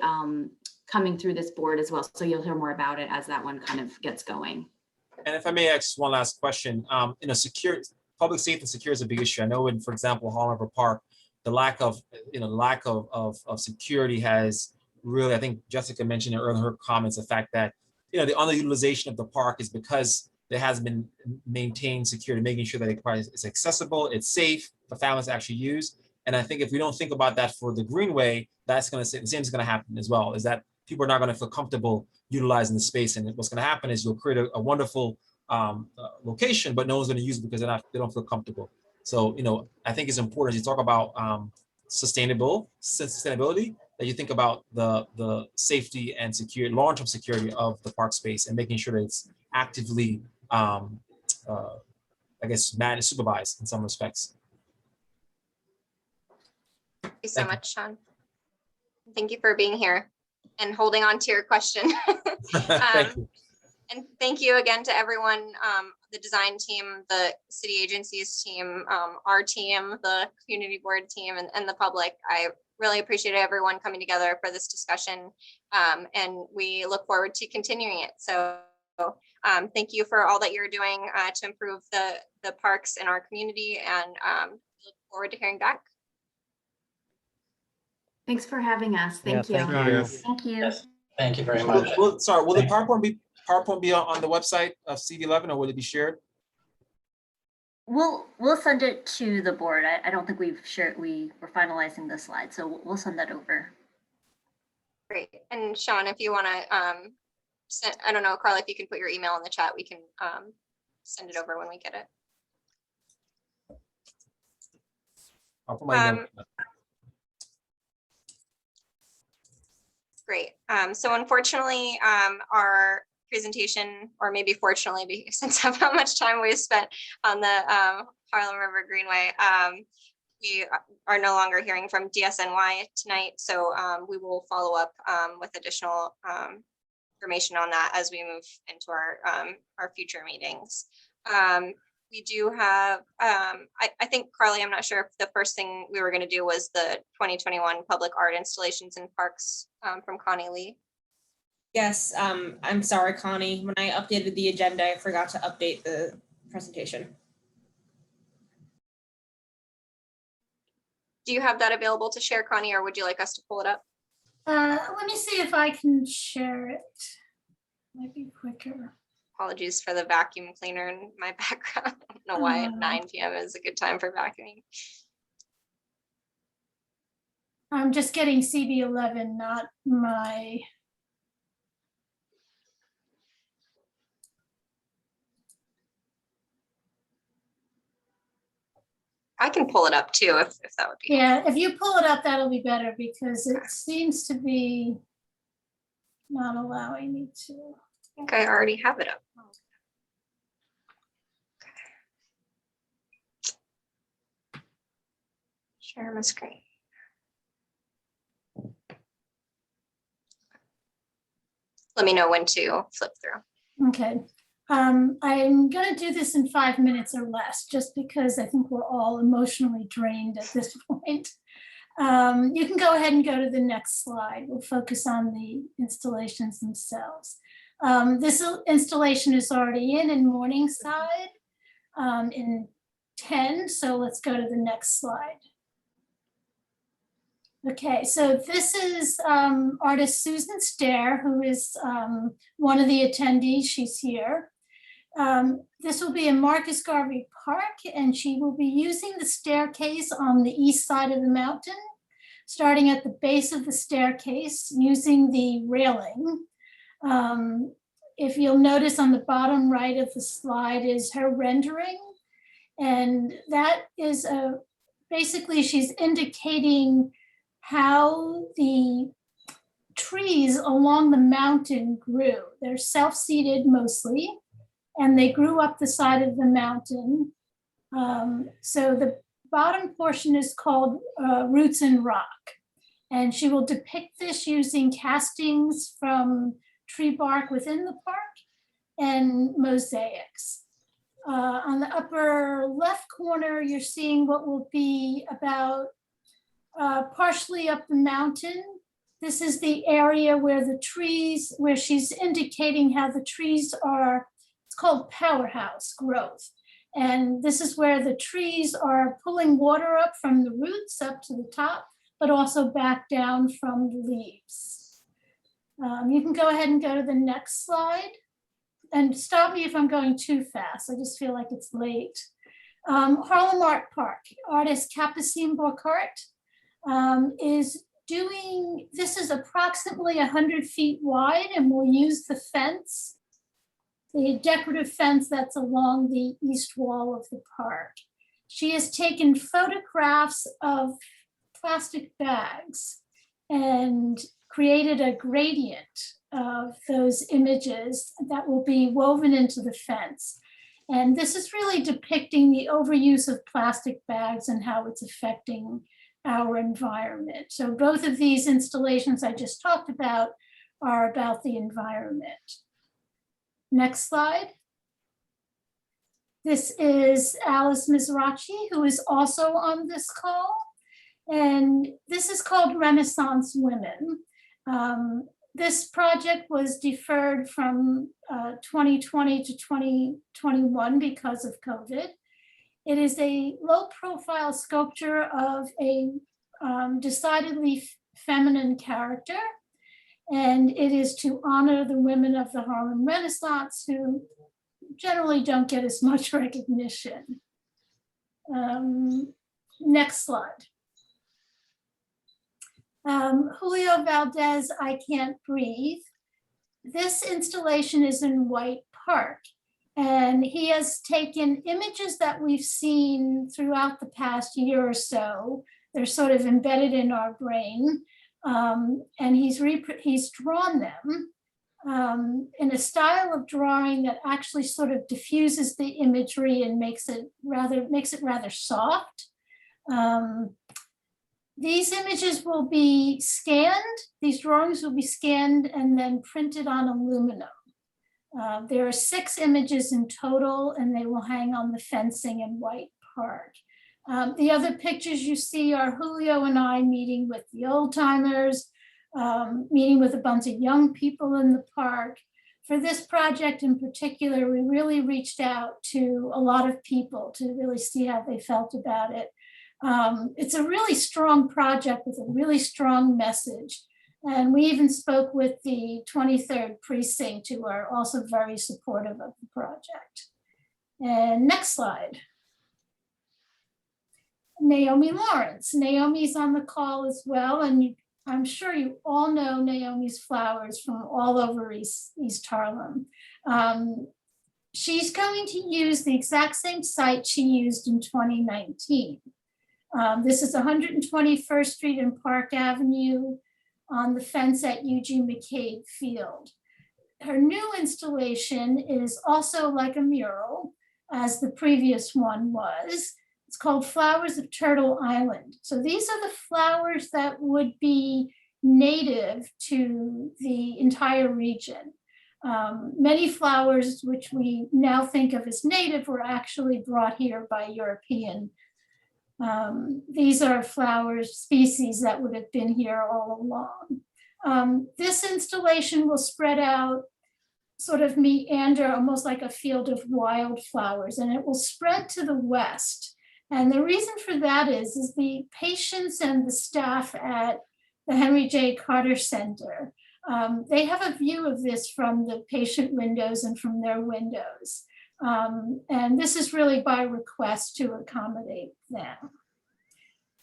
coming through this board as well. So you'll hear more about it as that one kind of gets going. And if I may ask one last question, public safety and security is a big issue. I know in, for example, Harlem River Park, the lack of security has really, I think Jessica mentioned earlier in her comments, the fact that, the underutilization of the park is because there has been maintained security, making sure that it's accessible, it's safe for families to actually use. And I think if we don't think about that for the Greenway, that's going to say the same is going to happen as well, is that people are not going to feel comfortable utilizing the space. And what's going to happen is you'll create a wonderful location, but no one's going to use it because they don't feel comfortable. So, I think it's important as you talk about sustainability, that you think about the safety and security, long-term security of the park space and making sure that it's actively, managed, supervised in some respects. Thank you so much, Sean. Thank you for being here and holding on to your question. Thank you. And thank you again to everyone, the design team, the city agencies team, our team, the community board team, and the public. I really appreciate everyone coming together for this discussion, and we look forward to continuing it. So thank you for all that you're doing to improve the parks in our community, and look forward to hearing back. Thanks for having us. Thank you. Thank you. Thank you. Yes, thank you very much. Sorry, will the PowerPoint be on the website of CB11 or will it be shared? We'll send it to the board. I don't think we've shared, we're finalizing the slide, so we'll send that over. Great. And Sean, if you want to send, I don't know, Carla, if you can put your email in the chat, we can send it over when we get it. I'll put my email. Great. So unfortunately, our presentation, or maybe fortunately, since of how much time we've spent on the Harlem River Greenway, we are no longer hearing from DSNY tonight. So we will follow up with additional information on that as we move into our future meetings. We do have, I think, Carly, I'm not sure if the first thing we were going to do was the 2021 public art installations in parks from Connie Lee. Yes, I'm sorry, Connie. When I updated the agenda, I forgot to update the presentation. Do you have that available to share, Connie, or would you like us to pull it up? Let me see if I can share it. Might be quicker. Apologies for the vacuum cleaner in my background. I don't know why 9 p.m. is a good time for vacuuming. I'm just getting CB11, not my. I can pull it up too, if that would be. Yeah, if you pull it up, that'll be better because it seems to be not allowing me to. I think I already have it up. Share my screen. Let me know when to flip through. Okay. I'm going to do this in 5 minutes or less, just because I think we're all emotionally drained at this point. You can go ahead and go to the next slide. We'll focus on the installations themselves. This installation is already in Morningside in 10, so let's go to the next slide. Okay, so this is artist Susan Stair, who is one of the attendees. She's here. This will be in Marcus Garvey Park, and she will be using the staircase on the east side of the mountain, starting at the base of the staircase using the railing. If you'll notice on the bottom right of the slide is her rendering, and that is basically she's indicating how the trees along the mountain grew. They're self-seeded mostly, and they grew up the side of the mountain. So the bottom portion is called Roots in Rock. And she will depict this using castings from tree bark within the park and mosaics. On the upper left corner, you're seeing what will be about partially up the mountain. This is the area where the trees, where she's indicating how the trees are, it's called Powerhouse Growth. And this is where the trees are pulling water up from the roots up to the top, but also back down from the leaves. You can go ahead and go to the next slide. And stop me if I'm going too fast. I just feel like it's late. Harlem Art Park, artist Capucine Burkhart is doing, this is approximately 100 feet wide, and we'll use the fence, the decorative fence that's along the east wall of the park. She has taken photographs of plastic bags and created a gradient of those images that will be woven into the fence. And this is really depicting the overuse of plastic bags and how it's affecting our environment. So both of these installations I just talked about are about the environment. Next slide. This is Alice Mizrachi, who is also on this call. And this is called Renaissance Women. This project was deferred from 2020 to 2021 because of COVID. It is a low-profile sculpture of a decidedly feminine character, and it is to honor the women of the Harlem Renaissance who generally don't get as much recognition. Next slide. Julio Valdez, I Can't Breathe. This installation is in White Park, and he has taken images that we've seen throughout the past year or so. They're sort of embedded in our brain, and he's drawn them in a style of drawing that actually sort of diffuses the imagery and makes it rather soft. These images will be scanned, these drawings will be scanned and then printed on aluminum. There are 6 images in total, and they will hang on the fencing in White Park. The other pictures you see are Julio and I meeting with the old timers, meeting with a bunch of young people in the park. For this project in particular, we really reached out to a lot of people to really see how they felt about it. It's a really strong project with a really strong message. And we even spoke with the 23rd precinct, who are also very supportive of the project. And next slide. Naomi Lawrence. Naomi's on the call as well, and I'm sure you all know Naomi's Flowers from all over East Harlem. She's going to use the exact same site she used in 2019. This is 121st Street and Park Avenue on the fence at Eugene McCabe Field. Her new installation is also like a mural, as the previous one was. It's called Flowers of Turtle Island. So these are the flowers that would be native to the entire region. Many flowers which we now think of as native were actually brought here by European. These are flowers species that would have been here all along. This installation will spread out, sort of meander, almost like a field of wildflowers, and it will spread to the west. And the reason for that is the patients and the staff at the Henry J. Carter Center, they have a view of this from the patient windows and from their windows. And this is really by request to accommodate them.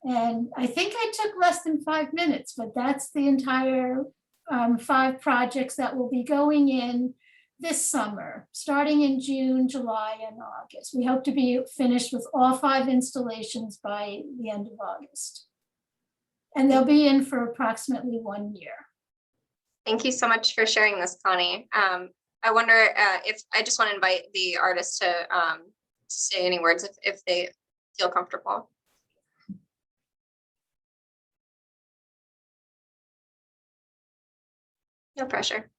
And I think I took less than 5 minutes, but that's the entire 5 projects that will be going in this summer, starting in June, July, and August. We hope to be finished with all 5 installations by the end of August. And they'll be in for approximately 1 year. Thank you so much for sharing this, Connie. I wonder if I just want to invite the artists to say any words if they feel comfortable. No pressure.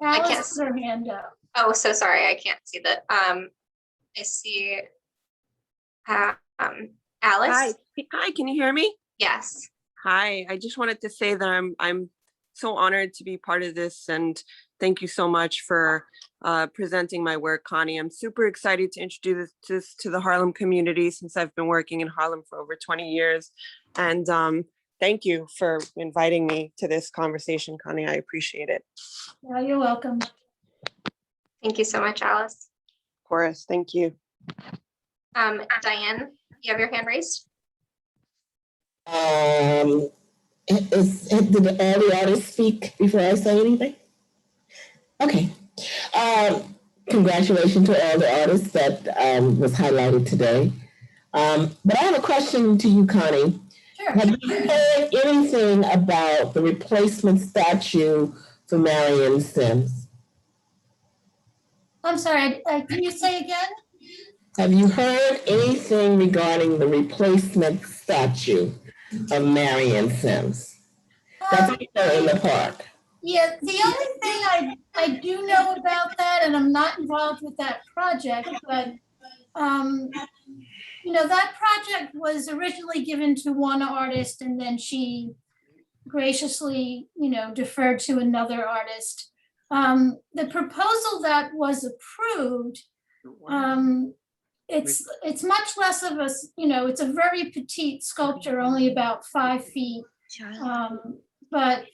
Alice I can't has her hand up. Oh, so sorry. I can't see that. I see Alice. Hi, can you hear me? Yes. Hi, I just wanted to say that I'm so honored to be part of this, and thank you so much for presenting my work, Connie. I'm super excited to introduce this to the Harlem community since I've been working in Harlem for over 20 years. And thank you for inviting me to this conversation, Connie. I appreciate it. Yeah, you're welcome. Thank you so much, Alice. Of course, thank you. Diane, you have your hand raised? Did all the artists speak before I say anything? Okay. Congratulations to all the artists that was highlighted today. But I have a question to you, Connie. Sure. Have you heard anything about the replacement statue for Marion Sims? I'm sorry, can you say again? Have you heard anything regarding the replacement statue of Marion Sims? That's in the park. Yeah, the only thing I do know about that, and I'm not involved with that project, but you know, that project was originally given to one artist, and then she graciously, you know, deferred to another artist. The proposal that was approved it's much less of a, it's a very petite sculpture, only about 5 feet. But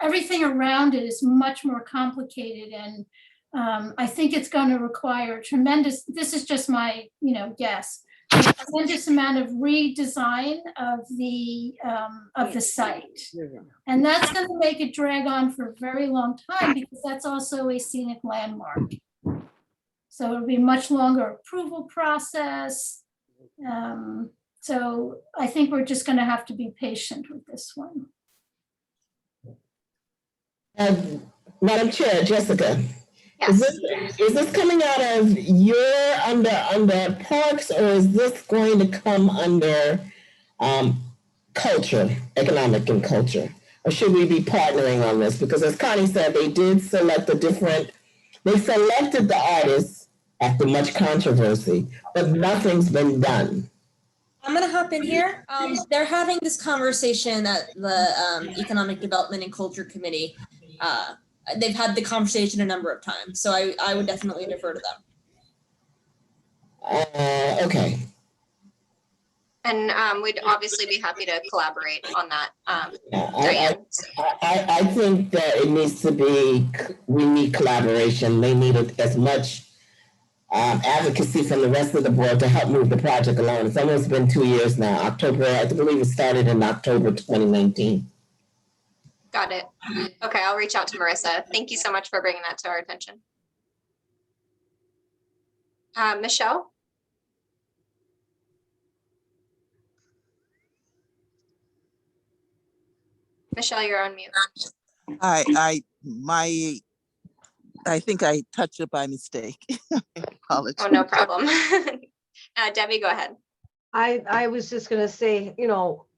everything around it is much more complicated, and I think it's going to require tremendous, this is just my, guess, a tremendous amount of redesign of the site. And that's going to make it drag on for a very long time, because that's also a scenic landmark. So it'll be a much longer approval process. So I think we're just going to have to be patient with this one. Madam Chair, Jessica, is this coming out of your under parks, or is this going to come under culture, economic and culture? Or should we be partnering on this? Because as Connie said, they did select they selected the artists after much controversy, but nothing's been done. I'm gonna hop in here. They're having this conversation at the Economic Development and Culture Committee. They've had the conversation a number of times, so I would definitely defer to them. Okay. And we'd obviously be happy to collaborate on that. I think that it needs to be, we need collaboration. They need as much advocacy from the rest of the board to help move the project along. It's almost been 2 years now. October, I believe it started in October 2019. Got it. Okay, I'll reach out to Marissa. Thank you so much for bringing that to our attention. Michelle? Michelle, you're on mute. I think I touched it by mistake. Apologies. Oh, no problem. Debbie, go ahead. I was just gonna say,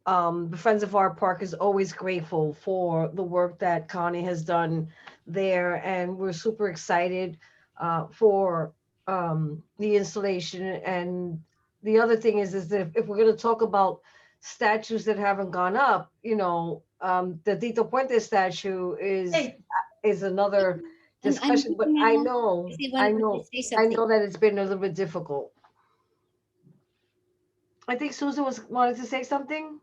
the Friends of Our Park is always grateful for the work that Connie has done there, and we're super excited for the installation. And the other thing is that if we're gonna talk about statues that haven't gone up, the Tito Puente statue is another discussion, but I know that it's been a little bit difficult. I think Susan wanted to say something.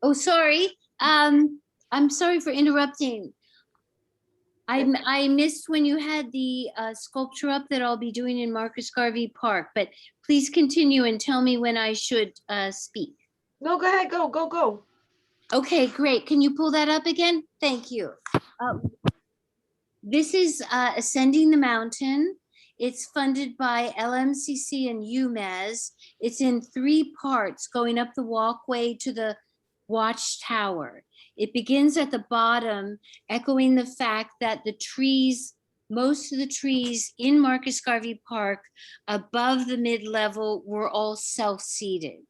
Oh, sorry. I'm sorry for interrupting. I missed when you had the sculpture up that I'll be doing in Marcus Garvey Park, but please continue and tell me when I should speak. No, go ahead, go. Okay, great. Can you pull that up again? Thank you. This is Ascending the Mountain. It's funded by LMCC and UMass. It's in 3 parts going up the walkway to the watchtower. It begins at the bottom, echoing the fact that most of the trees in Marcus Garvey Park above the mid-level were all self-seeded.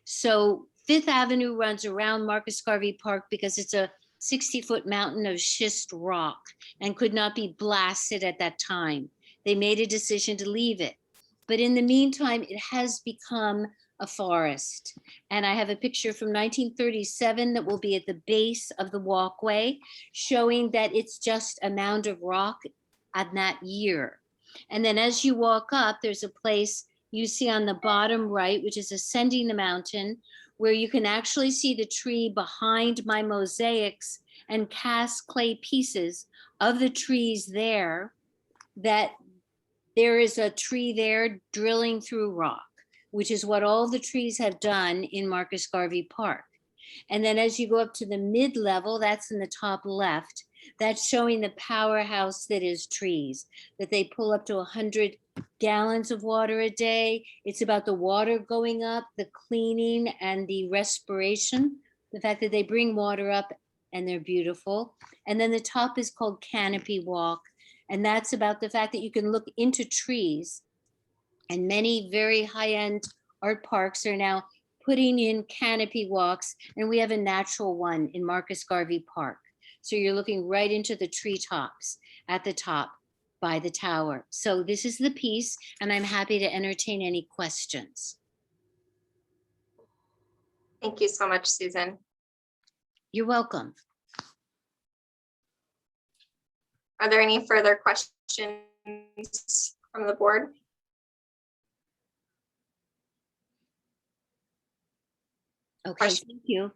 So 5th Avenue runs around Marcus Garvey Park because it's a 60-foot mountain of schist rock and could not be blasted at that time. They made a decision to leave it. But in the meantime, it has become a forest. And I have a picture from 1937 that will be at the base of the walkway, showing that it's just a mound of rock on that year. And then as you walk up, there's a place you see on the bottom right, which is Ascending the Mountain, where you can actually see the tree behind my mosaics and cast clay pieces of the trees there, that there is a tree there drilling through rock, which is what all the trees have done in Marcus Garvey Park. And then as you go up to the mid-level, that's in the top left, that's showing the powerhouse that is trees, that they pull up to 100 gallons of water a day. It's about the water going up, the cleaning and the respiration, the fact that they bring water up and they're beautiful. And then the top is called Canopy Walk. And that's about the fact that you can look into trees, and many very high-end art parks are now putting in canopy walks, and we have a natural one in Marcus Garvey Park. So you're looking right into the treetops at the top by the tower. So this is the piece, and I'm happy to entertain any questions. Thank you so much, Susan. You're welcome. Are there any further questions from the board? Okay, Question. thank you.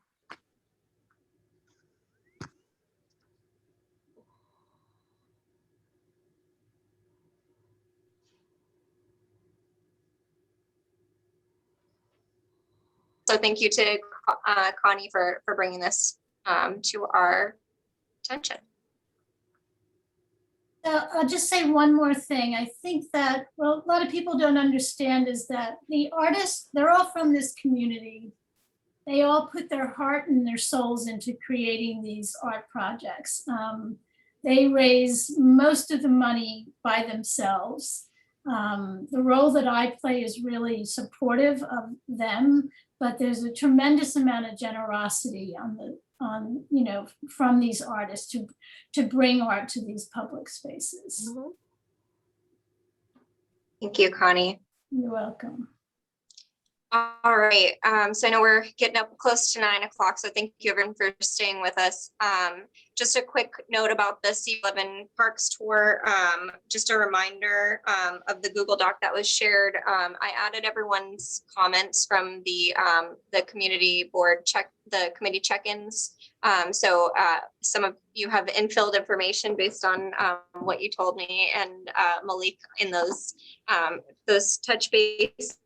So thank you to Connie for bringing this to our attention. I'll just say one more thing. I think that, well, a lot of people don't understand is that the artists, they're all from this community. They all put their heart and their souls into creating these art projects. They raise most of the money by themselves. The role that I play is really supportive of them, but there's a tremendous amount of generosity from these artists to bring art to these public spaces. Thank you, Connie. You're welcome. All right, so I know we're getting up close to 9 o'clock, so thank you everyone for staying with us. Just a quick note about the CB11 Parks tour. Just a reminder of the Google Doc that was shared. I added everyone's comments from the community board committee check-ins. So some of you have infilled information based on what you told me, and Malik in those touch base.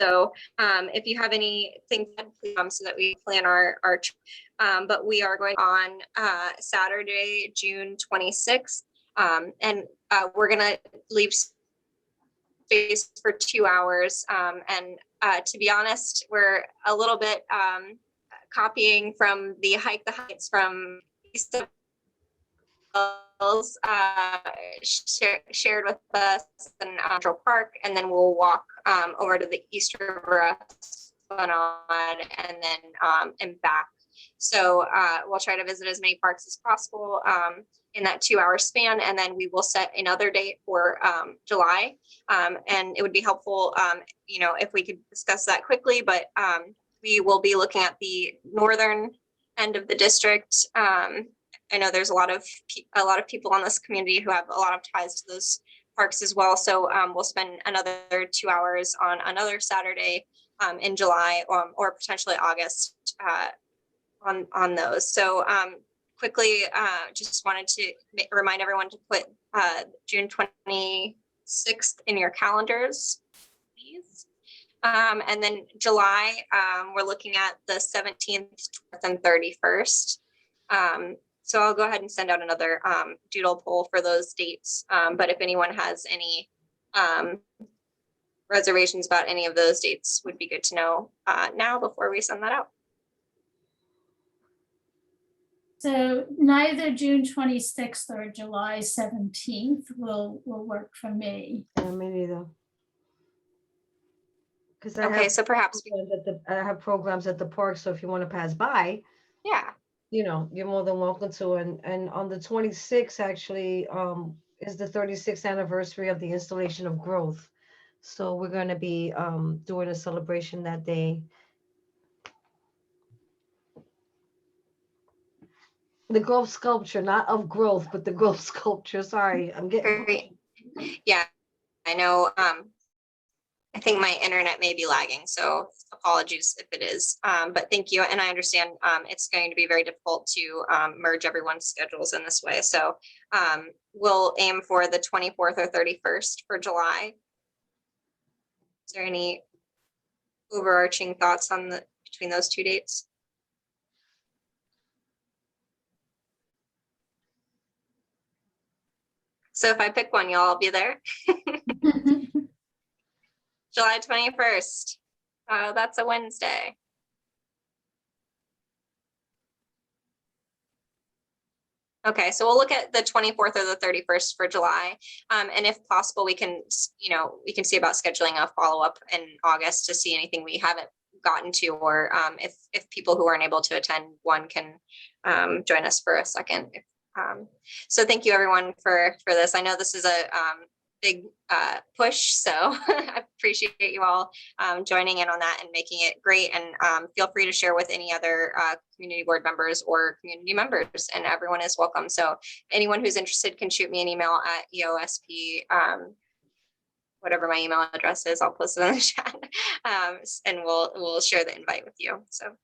So if you have anything, so that we plan our but we are going on Saturday, June 26th, and we're gonna leave space for 2 hours. And to be honest, we're a little bit copying from the Hike the Heights from East of shared with us in Central Park, and then we'll walk over to the East River Esplanade and then and back. So we'll try to visit as many parks as possible in that 2 hour span, and then we will set another date for July. And it would be helpful, if we could discuss that quickly, but we will be looking at the northern end of the district. I know there's a lot of people on this community who have a lot of ties to those parks as well. So we'll spend another 2 hours on another Saturday in July or potentially August on those. So quickly, just wanted to remind everyone to put June 26th in your calendars, please. And then July, we're looking at the 17th, 12th, and 31st. So I'll go ahead and send out another doodle poll for those dates. But if anyone has any reservations about any of those dates, would be good to know now before we send that out. So neither June 26th or July 17th will work for me. Yeah, me neither. Because so perhaps I have programs at the park. So if you want to pass by, yeah, you're more than welcome to. And on the 26th, actually, is the 36th anniversary of the installation of Growth. So we're going to be doing a celebration that day. The Growth sculpture, not of growth, but the Growth sculpture. Sorry, I'm getting great. Yeah, I know. I think my internet may be lagging, so apologies if it is. But thank you, and I understand it's going to be very difficult to merge everyone's schedules in this way. So we'll aim for the 24th or 31st for July. Is there any overarching thoughts on between those two dates? So if I pick one, y'all will be there. July 21st. That's a Wednesday. Okay, so we'll look at the 24th or the 31st for July. And if possible, we can see about scheduling a follow-up in August to see anything we haven't gotten to, or if people who aren't able to attend one can join us for a second. So thank you everyone for this. I know this is a big push, so I appreciate you all joining in on that and making it great. And feel free to share with any other community board members or community members, and everyone is welcome. So anyone who's interested can shoot me an email at eosp whatever my email address is, I'll post it in the chat. And we'll share the invite with you. So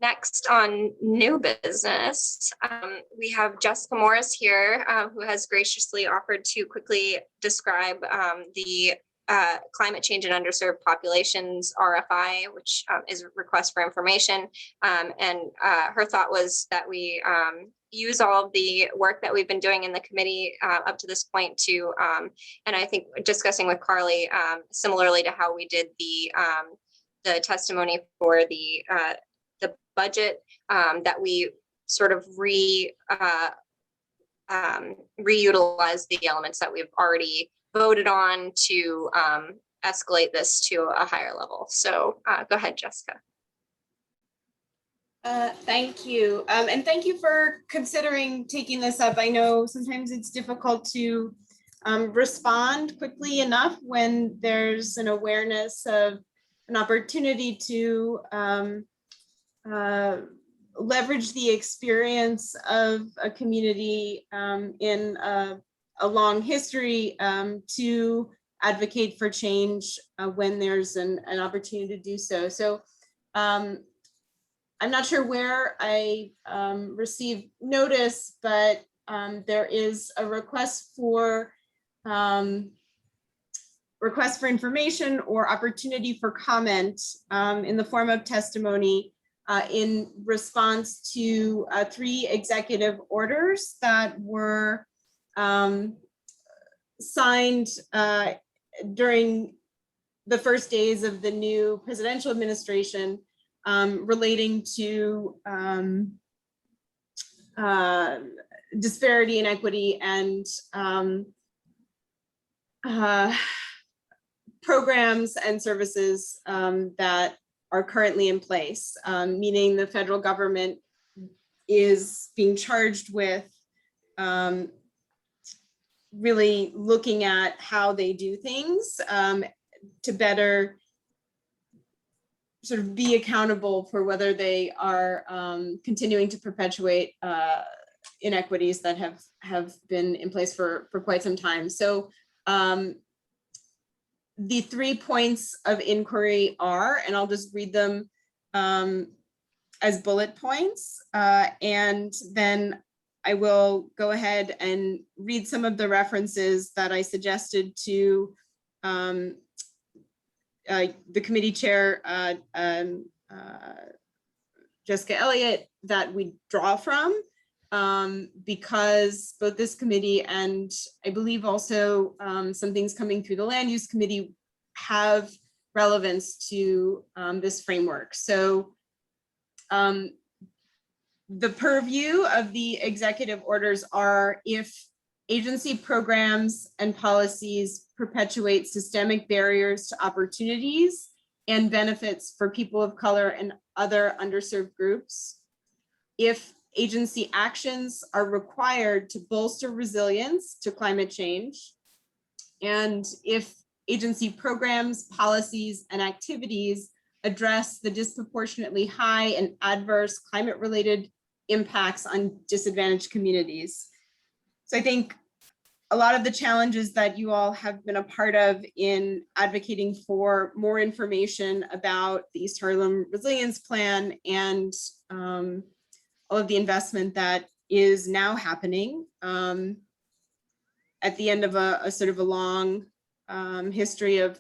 next on new business, we have Jessica Morris here, who has graciously offered to quickly describe the climate change in underserved populations RFI, which is a request for information. And her thought was that we use all of the work that we've been doing in the committee up to this point to, and I think discussing with Carly, similarly to how we did the testimony for the budget, that we sort of reutilize the elements that we've already voted on to escalate this to a higher level. So go ahead, Jessica. Thank you. And thank you for considering taking this up. I know sometimes it's difficult to respond quickly enough when there's an awareness of an opportunity to leverage the experience of a community in a long history to advocate for change when there's an opportunity to do so. So I'm not sure where I received notice, but there is a request for information or opportunity for comment in the form of testimony in response to 3 executive orders that were signed during the first days of the new presidential administration, relating to disparity, inequity, and programs and services that are currently in place, meaning the federal government is being charged with really looking at how they do things to better sort of be accountable for whether they are continuing to perpetuate inequities that have been in place for quite some time. So the 3 points of inquiry are, and I'll just read them as bullet points, and then I will go ahead and read some of the references that I suggested to the committee chair, Jessica Elliott, that we draw from, because both this committee and I believe also some things coming through the land use committee have relevance to this framework. So the purview of the executive orders are if agency programs and policies perpetuate systemic barriers to opportunities and benefits for people of color and other underserved groups, if agency actions are required to bolster resilience to climate change, and if agency programs, policies, and activities address the disproportionately high and adverse climate-related impacts on disadvantaged communities. So I think a lot of the challenges that you all have been a part of in advocating for more information about the East Harlem Resilience Plan and all of the investment that is now happening at the end of a sort of a long history of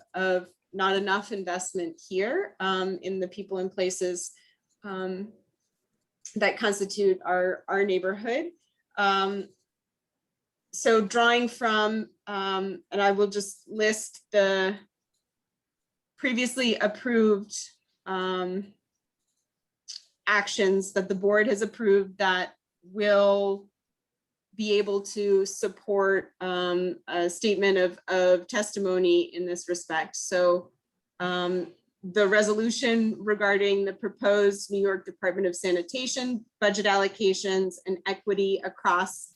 not enough investment here in the people and places that constitute our neighborhood. So drawing from, and I will just list the previously approved actions that the board has approved that will be able to support a statement of testimony in this respect. So the resolution regarding the proposed New York Department of Sanitation budget allocations and equity across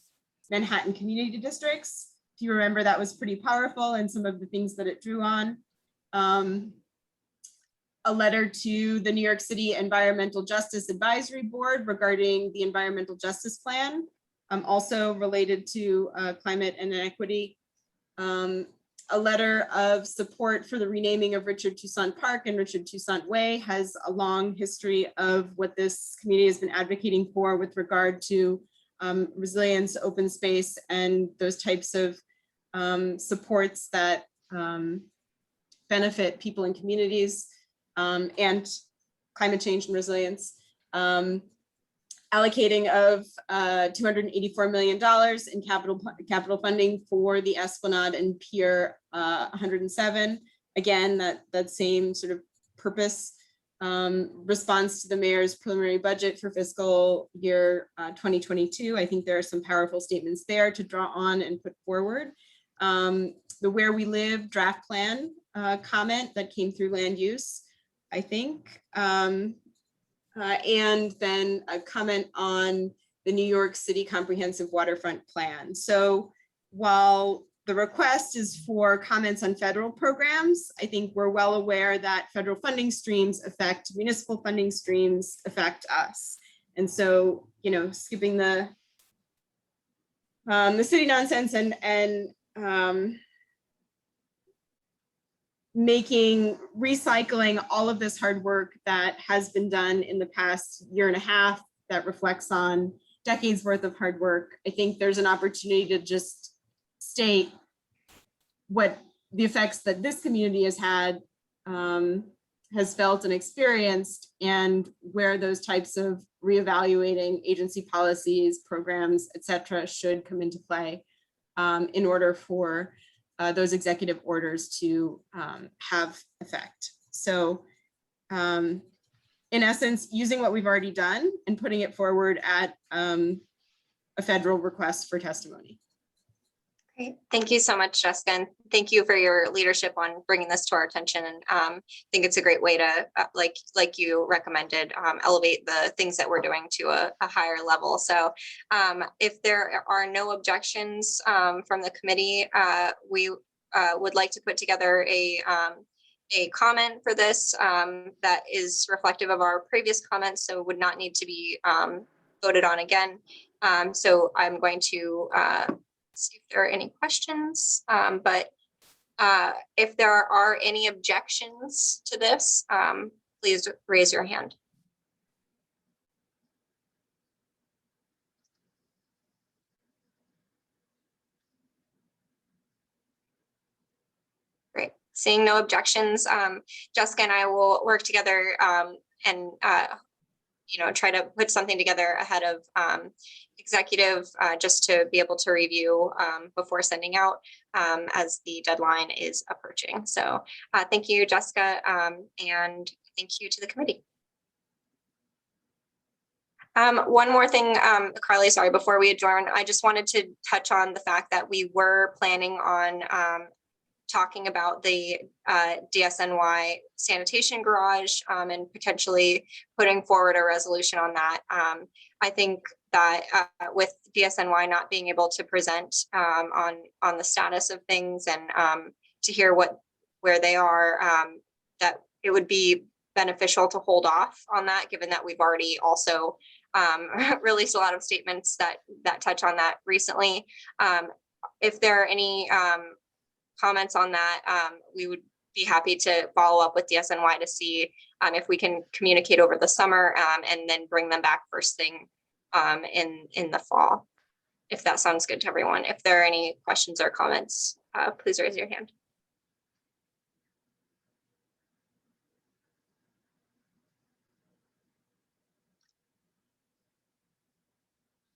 Manhattan community districts. If you remember, that was pretty powerful and some of the things that it drew on. A letter to the New York City Environmental Justice Advisory Board regarding the Environmental Justice Plan, also related to climate and inequity. A a letter of support for the renaming of Richard Toussaint Park and Richard Toussaint Way. Has a long history of what this community has been advocating for with regard to resilience, open space, and those types of supports that benefit people and communities, and climate change and resilience. Allocating of $284 million in capital funding for the Esplanade and Pier 107. Again, that same sort of purpose. Response to the mayor's preliminary budget for fiscal year 2022. I think there are some powerful statements there to draw on and put forward. The Where We Live draft plan comment that came through land use, I think. And then a comment on the New York City Comprehensive Waterfront Plan. So while the request is for comments on federal programs, I think we're well aware that federal funding streams affect municipal funding streams affect us. And so, you know, skipping the city nonsense and recycling all of this hard work that has been done in the past year and a half that reflects on decades worth of hard work. I think there's an opportunity to just state what the effects that this community has had, has felt and experienced, and where those types of reevaluating agency policies, programs, et cetera, should come into play in order for those executive orders to have effect. So in essence, using what we've already done and putting it forward at a federal request for testimony. Great. Thank you so much, Jessica. And thank you for your leadership on bringing this to our attention. And I think it's a great way to, like you recommended, elevate the things that we're doing to a higher level. So if there are no objections from the committee, we would like to put together a comment for this that is reflective of our previous comments, so would not need to be voted on again. So I'm going to see if there are any questions, but if there are any objections to this, please raise your hand. Great. Seeing no objections, Jessica and I will work together and try to put something together ahead of executive just to be able to review before sending out as the deadline is approaching. So thank you, Jessica, and thank you to the committee. One more thing, Carly, sorry, before we adjourn, I just wanted to touch on the fact that we were planning on talking about the DSNY sanitation garage and potentially putting forward a resolution on that. I think that with DSNY not being able to present on the status of things and to hear where they are, that it would be beneficial to hold off on that, given that we've already also released a lot of statements that touch on that recently. If there are any comments on that, we would be happy to follow up with DSNY to see if we can communicate over the summer and then bring them back first thing in the fall, if that sounds good to everyone. If there are any questions or comments, please raise your hand.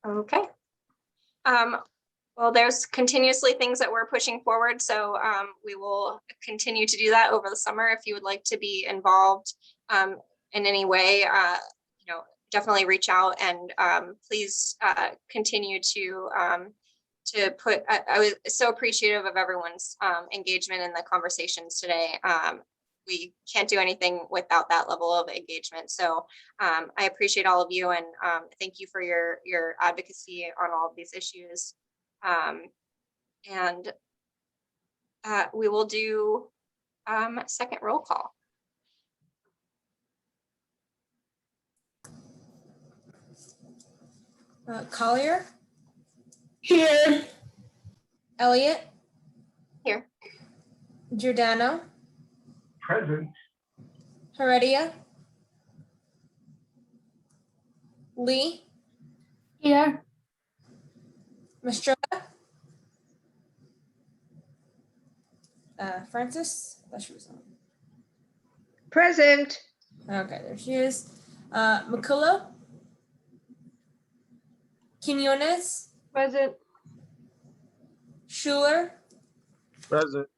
Okay. Well, there's continuously things that we're pushing forward, so we will continue to do that over the summer. If you would like to be involved in any way, definitely reach out and please continue to put. I was so appreciative of everyone's engagement in the conversations today. We can't do anything without that level of engagement. So I appreciate all of you and thank you for your advocacy on all of these issues. And we will do second roll call. Collier? Here. Elliott? Here. Giordano, Present. Heredia, Lee, Here. Mastrota, Francis. I thought she was on. Present. Okay, there she is. McCullough, Quinones, Present. Schuler, Present.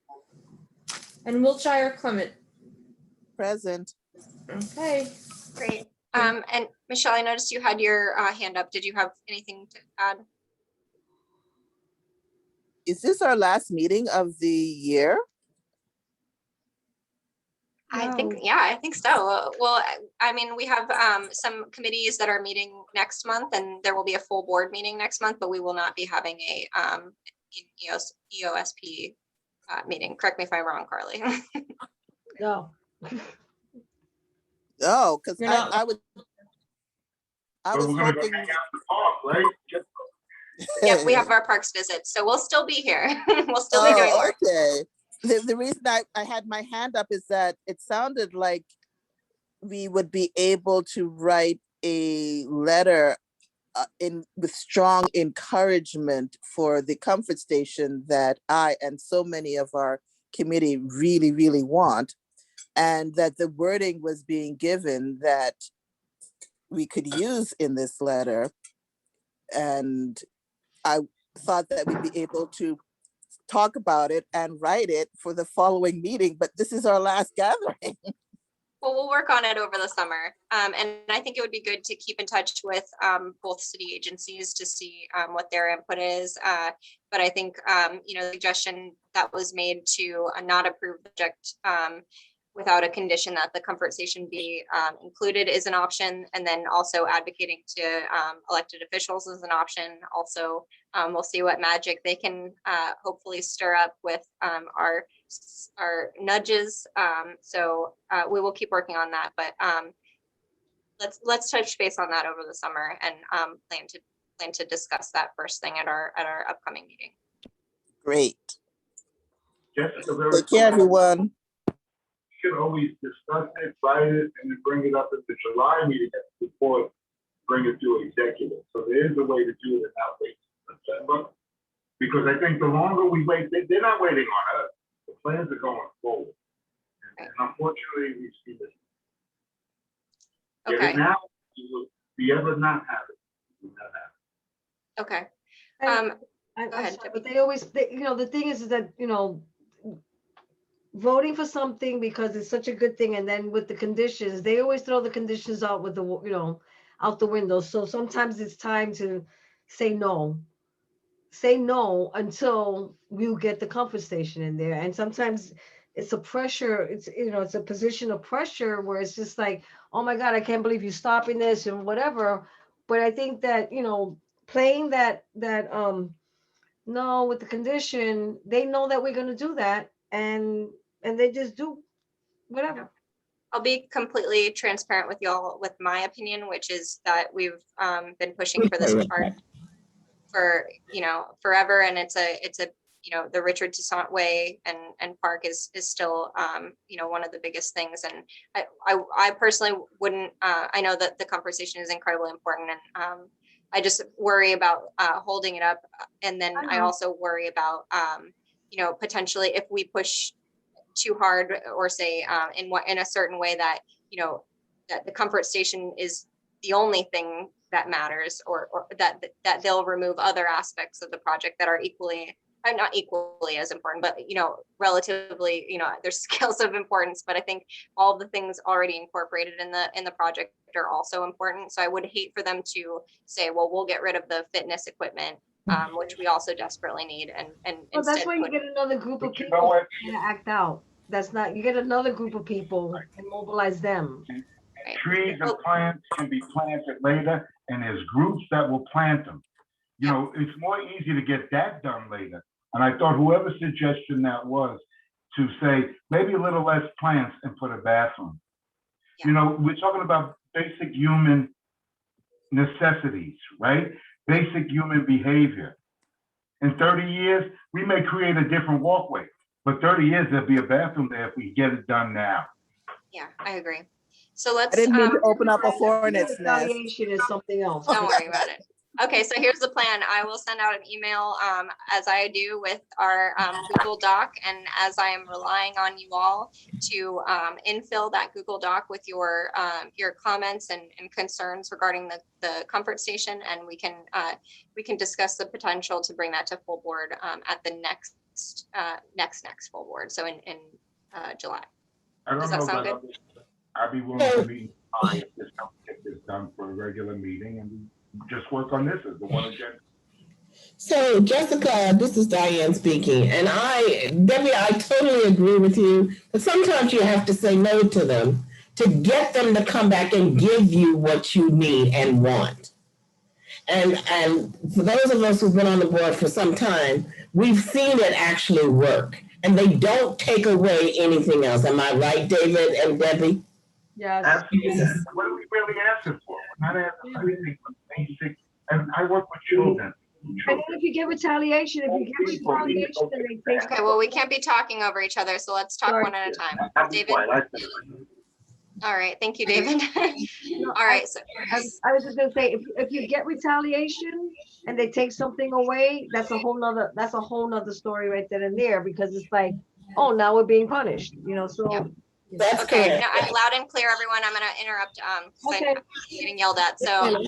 and Wiltshire Clement. Present. Okay. Great. And Michelle, I noticed you had your hand up. Did you have anything to add? Is this our last meeting of the year? I think, yeah, I think so. Well, I mean, we have some committees that are meeting next month, and there will be a full board meeting next month, but we will not be having a EOSP meeting. Correct me if I'm wrong, Carly. No. Oh, because You're not- I was We're gonna go hoping. hang out in the park, right? Yep, we have our parks visit, so we'll still be here. We'll still be doing work. Okay. The reason I had my hand up is that it sounded like we would be able to write a letter with strong encouragement for the comfort station that I and so many of our committee really, really want, and that the wording was being given that we could use in this letter. And I thought that we'd be able to talk about it and write it for the following meeting, but this is our last gathering. Well, we'll work on it over the summer. And I think it would be good to keep in touch with both city agencies to see what their input is. But I think, the suggestion that was made to not approve the project without a condition that the comfort station be included is an option. And then also advocating to elected officials is an option. Also, we'll see what magic they can hopefully stir up with our nudges. So we will keep working on that, but let's touch base on that over the summer and plan to discuss that first thing at our upcoming meeting. Great. Jessica, very Take care, everyone. You should always discuss it, write it, and then bring it up at the July meeting before bring it to executive. So there is a way to do it and not wait till September. Because I think the longer we wait, they're not waiting on us. The plans are going forward. And unfortunately, we see this. Get Okay. it now, you will be ever not have it. You will not have it. Okay. I'm Go ahead, sorry, but they always, the thing is that, voting for something because it's such a good thing, and then with the conditions, they always throw the conditions out with the, out the window. So sometimes it's time to say no. Say no until you get the comfort station in there. And sometimes it's a pressure, it's a position of pressure where it's just like, oh my God, I can't believe you're stopping this and whatever. But I think that, playing that no with the condition, they know that we're gonna do that, and they just do whatever. I'll be completely transparent with y'all with my opinion, which is that we've been pushing for this park for forever, and it's a the Richard Toussaint Way and park is still one of the biggest things. And I personally wouldn't. I know that the conversation is incredibly important, and I just worry about holding it up, and then I also worry about potentially if we push too hard or say in a certain way that that the comfort station is the only thing that matters, or that they'll remove other aspects of the project that are equally, not equally as important, but relatively, there's scales of importance. But I think all the things already incorporated in the project are also important. So I would hate for them to say, well, we'll get rid of the fitness equipment, which we also desperately need, and Well, that's why you get another group of people to act out. That's not, you get another group of people and mobilize them. Trees and plants can be planted later, and there's groups that will plant them. It's more easy to get that done later. And I thought whoever suggestion that was to say maybe a little less plants and put a bathroom. We're talking about basic human necessities, right? Basic human behavior. In 30 years, we may create a different walkway, for 30 years, there'll be a bathroom there if we get it done now. Yeah, I agree. So let's. I didn't mean to open up a hornet's nest. Retaliation is something else. Don't worry about it. Okay, so here's the plan. I will send out an email as I do with our Google Doc, and as I am relying on you all to infill that Google Doc with your comments and concerns regarding the comfort station, and we can discuss the potential to bring that to full board at the next full board. So in July. Does that sound good? I'd be willing to be if this helps get this done for a regular meeting and just work on this as the one agenda. So Jessica, this is Diane speaking, and Debbie, I totally agree with you, but sometimes you have to say no to them to get them to come back and give you what you need and want. And for those of us who've been on the board for some time, we've seen it actually work, and they don't take away anything else. Am I right, David and Debbie? Yes. Absolutely. What are we really asking for? We're not asking for anything but basic, and I work with children. And then if you get retaliation, then they take. Okay, well, we can't be talking over each other, so let's talk one at a time. David? All right, thank you, David. All right, so. I was just gonna say, if you get retaliation and they take something away, that's a whole nother story right then and there, because it's like, oh, now we're being punished, so. Yep. That's okay, correct. no, I'm loud and clear, everyone. I'm gonna interrupt, because I'm getting yelled at, so.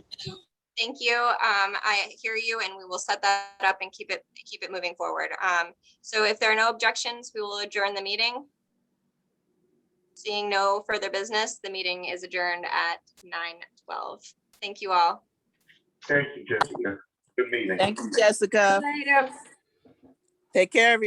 Thank you. I hear you, and we will set that up and keep it moving forward. So if there are no objections, we will adjourn the meeting. Seeing no further business, the meeting is adjourned at 9:12. Thank you all. Thank you, Jessica. Good meeting. Thank you, Jessica. Later. Take care, everyone.